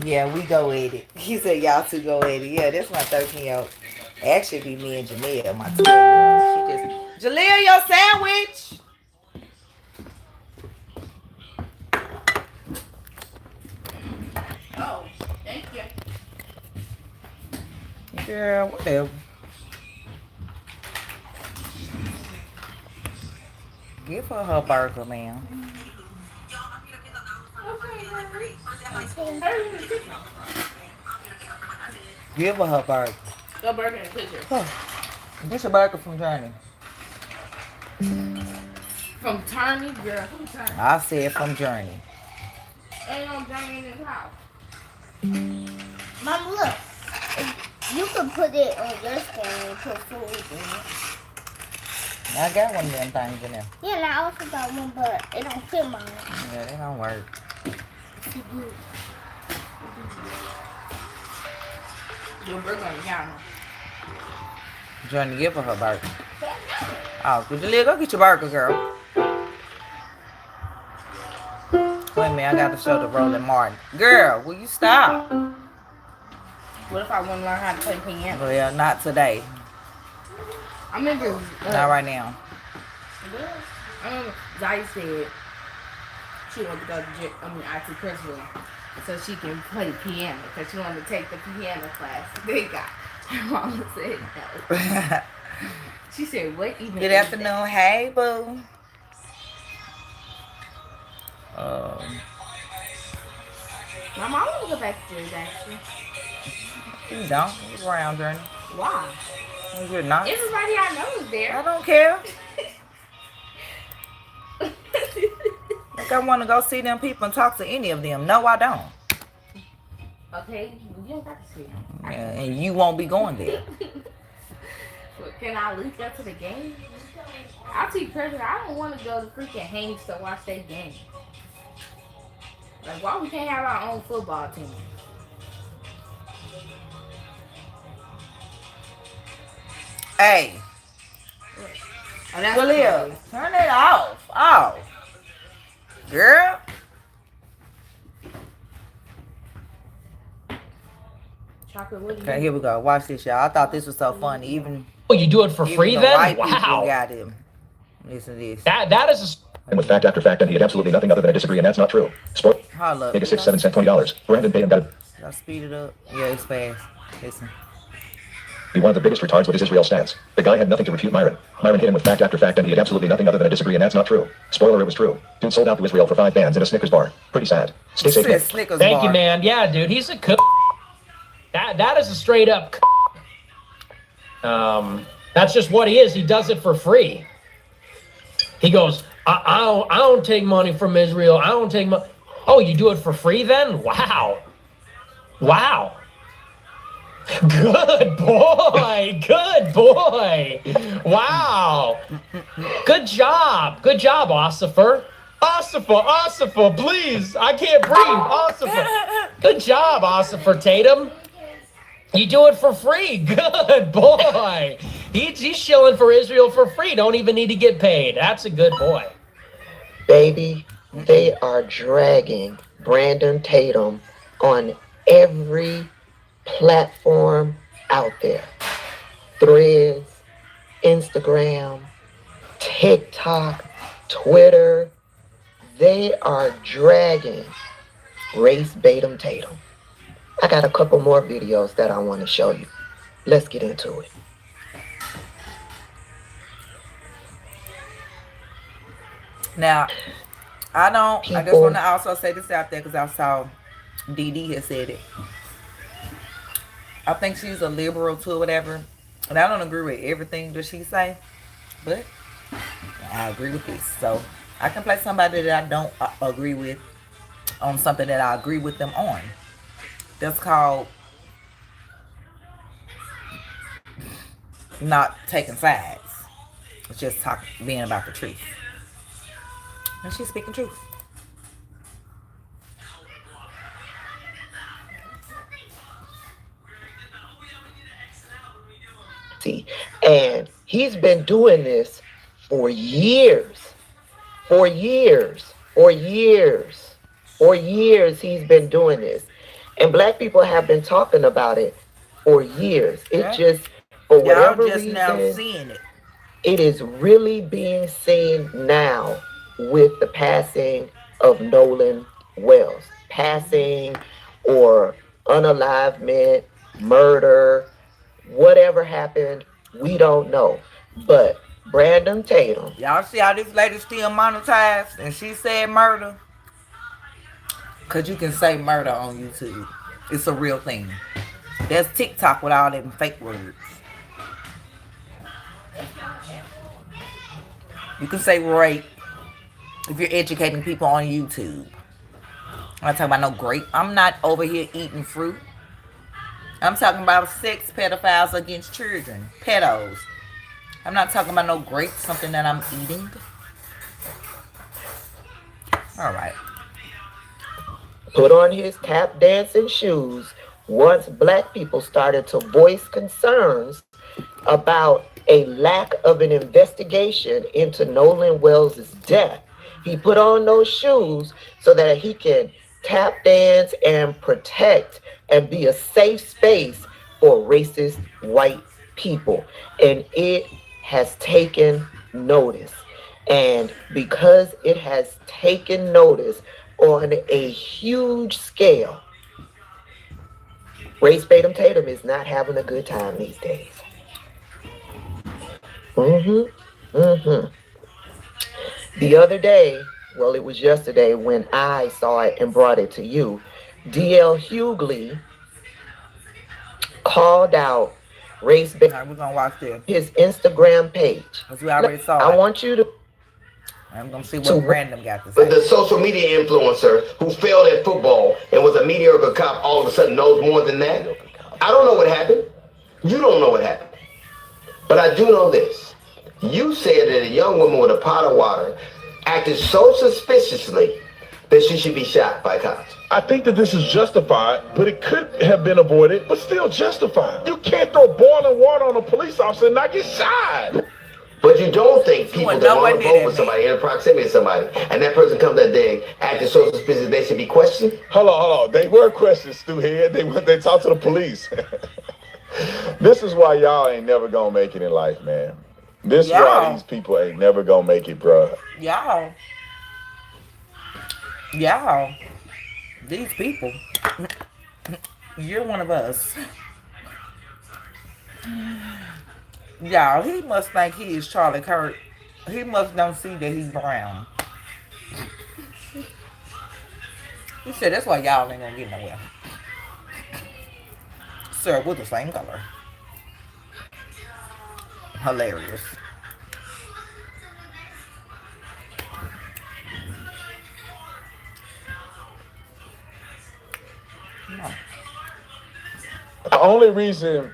Yeah, we go at it. He said y'all two go at it. Yeah, that's my 13-year-old. Actually, be me and Jamil, my 12-year-old. She just, Jaleel, your sandwich. Oh, thank you. Girl, whatever. Give her her burger, ma'am. Give her her burger. Go burger in the kitchen. Get your burger from Journey. From Turney, girl. From Turney. I said from Journey. Ain't no Journey in this house. Mom, look. You can put it on your stand and put food in it. I got one of them things in there. Yeah, and I also got one, but it don't fit mine. Yeah, they don't work. Your burger on the counter. Journey, give her her burger. Oh, could you go get your burger, girl? Wait a minute, I got to show the Roland Martin. Girl, will you stop? What if I want to learn how to play piano? Well, not today. I remember. Not right now. I remember Zai said she wanted to go to IT principal so she can play piano because she wanted to take the piano class. They got her mama said no. She said, "What even?" Good afternoon, hey boo. My mom will go back to yours actually. You don't. It's around, Journey. Why? You're not. Everybody I know is there. I don't care. Like I want to go see them people and talk to any of them. No, I don't. Okay, you don't got to see them. Yeah, and you won't be going there. Can I leak up to the game? I'll tell you personally, I don't want to go to freaking Hanks to watch that game. Like, why we can't have our own football team? Hey. Oh, that's Jaleel, crazy. turn it off. Off. Girl. Chocolate, what do you Okay, here we go. Watch this, y'all. I thought this was so funny. Even Oh, you do it for free the then? white people Wow. got him. Listen to this. That is And with fact after fact, and he had absolutely nothing other than I disagree, and that's not true. Sport. Hold up. Make it 6, 7 cents, $20. Brandon paid him got it. Y'all speed it up. Yeah, it's fast. Listen. Be one of the biggest retards with his Israel stance. The guy had nothing to refute Myron. Myron hit him with fact after fact, and he had absolutely nothing other than I disagree, and that's not true. Spoiler, it was true. Dude sold out to Israel for 5 bands in a Snickers bar. Pretty sad. Stay safe, Nick. Snickers Thank bar. you, man. Yeah, dude, he's a cook. That is a straight up. That's just what he is. He does it for free. He goes, I don't take money from Israel. I don't take money. Oh, you do it for free then? Wow. Wow. Good boy. Good boy. Wow. Good job. Good job, Ossifer. Ossifer, please. I can't breathe. Ossifer. Good job, Ossifer Tatum. You do it for free. Good boy. He's shilling for Israel for free. Don't even need to get paid. That's a good boy. Baby, they are dragging Brandon Tatum on every platform out there. Threads, Instagram, TikTok, Twitter. They are dragging Race Batum Tatum. I got a couple more videos that I want to show you. Let's get into it. Now, I just want People, to also say this out there because I saw Dee Dee had said it. I think she's a liberal too, whatever. And I don't agree with everything that she say, but I agree with this. So I can play somebody that I don't agree with on something that I agree with them on. That's called not taking sides. It's just being about the truth. And she's speaking truth. see, and he's been doing this for years, for years, for years, for years. He's been doing this, and black people have been talking about it for years. It just, for Y'all whatever just now reason, seeing it. it is really being seen now with the passing of Nolan Wells. Passing or unalivement, murder, whatever happened, we don't know. But Brandon Tatum. Y'all see how this lady still monetized and she said murder? Because you can say murder on YouTube. It's a real thing. There's TikTok with all them fake words. You can say rape if you're educating people on YouTube. I'm not talking about no grape. I'm not over here eating fruit. I'm talking about sex pedophiles against children. Pedos. I'm not talking about no grape, something that I'm eating. Alright. Put on his tap dancing shoes once black people started to voice concerns about a lack of an investigation into Nolan Wells' death. He put on those shoes so that he can tap dance and protect and be a safe space for racist white people. And it has taken notice. And because it has taken notice on a huge scale, Race Batum Tatum is not having a good time these days. The other day, well, it was yesterday when I saw it and brought it to you, D.L. Hughley called out Race Batum. Alright, we're going to watch this. His Instagram page. Because we already saw I it. want you to. I'm going to see what Random got to say. But the social media influencer who failed at football and was a mediocre cop all of a sudden knows more than that. I don't know what happened. You don't know what happened. But I do know this. You said that a young woman with a pot of water acted so suspiciously that she should be shot by cops. I think that this is justified, but it could have been avoided, but still justified. You can't throw boiling water on a police officer and not get shot. But you don't think people that want to vote with somebody in proximity to somebody, and that person comes that day acting so suspicious, they should be questioned? Hold on. They were questioned, Stu Head. They talked to the police. This is why y'all ain't never gonna make it in life, man. This is why these people ain't never gonna make it, bruh. Y'all. These people. You're one of us. Y'all, he must think he is Charlie Kirk. He must don't see that he's brown. He said that's why y'all ain't gonna get nowhere. Sir, we're the same color. Hilarious. No. The only reason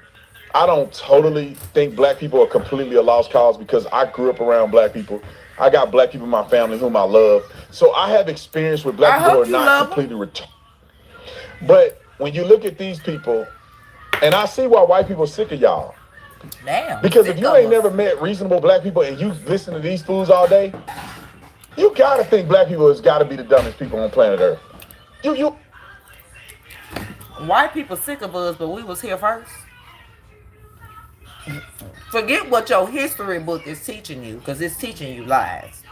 I don't totally think black people are completely a lost cause because I grew up around black people. I got black people in my family whom I love. So I have experience with black people who are not completely retarded. But when you look at these people, and I see why white people are sick of y'all. Damn. Because if you ain't never met reasonable black people and you listen to these fools all day, you gotta think black people has gotta be the dumbest people on planet Earth. You White people sick of us, but we was here first. Forget what your history book is teaching you, because it's teaching you lies.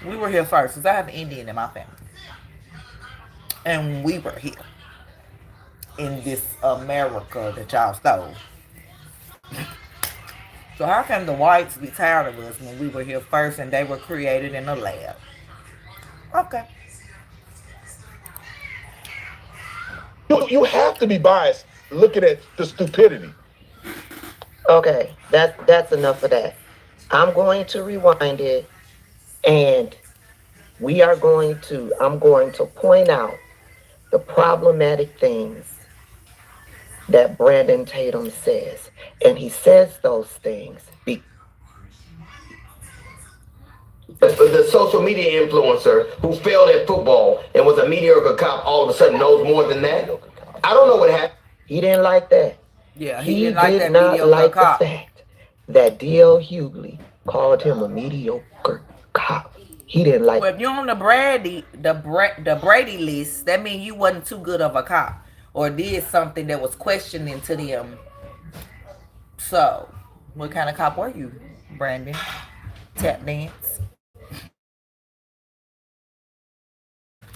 We were here first, because I have an Indian in my family. And we were here. In this America that y'all stole. So how can the whites be tired of us when we were here first and they were created in a lab? Okay. You have to be biased looking at the stupidity. Okay, that's enough of that. I'm going to rewind it, and I'm going to point out the problematic things that Brandon Tatum says. And he says those things because the social media influencer who failed at football and was a mediocre cop all of a sudden knows more than that. I don't know what happened. He didn't like that. Yeah, He didn't like did that not mediocre like cop. the fact that D.L. Hughley called him a mediocre cop. He didn't like. Well, if you're on the Brady list, that means you wasn't too good of a cop or did something that was questioning to them. So, what kind of cop were you, Brandon? Tap dance?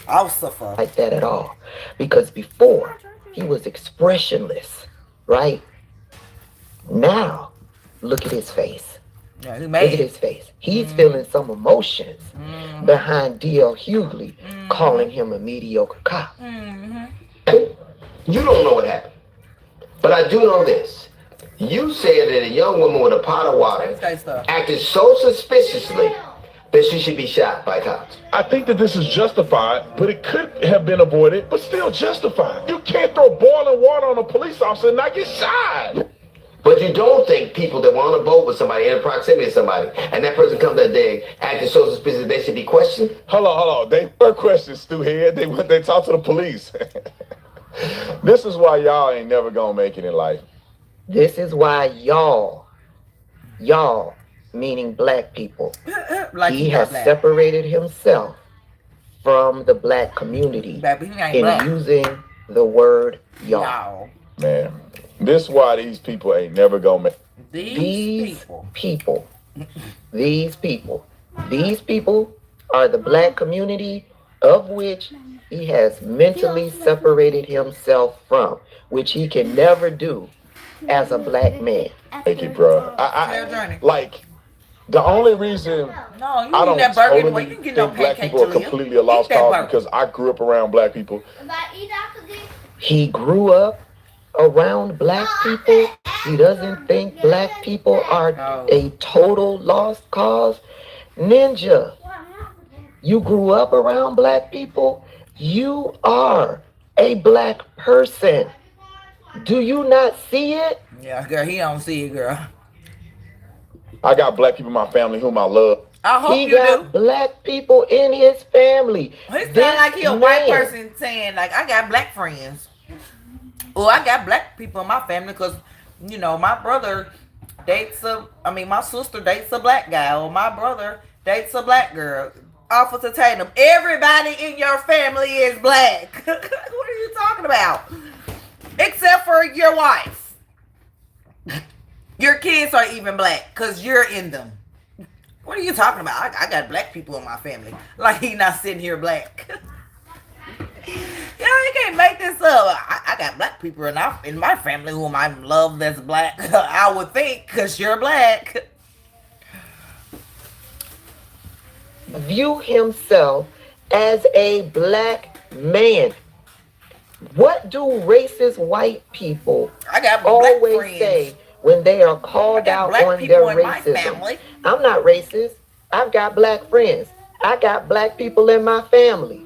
Ossifer. Like that at all. Because before, he was expressionless, right? Now, look at his face. Yeah, look at his face. He's feeling some emotions behind D.L. Hughley calling him a mediocre cop. You don't know what happened. But I do know this. You said that a young woman with a pot of water acted so suspiciously that she should be shot by cops. I think that this is justified, but it could have been avoided, but still justified. You can't throw boiling water on a police officer and not get shot. But you don't think people that were on a boat with somebody in proximity to somebody, and that person comes that day acting so suspicious, they should be questioned? Hold on. They were questioned, Stewhead. They talked to the police. This is why y'all ain't never gonna make it in life. This is why y'all, meaning black people, like he has separated himself from the black community in black. using the word y'all. Man, this is why these people ain't never gonna make These people are the black community of which he has mentally separated himself from, which he can never do as a black man. Thank you, bro. I like the only reason I don't totally think black people are completely a lost cause because I grew up around black people. He grew up around black people. He doesn't think black people are a total lost cause. Ninja, you grew up around black people. You are a black person. Do you not see it? Yeah, girl, he don't see it, girl. I got black people in my family whom I love. I hope he got black people in his family. He sound like he a white person saying, like, I got black friends. Well, I got black people in my family because, you know, my brother dates my sister dates a black guy, or my brother dates a black girl. Officer Tatum, everybody in your family is black. What are you talking about? Except for your wife. Your kids are even black because you're in them. What are you talking about? I got black people in my family. Like he not sitting here black. You can't make this up. I got black people in my family whom I love that's black. I would think because you're black. View himself as a black man. What do racist white people always say when they are called out on their racism? I'm not racist. I've got black friends. I got black people in my family.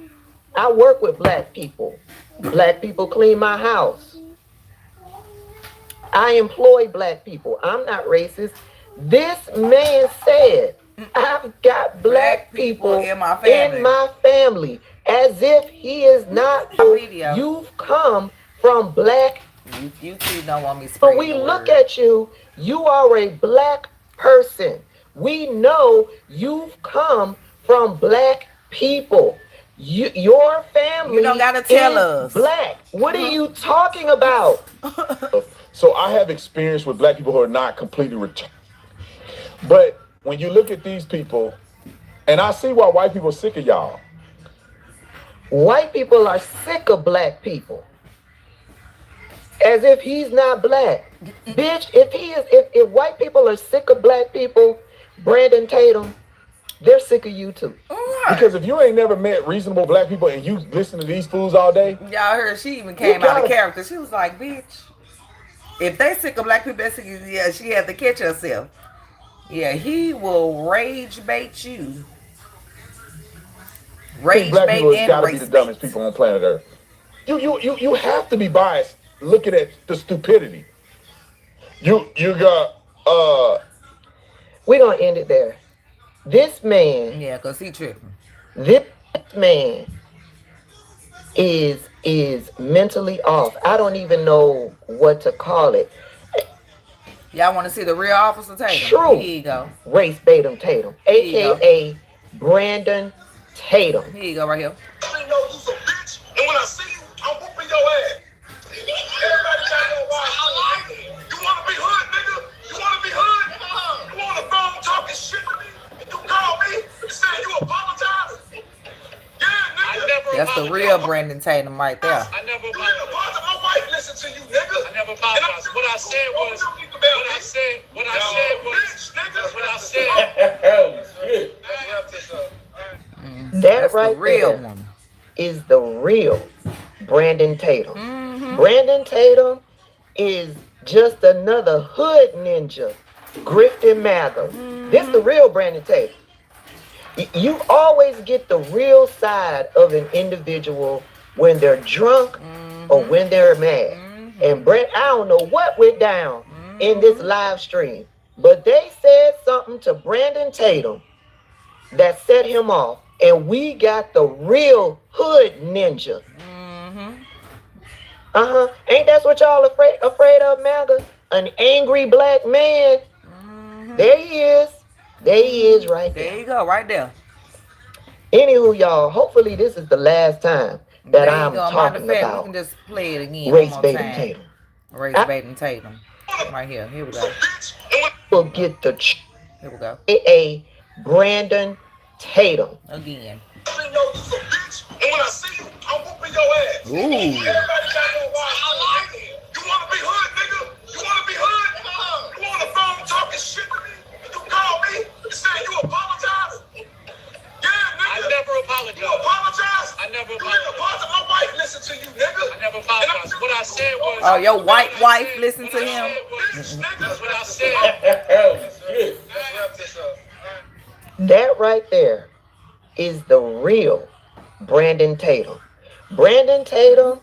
I work with black people. Black people clean my house. I employ black people. I'm not racist. This man said, I've got black people in my family. As if he is not. You've come from black. You two don't want me to. But we look at you. You are a black person. We know you've come from black people. Your family. You don't gotta tell us. Black. What are you talking about? So I have experience with black people who are not completely retarded. But when you look at these people, and I see why white people are sick of y'all. White people are sick of black people. As if he's not black. Bitch, if white people are sick of black people, Brandon Tatum, they're sick of you too. Because if you ain't never met reasonable black people and you listen to these fools all day, y'all heard she even came out of character. She was like, bitch, if they sick of black people, that's sick of, yeah, she had to catch herself. Yeah, he will rage bait you. Rage black bait people has got to be the dumbest people on planet Earth. You have to be biased looking at the stupidity. You got we're gonna end it there. This man, yeah, cause he tripping. This man is mentally off. I don't even know what to call it. Y'all want to see the real Officer Tatum? True. Here you go. Race Batum Tatum, aka Brandon Tatum. Here you go, right here. I know you's a bitch, and when I see you, I'm whooping your ass. Everybody got your wife. I like it. You want to be hood, nigga? You want to be hood? You on the phone talking shit to me? You call me? You saying you apologize? Yeah, nigga. That's the real Brandon Tatum right there. I never apologized. My wife listen to you, nigga. I never apologized. What I said was. That right there is the real Brandon Tatum. Brandon Tatum is just another hood ninja, grifting MAGA. This the real Brandon Tatum. You always get the real side of an individual when they're drunk or when they're mad. And Brett, I don't know what went down in this live stream, but they said something to Brandon Tatum that set him off, and we got the real hood ninja. Ain't that what y'all afraid of, MAGA? An angry black man. There he is. There he is right there. There you go, right there. Anywho, y'all, hopefully this is the last time that I'm talking about. We can just play it again. Race Batum Tatum. Race Batum Tatum. Right here. Here we go. We'll get the here we go. A Brandon Tatum. Again. I know you's a bitch, and when I see you, I'm whooping your ass. Ooh. Everybody got your wife. I like it. You want to be hood, nigga? You want to be hood? You on the phone talking shit to me? You call me? You saying you apologize? Yeah, nigga. I never apologized. You apologize? I never apologized. My wife listen to you, nigga. I never apologized. What I said was. Oh, your white wife listen to him? That's what I said. That right there is the real Brandon Tatum. Brandon Tatum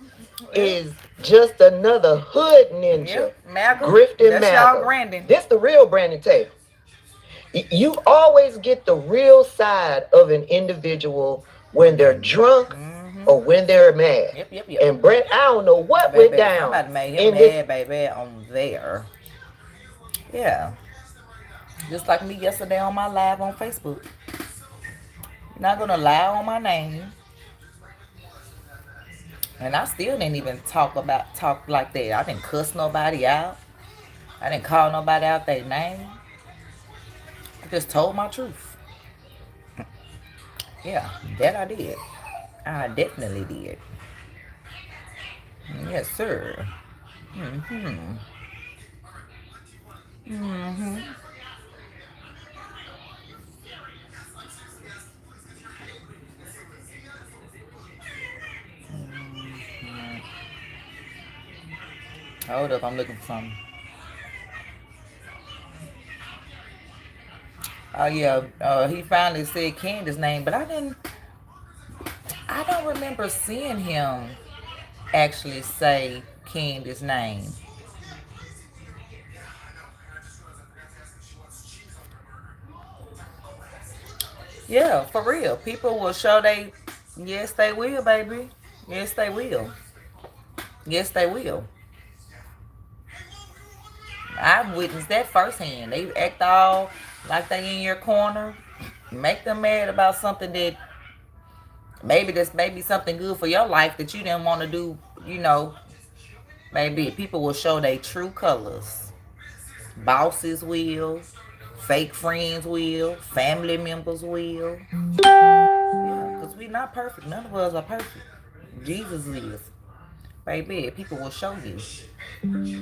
is just another hood ninja, grifting MAGA. This the real Brandon Tatum. You always get the real side of an individual when they're drunk or when they're mad. And Brett, I don't know what went down. I'm about to make him mad, baby, on there. Yeah. Just like me yesterday on my live on Facebook. Not gonna lie on my name. And I still didn't even talk like that. I didn't cuss nobody out. I didn't call nobody out their name. I just told my truth. Yeah, that I did. I definitely did. Yes, sir. Hold up, I'm looking for something. Oh yeah, he finally said Candace's name, but I don't remember seeing him actually say Candace's name. Yeah, for real. People will show yes they will, baby. Yes they will. Yes they will. I've witnessed that firsthand. They act all like they in your corner. Make them mad about something that maybe something good for your life that you didn't want to do, Maybe people will show their true colors. Bosses will. Fake friends will. Family members will. Yeah, because we're not perfect. None of us are perfect. Jesus is. baby, people will show you.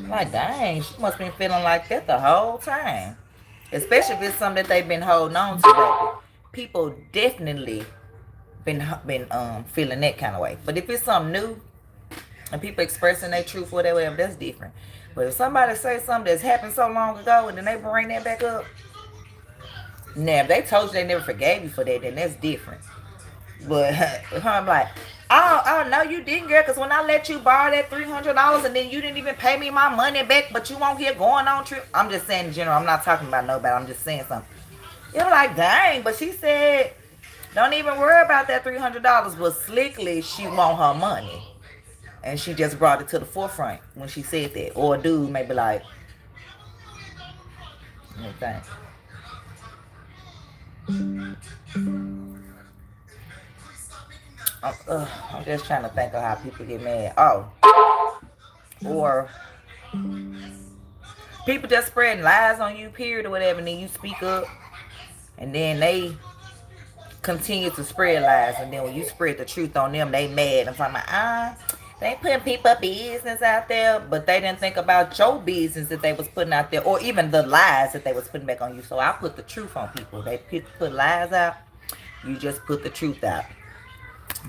Like, dang, she must been feeling like that the whole time. Especially if it's something that they've been holding on to, baby. People definitely been feeling that kind of way. But if it's something new and people expressing their truth, whatever, that's different. But if somebody say something that's happened so long ago and then they bring that back up, now if they told you they never forgave you for that, then that's different. But I'm like, oh no, you didn't, girl, because when I let you borrow that $300 and then you didn't even pay me my money back, but you won't here going on trip. I'm just saying in general. I'm not talking about nobody. I'm just saying something. You're like, dang, but she said, don't even worry about that $300. But slickly, she want her money. And she just brought it to the forefront when she said that. Or a dude may be like, okay. I'm just trying to think of how people get mad. Oh. Or people just spreading lies on you, period, or whatever, and then you speak up. And then they continue to spread lies. And then when you spread the truth on them, they mad. I'm talking about, they putting people business out there, but they didn't think about your business that they was putting out there, or even the lies that they was putting back on you. So I put the truth on people. They put lies out. You just put the truth out.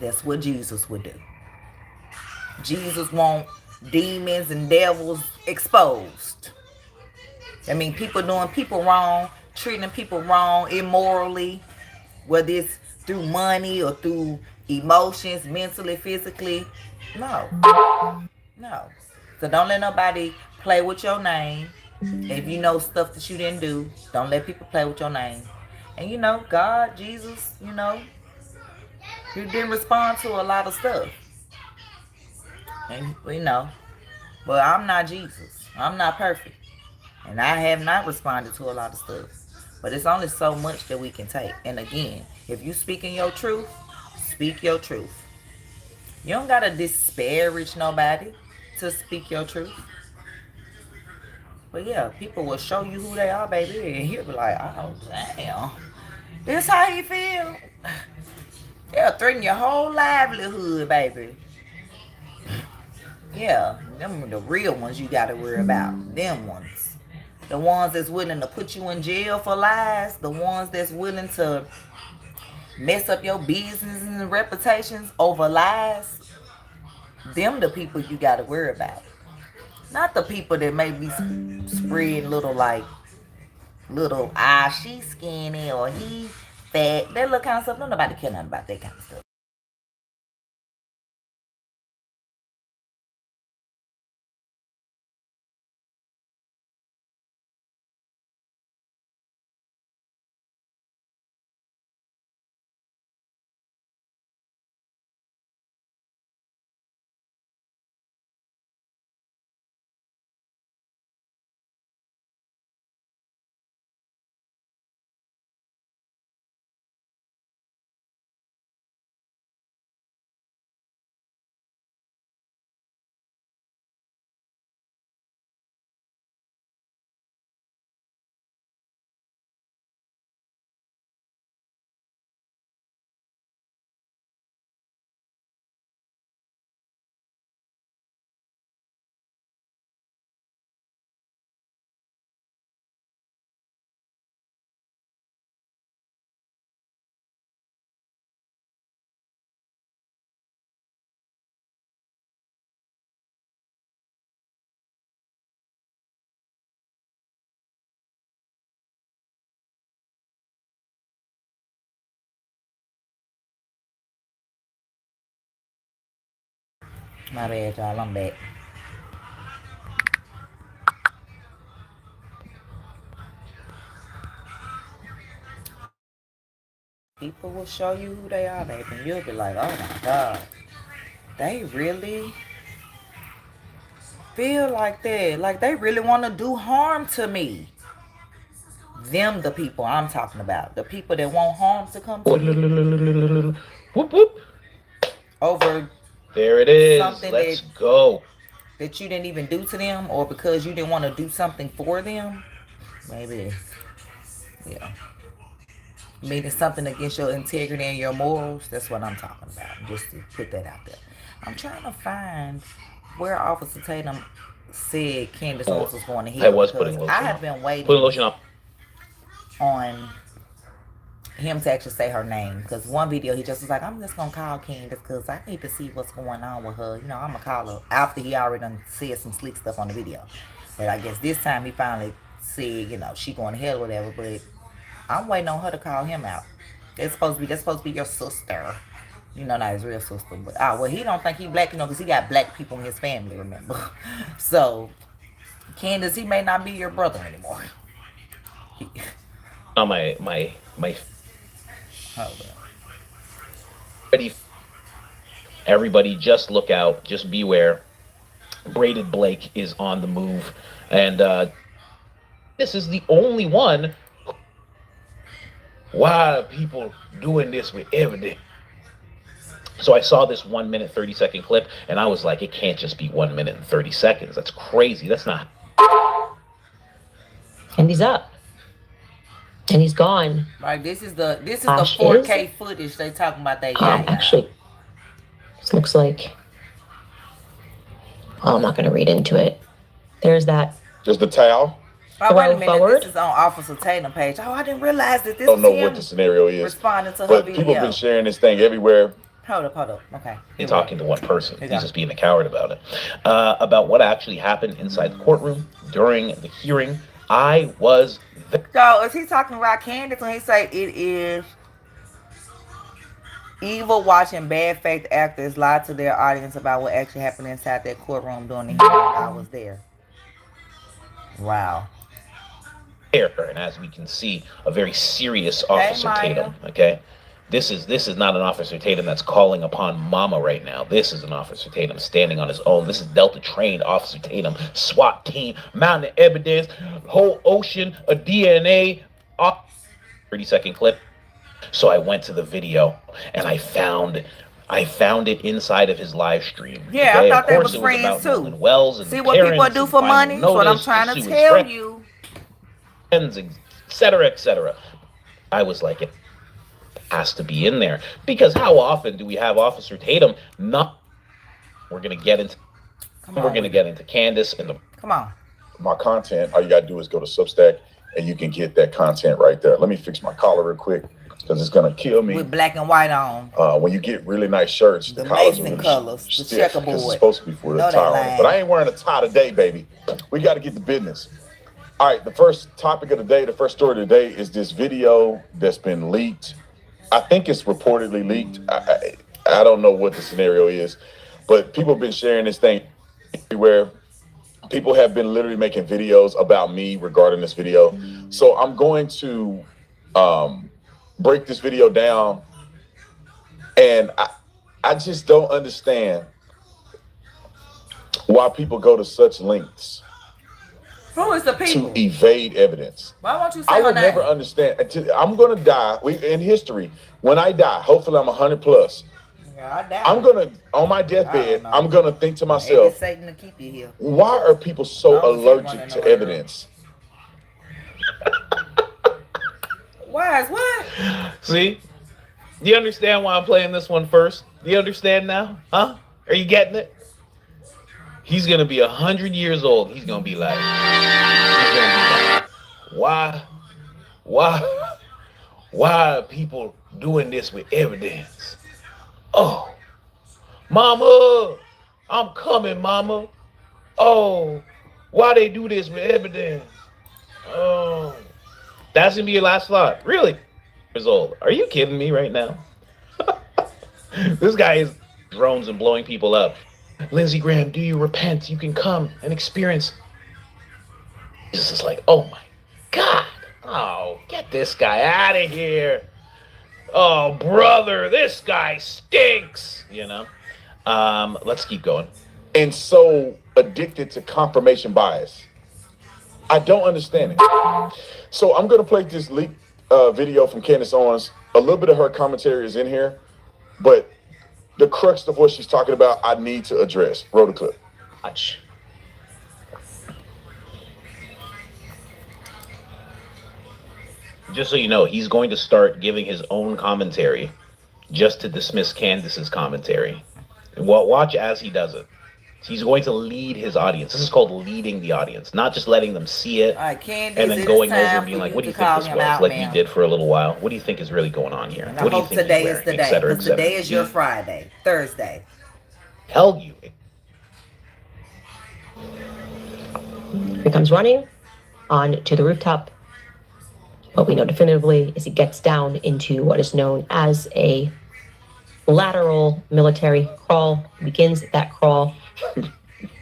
That's what Jesus would do. Jesus want demons and devils exposed. I mean, people doing people wrong, treating people wrong, immorally, whether it's through money or through emotions, mentally, physically. No. So don't let nobody play with your name. If you know stuff that you didn't do, don't let people play with your name. And you know, God, Jesus, you know, you didn't respond to a lot of stuff. And you know, but I'm not Jesus. I'm not perfect. And I have not responded to a lot of stuff. But it's only so much that we can take. And again, if you speaking your truth, speak your truth. You don't got to disparage nobody to speak your truth. But yeah, people will show you who they are, baby. And you'll be like, oh, damn. This how you feel? They'll threaten your whole livelihood, baby. Yeah, them are the real ones you got to worry about. Them ones. The ones that's willing to put you in jail for lies. The ones that's willing to mess up your business and reputations over lies. Them the people you got to worry about. Not the people that may be spreading little, she skinny or he fat. That little kind of stuff. Nobody care nothing about that kind of stuff. My bad, y'all. I'm back. People will show you who they are, baby. And you'll be like, oh my God. They really feel like that. Like they really want to do harm to me. Them the people I'm talking about. The people that want harm to come to you. Whoop, whoop. Over there it is. Something Let's go. That you didn't even do to them, or because you didn't want to do something for them. Maybe. Yeah. Meaning something against your integrity and your morals. That's what I'm talking about. Just to put that out there. I'm trying to find where Officer Tatum said Candace Owens was going to hit. I was putting lotion I have on. been waiting Putting lotion on. on him to actually say her name, because one video he just was like, I'm just gonna call Candace because I need to see what's going on with her. You know, I'm gonna call her after he already done said some slick stuff on the video. But I guess this time he finally said, you know, she going to hell or whatever. But I'm waiting on her to call him out. That's supposed to be your sister. You know, not his real sister, but well, he don't think he black, you know, because he got black people in his family, remember? So Candace, he may not be your brother anymore. On my Hold ready. Everybody just look out, just beware. Braided Blake is on the move, and this is the only one. Why are people doing this with evidence? So I saw this 1 minute 30-second clip, and I was like, it can't just be 1 minute and 30 seconds. That's crazy. That's not. And he's up. And he's gone. Right, this is the 4K footage they talking about that. Actually, this looks like. Oh, I'm not going to read into it. There's that. Just the towel. Oh, wait a minute. This is on Officer Tatum page. Oh, I didn't realize that this. I don't know what the scenario is. Responding to her but video. People have been sharing this thing everywhere. Hold up. Okay. He's talking to one person. He's just being a coward about it. About what actually happened inside the courtroom during the hearing. I was. So is he talking about Candace when he say it is evil watching bad faith actors lie to their audience about what actually happened inside that courtroom during the hearing? I was there. Wow. And as we can see, a very serious Officer Tatum. Okay, this is not an Officer Tatum that's calling upon Mama right now. This is an Officer Tatum standing on his own. This is Delta trained Officer Tatum, SWAT team, mountain of evidence, whole ocean of DNA. 30-second clip. So I went to the video and I found it inside of his live stream. Yeah, okay? I thought they was was friends too. Wells and see what people do for money? That's what I'm trying to tell you. Etc., etc. I was like, it has to be in there, because how often do we have Officer Tatum not? We're gonna get into Candace and the. Come on. My content. All you gotta do is go to Substack, and you can get that content right there. Let me fix my collar real quick, because it's gonna kill me. With black and white on. When you get really nice shirts, the collars are really colors, the checkerboard. It's supposed to be for the tie on, but I ain't wearing a tie today, baby. We got to get the business. All right, the first topic of the day, the first story of the day is this video that's been leaked. I think it's reportedly leaked. I don't know what the scenario is, but people have been sharing this thing everywhere. People have been literally making videos about me regarding this video. So I'm going to break this video down, and I just don't understand why people go to such lengths. Who is the people? To evade evidence. Why won't you say I her will name? never understand. I'm going to die. In history, when I die, hopefully I'm 100 plus. Yeah, I die. I'm going to, on my deathbed, I'm going to think to myself, Satan to keep you here. Why are people so allergic to evidence? Why is what? See? Do you understand why I'm playing this one first? Do you understand now? Huh? Are you getting it? He's going to be 100 years old. He's going to be like, why are people doing this with evidence? Oh, Mama, I'm coming, Mama. Oh, why they do this with evidence? Oh, that's going to be your last thought. Really? Years old. Are you kidding me right now? This guy is drones and blowing people up. Lindsey Graham, do you repent? You can come and experience. Jesus is like, oh my God. Oh, get this guy out of here. Oh, brother, this guy stinks. You know? Let's keep going. And so addicted to confirmation bias. I don't understand it. So I'm going to play this leaked video from Candace Owens. A little bit of her commentary is in here, but the crux of what she's talking about, I need to address. Roll the clip. Watch. Just so you know, he's going to start giving his own commentary just to dismiss Candace's commentary. Well, watch as he does it. He's going to lead his audience. This is called leading the audience, not just letting them see it All right, Candace, and then it going is over time and being for like, you "What do to you think call this him was?" out, Like you ma'am. did for a little while. What do you think is really going on here? And I What do you hope think today he's is wearing? the Et day, cetera, et because cetera. today is your Friday, Thursday. Tell you. He comes running on to the rooftop. What we know definitively is he gets down into what is known as a lateral military crawl. He begins that crawl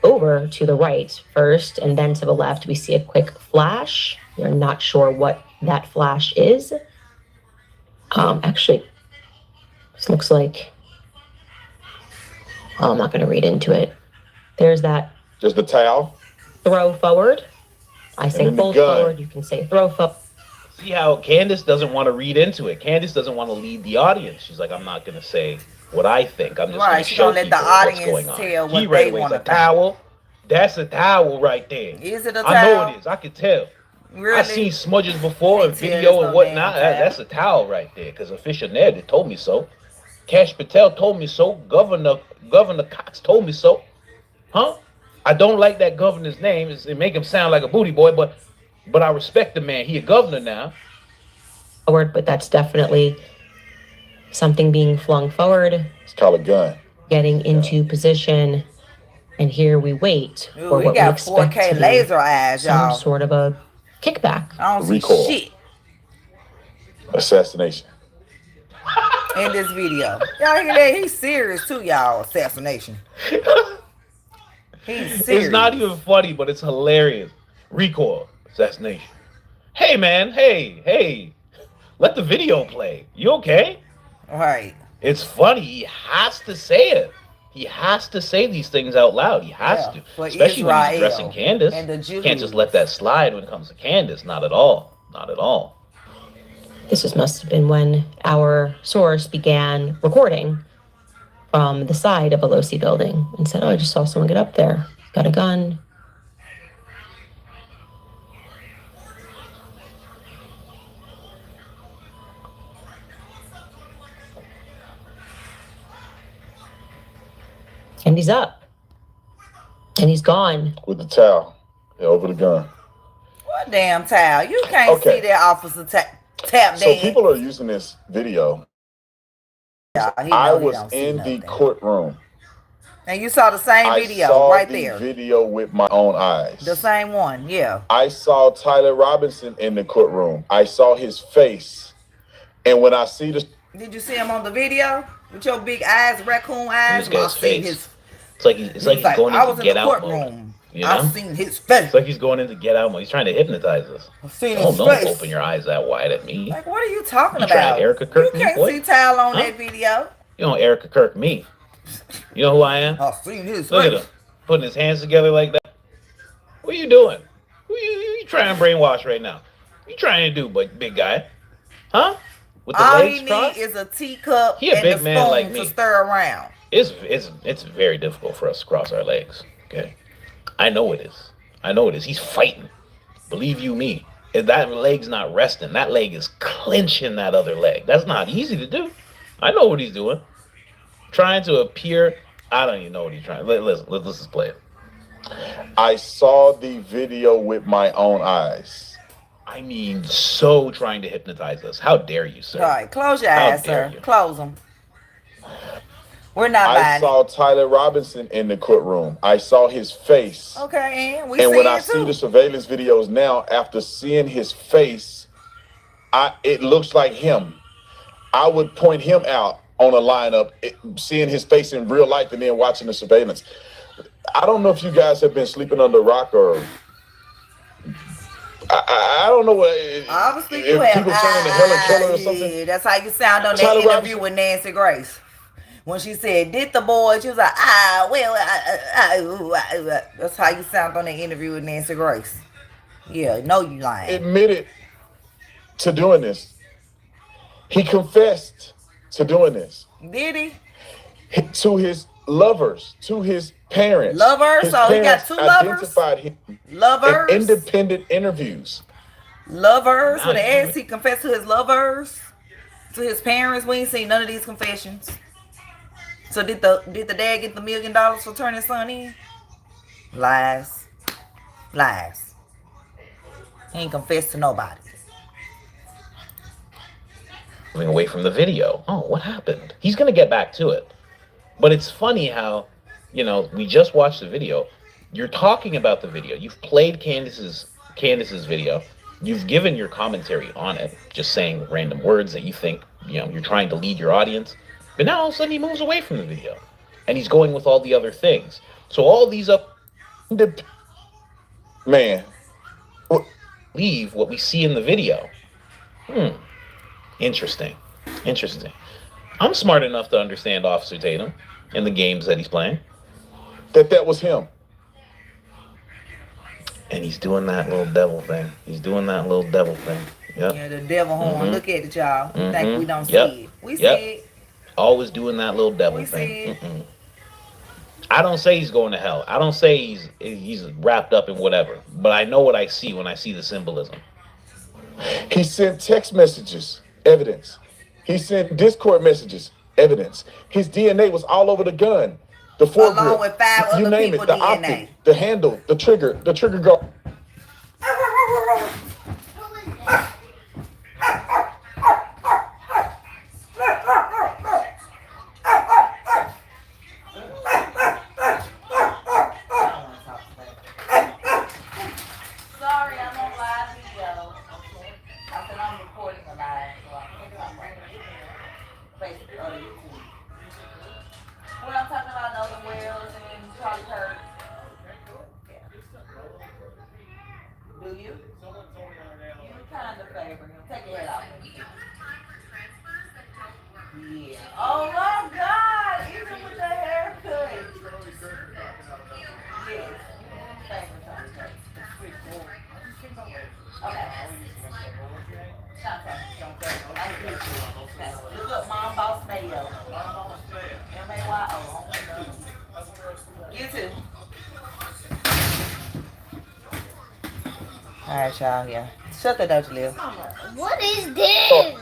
over to the right first, and then to the left we see a quick flash. We're not sure what that flash is. Actually, this looks like, well, I'm not going to read into it. There's that. Just the towel. Throw forward. I say fold forward. You can say throw forward. See how Candace doesn't want to read into it. Candace doesn't want to lead the audience. She's like, I'm not going to say what I think. I'm just going to show let people the what's audience going on. tell He what right they away is want a to think. towel. That's a towel right there. Is it a towel? I know it is. I can tell. Really? I've seen smudges before in video and whatnot. That's a towel right there. Because Official Ned told me so. Cash Patel told me so. Governor Cox told me so. Huh? I don't like that governor's name. It make him sound like a booty boy, but I respect the man. He a governor now. Forward, but that's definitely something being flung forward. It's called a gun. Getting into position, and here we wait Ooh, for we what we got expect 4K to be laser eyes, some y'all. sort of a kickback. I don't see Recoil. shit Assassination. in this video. Y'all hear that? He's serious too, y'all. Assassination. He's serious. It's not even funny, but it's hilarious. Recoil. Assassination. Hey, man. Hey. Let the video play. You okay? All right. It's funny. He has to say it. He has to say these things out loud. He has to. For Especially when he's Israel addressing Candace. and the You can't just let that slide when it comes to Candace. Not at all. Not at all. Must have been when our source began recording from the side of a low-C building and said, "Oh, I just saw someone get up there. Got a gun." And he's up. And he's gone. With the towel. Yeah, over the gun. What damn towel? You can't see that officer tap So dance. people are using this video. I was in the courtroom. And you saw the same video I saw right the there. video with my own eyes. The same one, yeah. I saw Tyler Robinson in the courtroom. I saw his face. And when I see the... Did you see him on the video? With your big eyes, raccoon eyes? This guy's I seen face. his... It's like he's going I into was in get the out courtroom. mode. You know? I seen his face. It's like he's going into get out mode. He's trying to hypnotize us. I seen Oh, his don't face. open your eyes that wide at me. Like, what are you talking You trying about? to Erica Kirk You me, can't boy? see Tyler on Huh? that video. You don't Erica Kirk me. You know who I am? I seen his Look at face. him. Putting his hands together like that. What are you doing? Who you trying to brainwash right now? What you trying to do, big guy? Huh? With the All legs he crossed? need is a teacup He a and big a man spoon like to me. stir around. It's very difficult for us to cross our legs. Okay, I know it is. I know it is. He's fighting. Believe you me. If that leg's not resting, that leg is clenching that other leg. That's not easy to do. I know what he's doing. Trying to appear. I don't even know what he's trying. Let's just play it. I saw the video with my own eyes. I mean, so trying to hypnotize us. How dare you, sir? All right, close your How eyes, dare sir. you. Close them. We're not I buying saw Tyler Robinson in the courtroom. I saw his face. it. Okay, and we And see when I it see too. the surveillance videos now, after seeing his face, it looks like him. I would point him out on a lineup, seeing his face in real life and then watching the surveillance. I don't know if you guys have been sleeping under a rock or... I don't know what... Obviously, if you have people turn into Helen Keller or something. Yeah, that's how you sound on that Tyler interview Robinson. with Nancy Grace. When she said, did the boy, she was like, that's how you sound on that interview with Nancy Grace. Yeah, no, you lying. Admitted to doing this. He confessed to doing this. Did he? To his lovers, to his parents. Lovers? His So he got parents two lovers? identified him Lovers? in independent interviews. Lovers? With an S, he confessed to his lovers? To his parents? We ain't seen none of these confessions. So did the dad get the $1 million for turning his son in? Lies. Lies. He ain't confessed to nobody. Moving away from the video. Oh, what happened? He's gonna get back to it. But it's funny how, you know, we just watched the video. You're talking about the video. You've played Candace's video. You've given your commentary on it, just saying random words that you think, you know, you're trying to lead your audience. But now all of a sudden he moves away from the video. And he's going with all the other things. So all these man, leave what we see in the video. Interesting. Interesting. I'm smart enough to understand Officer Tatum and the games that he's playing. That was him. And he's doing that little devil thing. He's doing that little devil thing. Yep. Yeah, the devil horn. Look at it, y'all. Think we don't see it. We see it. Always doing that little devil thing. I don't say he's going to hell. I don't say he's wrapped up in whatever. But I know what I see when I see the symbolism. He sent text messages, evidence. He sent Discord messages, evidence. His DNA was all over the gun. The foregrip, along with 5 you other name people it, the DNA. optic, the handle, the trigger guard. Sorry, I'm on live video. I said I'm recording a live, so I think I'm right. Facebook or YouTube. Well, I'm talking about Northern Wales and Charlie Kirk. Do you? You kind of favor him. Take your head off. Yeah. Oh my God! Even with the haircut. Yes. Favor Charlie Kirk. Okay. Look up MomBossMayo. MAYO. You too. Alright, y'all. Yeah. Shut the door, Jaleel. What is this?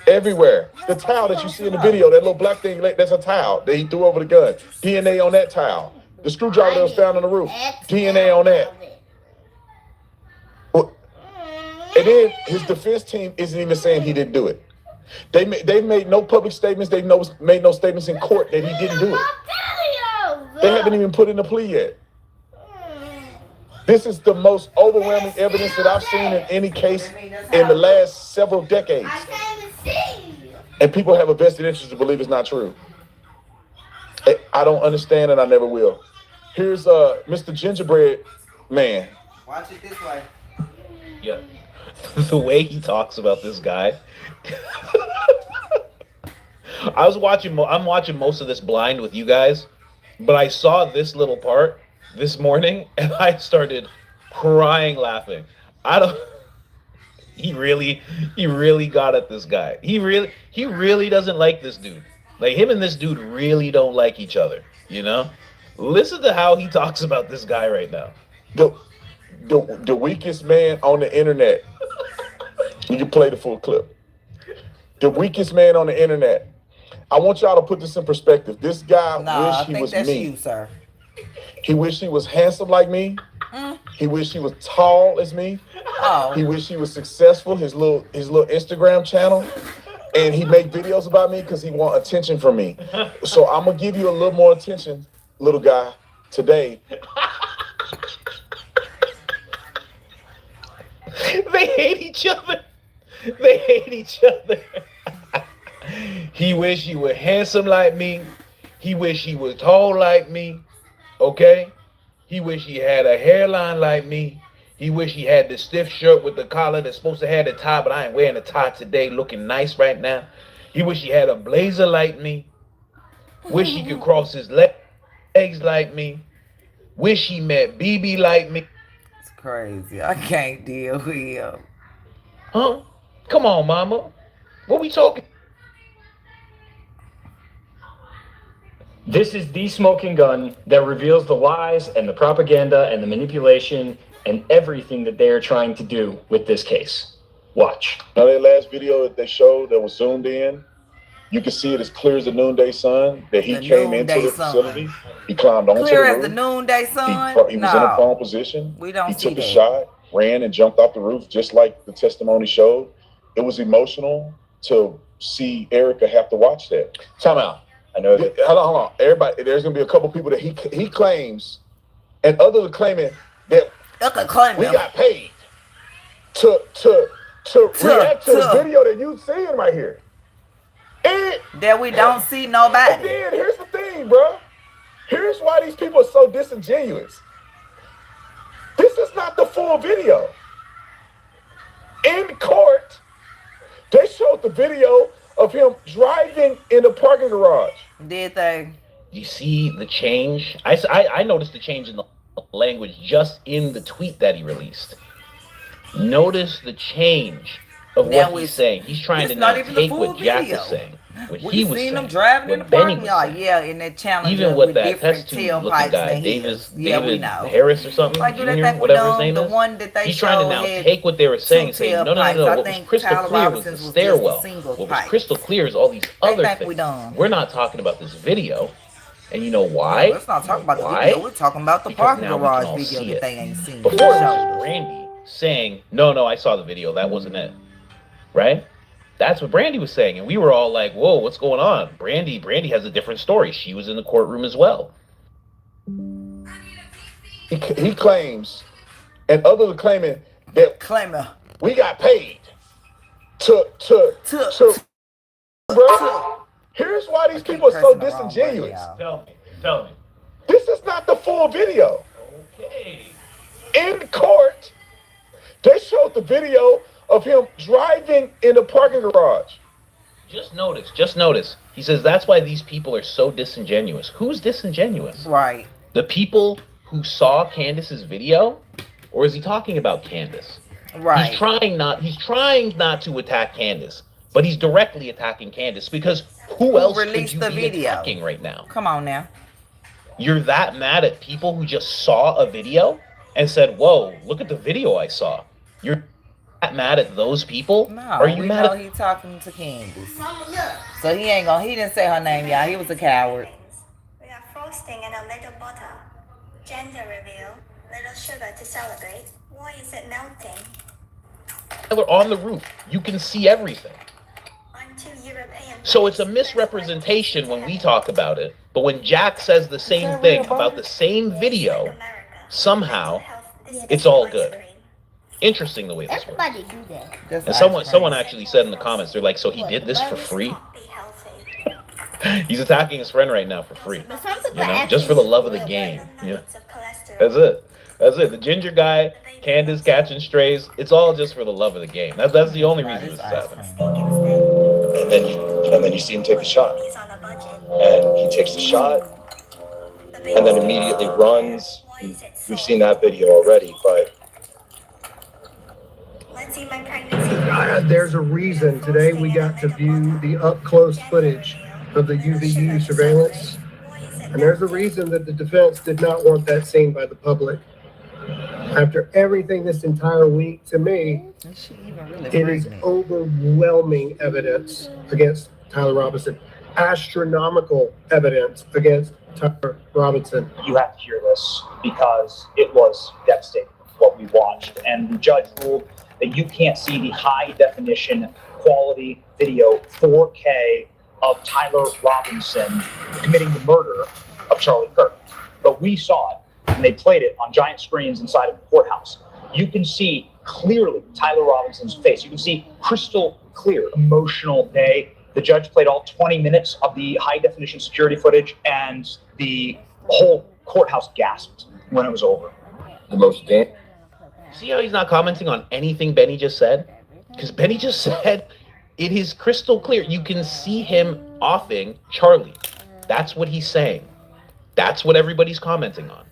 Everywhere. The towel that you see in the video, that little black thing, that's a towel that he threw over the gun. DNA on that towel. The screwdriver that was found on the roof. DNA on that. And then his defense team isn't even saying he didn't do it. They made no public statements. They made no statements in court that he didn't do it. They haven't even put in a plea yet. This is the most overwhelming evidence that I've seen in any case in the last several decades. And people have a vested interest to believe it's not true. I don't understand, and I never will. Here's Mr. Gingerbread Man. Watch it this way. Yeah. The way he talks about this guy. I'm watching most of this blind with you guys, but I saw this little part this morning and I started crying laughing. He really got at this guy. He really doesn't like this dude. Like, him and this dude really don't like each other, you know? Listen to how he talks about this guy right now. The weakest man on the internet. You can play the full clip. The weakest man on the internet. I want y'all to put this in perspective. This guy wished he was me. You, sir. He wished he was handsome like me. He wished he was tall as me. Oh. He wished he was successful. His little Instagram channel, and he make videos about me because he want attention from me. So I'm gonna give you a little more attention, little guy, today. They hate each other. They hate each other. He wish he was handsome like me. He wish he was tall like me. Okay? He wish he had a hairline like me. He wish he had the stiff shirt with the collar that's supposed to have the tie, but I ain't wearing a tie today, looking nice right now. He wish he had a blazer like me. Wish he could cross his legs like me. Wish he met BB like me. It's crazy. I can't deal with him. Huh? Come on, mama. What we talking? This is the smoking gun that reveals the lies and the propaganda and the manipulation and everything that they are trying to do with this case. Watch. Now that last video that they showed that was zoomed in, You can see it as clear as the noonday sun that he The came into noonday the sun. facility. He climbed onto Clear the as roof. the noonday sun? He was in a prone position. We don't He see took a that. shot, ran and jumped off the roof just like the testimony showed. It was emotional to see Erica have to watch that. Time out. I know that. Hold on. Everybody, there's gonna be a couple people that he claims, and others are claiming that we got paid to react to the video that you seeing right here. And that we don't see nobody. And then here's the thing, bro. Here's why these people are so disingenuous. This is not the full video. In court, they showed the video of him driving in the parking garage. Did they? You see the change? I noticed the change in the language just in the tweet that he released. Notice the change of what he's saying. He's trying to now take what Jack is saying. What he was saying. Him driving in the parking lot. Yeah, in that challenge. Even with that test tube looking guy, David Harris or something, Jr., whatever his name is. One that they he's trying to now take what they were saying and say, no. What was crystal clear was the stairwell. What was crystal clear is all these other things. We're not talking about this video. And you know why? Let's not talk about the video. We're talking about the parking garage video that they ain't seen. Before it was Brandy saying, no, I saw the video. That wasn't it. Right? That's what Brandy was saying. And we were all like, whoa, what's going on? Brandy has a different story. She was in the courtroom as well. He claims, and others are claiming that we got paid to bro. Here's why these people are so disingenuous. Tell me. This is not the full video. Okay. In court, they showed the video of him driving in the parking garage. Just notice. He says that's why these people are so disingenuous. Who's disingenuous? Right. The people who saw Candace's video? Or is he talking about Candace? Right. He's trying not to attack Candace, but he's directly attacking Candace because who else released could you the be video attacking right now? Come on now. You're that mad at people who just saw a video and said, whoa, look at the video I saw. You're that mad at those people? No, are you mad at... he talking to Candace. So he didn't say her name, y'all. He was a coward. We are frosting in a little bottle. Gender reveal. Little sugar to celebrate. Why is it melting? On the roof, you can see everything. So it's a misrepresentation when we talk about it, but when Jack says the same thing about the same video, somehow it's all good. Interesting the way this works. Everybody do that. And someone actually said in the comments, they're like, so he did this for free? He's attacking his friend right now for free. You know, just for the love of the game. Yeah. That's it. The ginger guy, Candace catching strays, it's all just for the love of the game. That's the only reason this is happening. And then you see him take the shot. And he takes the shot and then immediately runs. We've seen that video already, but there's a reason today we got to view the up-close footage of the UVU surveillance. And there's a reason that the defense did not want that seen by the public. After everything this entire week, to me, it is overwhelming evidence against Tyler Robinson. Astronomical evidence against Tyler Robinson. You have to hear this because it was devastating what we watched. And the judge ruled that you can't see the high definition quality video 4K of Tyler Robinson committing the murder of Charlie Kirk. But we saw it, and they played it on giant screens inside of the courthouse. You can see clearly Tyler Robinson's face. You can see crystal clear. Emotional day. The judge played all 20 minutes of the high definition security footage, and the whole courthouse gasped when it was over. The most damn. See how he's not commenting on anything Benny just said? Because Benny just said it is crystal clear. You can see him offing Charlie. That's what he's saying. That's what everybody's commenting on.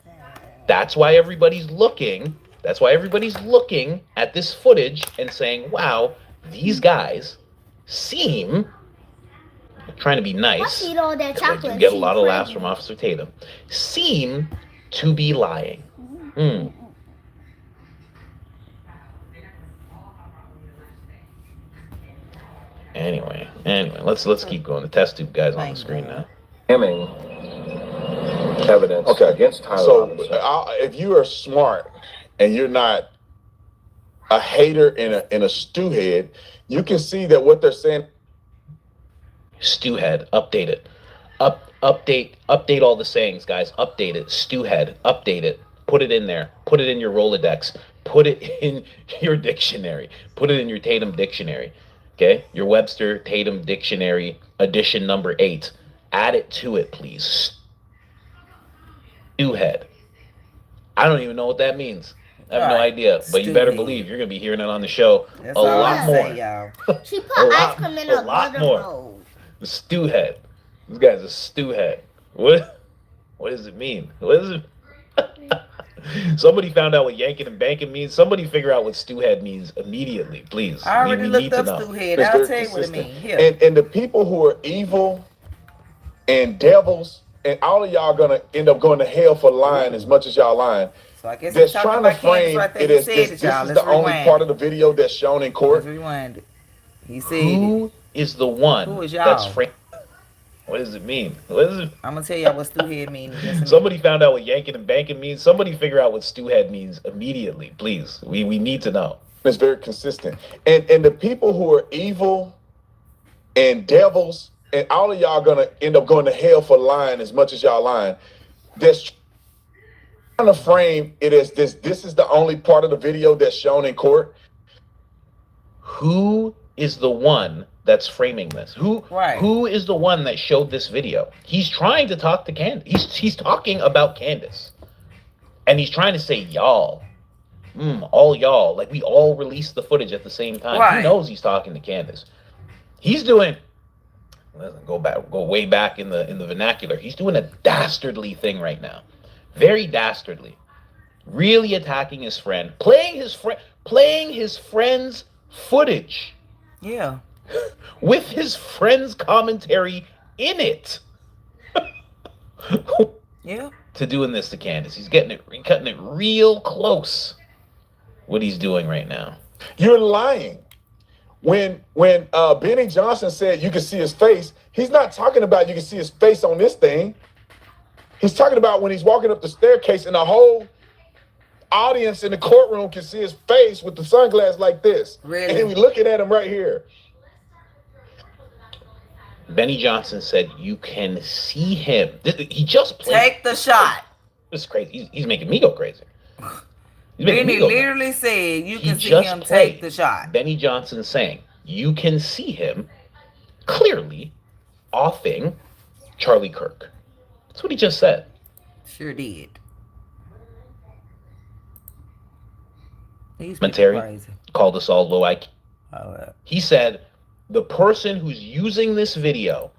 That's why everybody's looking. That's why everybody's looking at this footage and saying, wow, these guys seem, trying to be nice, eat all that chocolate. I do get a lot of laughs from Officer Tatum, seem to be lying. Anyway, let's keep going. The test tube guy's on the screen now. Damning evidence against Tyler So Robinson. if you are smart and you're not a hater and a stew head, you can see that what they're saying. Stew head, update it. Update all the sayings, guys. Update it. Stew head, update it. Put it in there. Put it in your Rolodex. Put it in your dictionary. Put it in your Tatum dictionary. Okay? Your Webster Tatum dictionary edition number 8. Add it to it, please. Stew head. I don't even know what that means. I have no idea, but you better believe you're gonna be hearing it on the show a lot more. She put ice cream in a lot butter more. bowl. The stew head. This guy's a stew head. What does it mean? What is it? Somebody found out what yanking and banking means. Somebody figure out what stew head means immediately, please. I already we looked need to up know. stew head. I'll tell you what it means. Here. And the people who are evil and devils, and all of y'all gonna end up going to hell for lying as much as y'all lying. So I guess That's he's talking trying to about Candace frame right there. it He as said this it, is y'all. the Let's only rewind part it. of the video that's shown in court. Let's rewind it. He said Who is the one Who is that's y'all? framed? What does it mean? What is it? I'm gonna tell y'all what stew head means. Somebody found out what yanking and banking means. Somebody figure out what stew head means immediately, please. We need to know. It's very consistent. And the people who are evil and devils, and all of y'all gonna end up going to hell for lying as much as y'all lying. That's trying to frame it as this is the only part of the video that's shown in court. Who is the one that's framing this? Who is the one that showed this video? He's trying to talk to Candace. He's talking about Candace. And he's trying to say y'all. All y'all. Like we all released the footage at the same time. Right. He knows he's talking to Candace. He's doing go way back in the vernacular. He's doing a dastardly thing right now. Very dastardly. Really attacking his friend. Playing his friend's footage. Yeah. With his friend's commentary in it. Yeah. To doing this to Candace. He's cutting it real close. What he's doing right now. You're lying. When Benny Johnson said you can see his face, he's not talking about you can see his face on this thing. He's talking about when he's walking up the staircase and the whole audience in the courtroom can see his face with the sunglasses like this. Really? And then we looking at him right here. Benny Johnson said you can see him. He just played. Take the shot. This is crazy. He's making me go crazy. Benny literally said you can see him take the shot. Benny Johnson saying you can see him clearly offing Charlie Kirk. That's what he just said. Sure did. Terry called us all low IQ. He said the person who's using this video,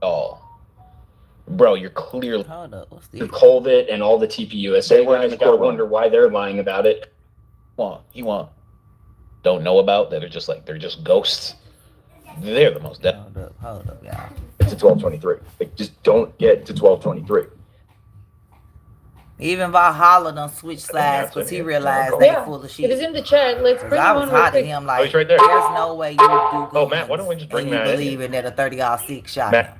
bro, you're clearly the COVID and all the TPUSA guys got to wonder why they're lying about it. Don't know about that. They're just ghosts. They're the most dead. Hold up, y'all. It's a 1223. Like, just don't get to 1223. Even Valhalla done switch sides because he realized they full of shit. It is in the chat. Let's bring I him was on real hot at quick. him like, he's right there. there's no way you would do good. Oh, Matt, why don't we just bring Matt in? Believing that a 30-6 shot. Matt,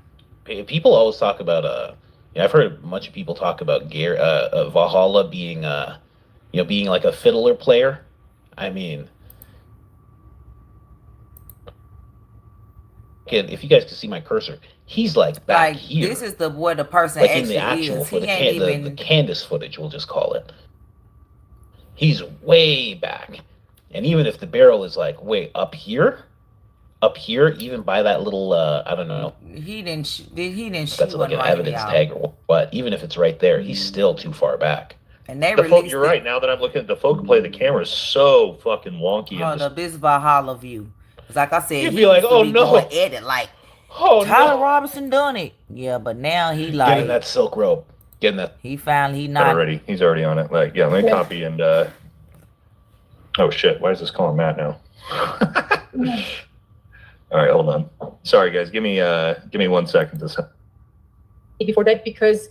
people always talk about I've heard a bunch of people talk about Valhalla being being like a fiddler player. I mean, if you guys can see my cursor, he's like back here. This is where the person like actually in the actual is. He footage, ain't the Candace footage, we'll just call it. He's way back, and even if the barrel is like way up here, even by that little I don't know. He didn't shoot. That's like an evidence tag or what. Even if it's right there, he's still too far back. And they You're right. Now that I'm looking at the focal play, the camera is so fucking wonky. Hold up, this is Valhalla view. Cause like I said, You'd he be like, used to oh, be no. going at it like, Tyler Robinson done it. Yeah, but now he like getting that silk rope, getting that. He not already. He's already on it. Like, yeah, let me copy and. Oh shit! Why is this calling Matt now? All right, hold on. Sorry, guys. Give me 1 second to. Before that, because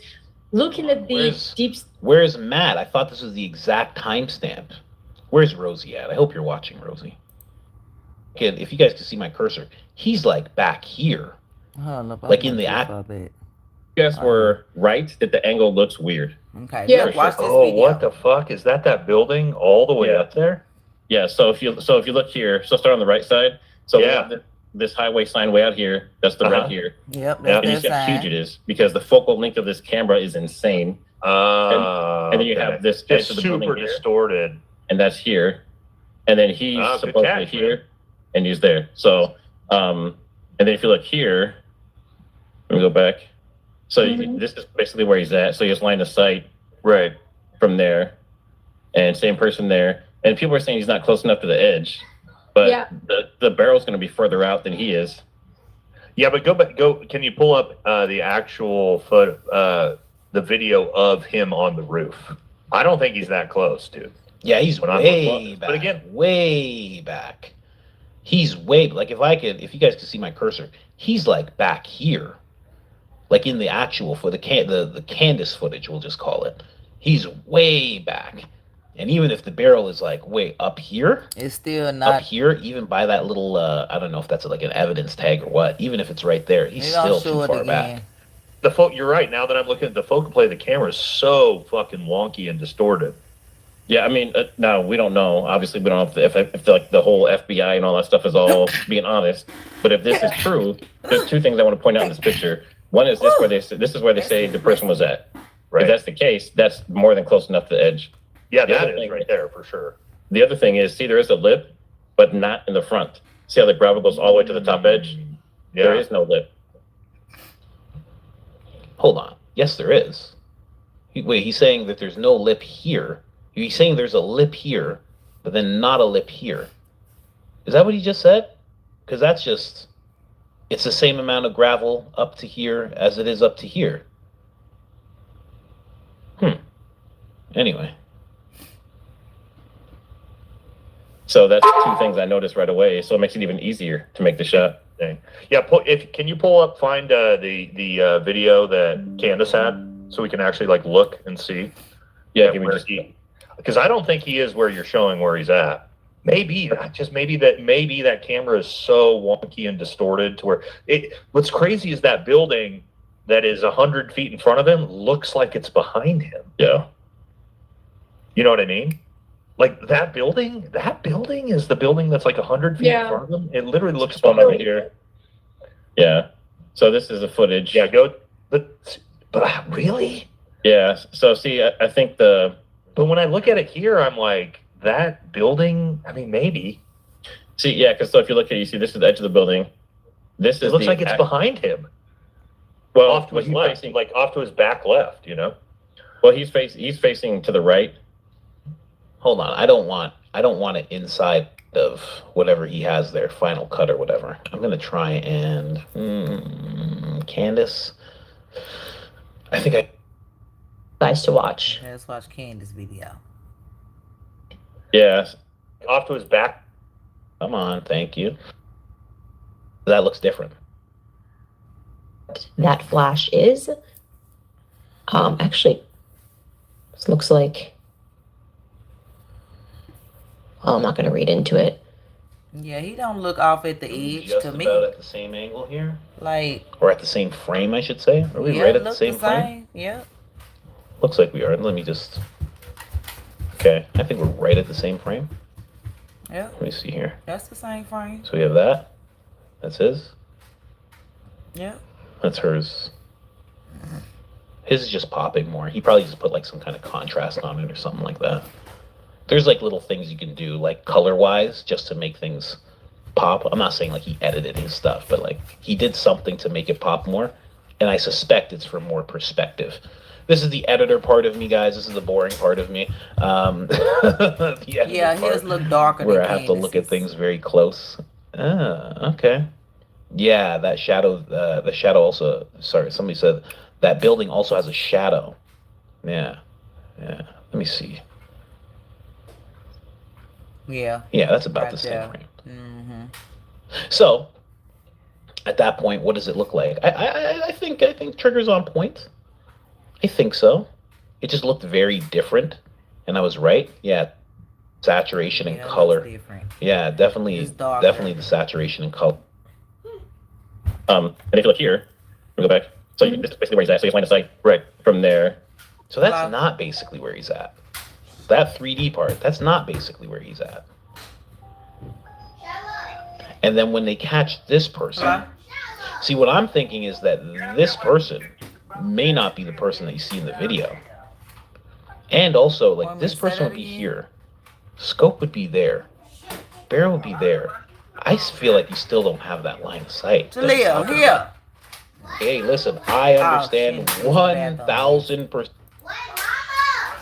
looking at the Where's Matt? I thought this was the exact timestamp. Where's Rosie at? I hope you're watching, Rosie. if you guys can see my cursor, he's like back here, like in the act. You guys were right that the angle looks weird. Okay. Yeah. Look, watch this Oh, video. what the fuck? Is that building all the way up there? Yeah. So if you look here, so start on the right side. So we have this highway sign way out here. That's the right here. Yep. And That's you their see how huge sign. it is because the focal length of this camera is insane. And then you have this edge It's of the building super here, distorted. and that's here, and then he's Good supposedly catch, here, and he's there. So, and then if you look here, let me go back. So this is basically where he's at. So he has line of sight right from there, and same person there. And people are saying he's not close enough to the edge, but the barrel's going to be further out than he is. Yeah, but can you pull up the actual the video of him on the roof? I don't think he's that close, dude. Yeah, he's way back. But again, way back. He's way, like if you guys can see my cursor, he's like back here, like in the actual for the Candace footage, we'll just call it. He's way back, and even if the barrel is like way up here, it's still not up here. Even by that little, I don't know if that's like an evidence tag or what. Even if it's right there, he's still too far back. You're right. Now that I'm looking at the focal play, the camera is so fucking wonky and distorted. Yeah, I mean, no, we don't know. Obviously, we don't know if like the whole FBI and all that stuff is all being honest. But if this is true, there's two things I want to point out in this picture. One is this is where they say the person was at. Right. If that's the case, that's more than close enough to the edge. Yeah, that is right there for sure. The other thing is, see, there is a lip, but not in the front. See how the gravel goes all the way to the top edge? Yeah. There is no lip. Hold on. Yes, there is. Wait, he's saying that there's no lip here. He's saying there's a lip here, but then not a lip here. Is that what he just said? Because that's just, it's the same amount of gravel up to here as it is up to here. Anyway. So that's two things I noticed right away. So it makes it even easier to make the shot. Yeah, can you find the video that Candace had so we can actually like look and see? Yeah, because I don't think he is where you're showing where he's at. Maybe that camera is so wonky and distorted to where what's crazy is that building that is 100 feet in front of him looks like it's behind him. Yeah. You know what I mean? Like that building is the building that's like 100 feet in front of them. It literally looks behind right here. Yeah. So this is the footage. Yeah, but really? Yeah. So see, I think but when I look at it here, I'm like, that building, I mean, maybe. See, yeah, because so if you look at it, you see this is the edge of the building. It looks like it's behind him. Well, off to his left, like off to his back left, you know? Well, he's facing to the right. Hold on, I don't want it inside of whatever he has there, Final Cut or whatever. I'm gonna try and Candace. I think I guys to watch. Let's watch Candace video. Yeah, off to his back. Come on, thank you. That looks different. That flash is actually this looks like, I'm not going to read into it. Yeah, he don't look off at the edge just to me. About at the same angle here, like, or at the same frame, I should say. Are we right at the same frame? Yeah. Looks like we are. Let me just. Okay, I think we're right at the same frame. Yeah. Let me see here. That's the same frame. So we have that. That's his. Yeah. That's hers. His is just popping more. He probably just put like some kind of contrast on it or something like that. There's like little things you can do, like color-wise, just to make things pop. I'm not saying like he edited his stuff, but like he did something to make it pop more. And I suspect it's for more perspective. This is the editor part of me, guys. This is the boring part of me. Yeah, his look darker. Where I have to look at things very close. Okay. Yeah, that shadow. The shadow also. Sorry, somebody said that building also has a shadow. Yeah. Let me see. Yeah. Yeah, that's about the same frame. So, at that point, what does it look like? I think Trigger's on point. I think so. It just looked very different, and I was right. Yeah, saturation and Yeah, it looks color. different. Yeah, definitely, It's darker. definitely the saturation and color. And if you look here, we go back. So this is basically where he's at. So he's line of sight right from there. So that's not basically where he's at. That 3D part, that's not basically where he's at. And then when they catch this person, see, what I'm thinking is that this person may not be the person that you see in the video. And also, like, this person would be here. Scope would be there. Bear would be there. I feel like you still don't have that line of sight. Jaleel, here. Hey, listen, I understand 1,000%.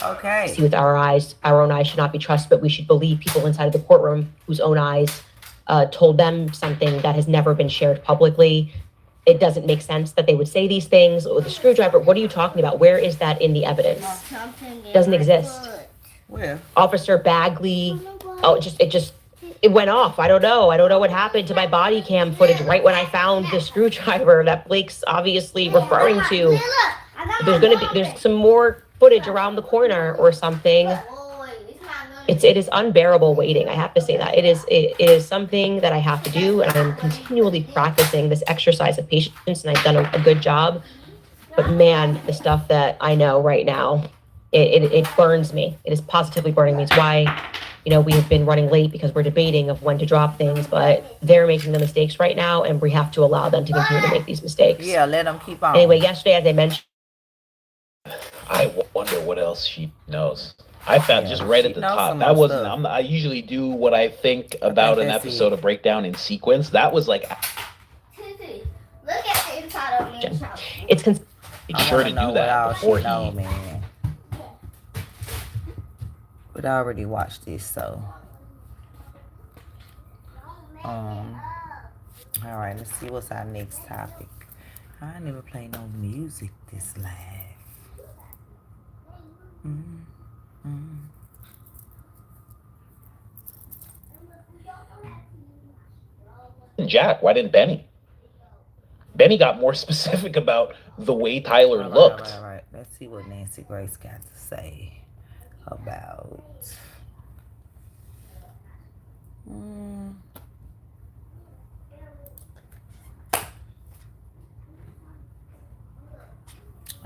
Okay. See with our eyes, our own eyes should not be trusted, but we should believe people inside of the courtroom whose own eyes told them something that has never been shared publicly. It doesn't make sense that they would say these things. Or the screwdriver, what are you talking about? Where is that in the evidence? It doesn't exist. Where? Officer Bagley, it went off. I don't know what happened to my body cam footage right when I found the screwdriver that Blake's obviously referring to. There's some more footage around the corner or something. It is unbearable waiting. I have to say that it is something that I have to do, and I'm continually practicing this exercise of patience, and I've done a good job. But man, the stuff that I know right now, it burns me. It is positively burning me. It's why, we have been running late because we're debating of when to drop things, but they're making the mistakes right now, and we have to allow them to continue to make these mistakes. Yeah, let them keep on. Anyway, yesterday, as I mentioned, I wonder what else she knows. I found just right at the top. That wasn't. I usually do what I think about an episode of breakdown in sequence. That was like. Look at the inside of me. It's sure to do that before he. Man. But I already watched this, so. All right, let's see what's our next topic. I never play no music this live. Jack, why didn't Benny? Benny got more specific about the way Tyler looked. All right. Let's see what Nancy Grace got to say about.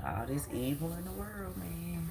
All this evil in the world, man.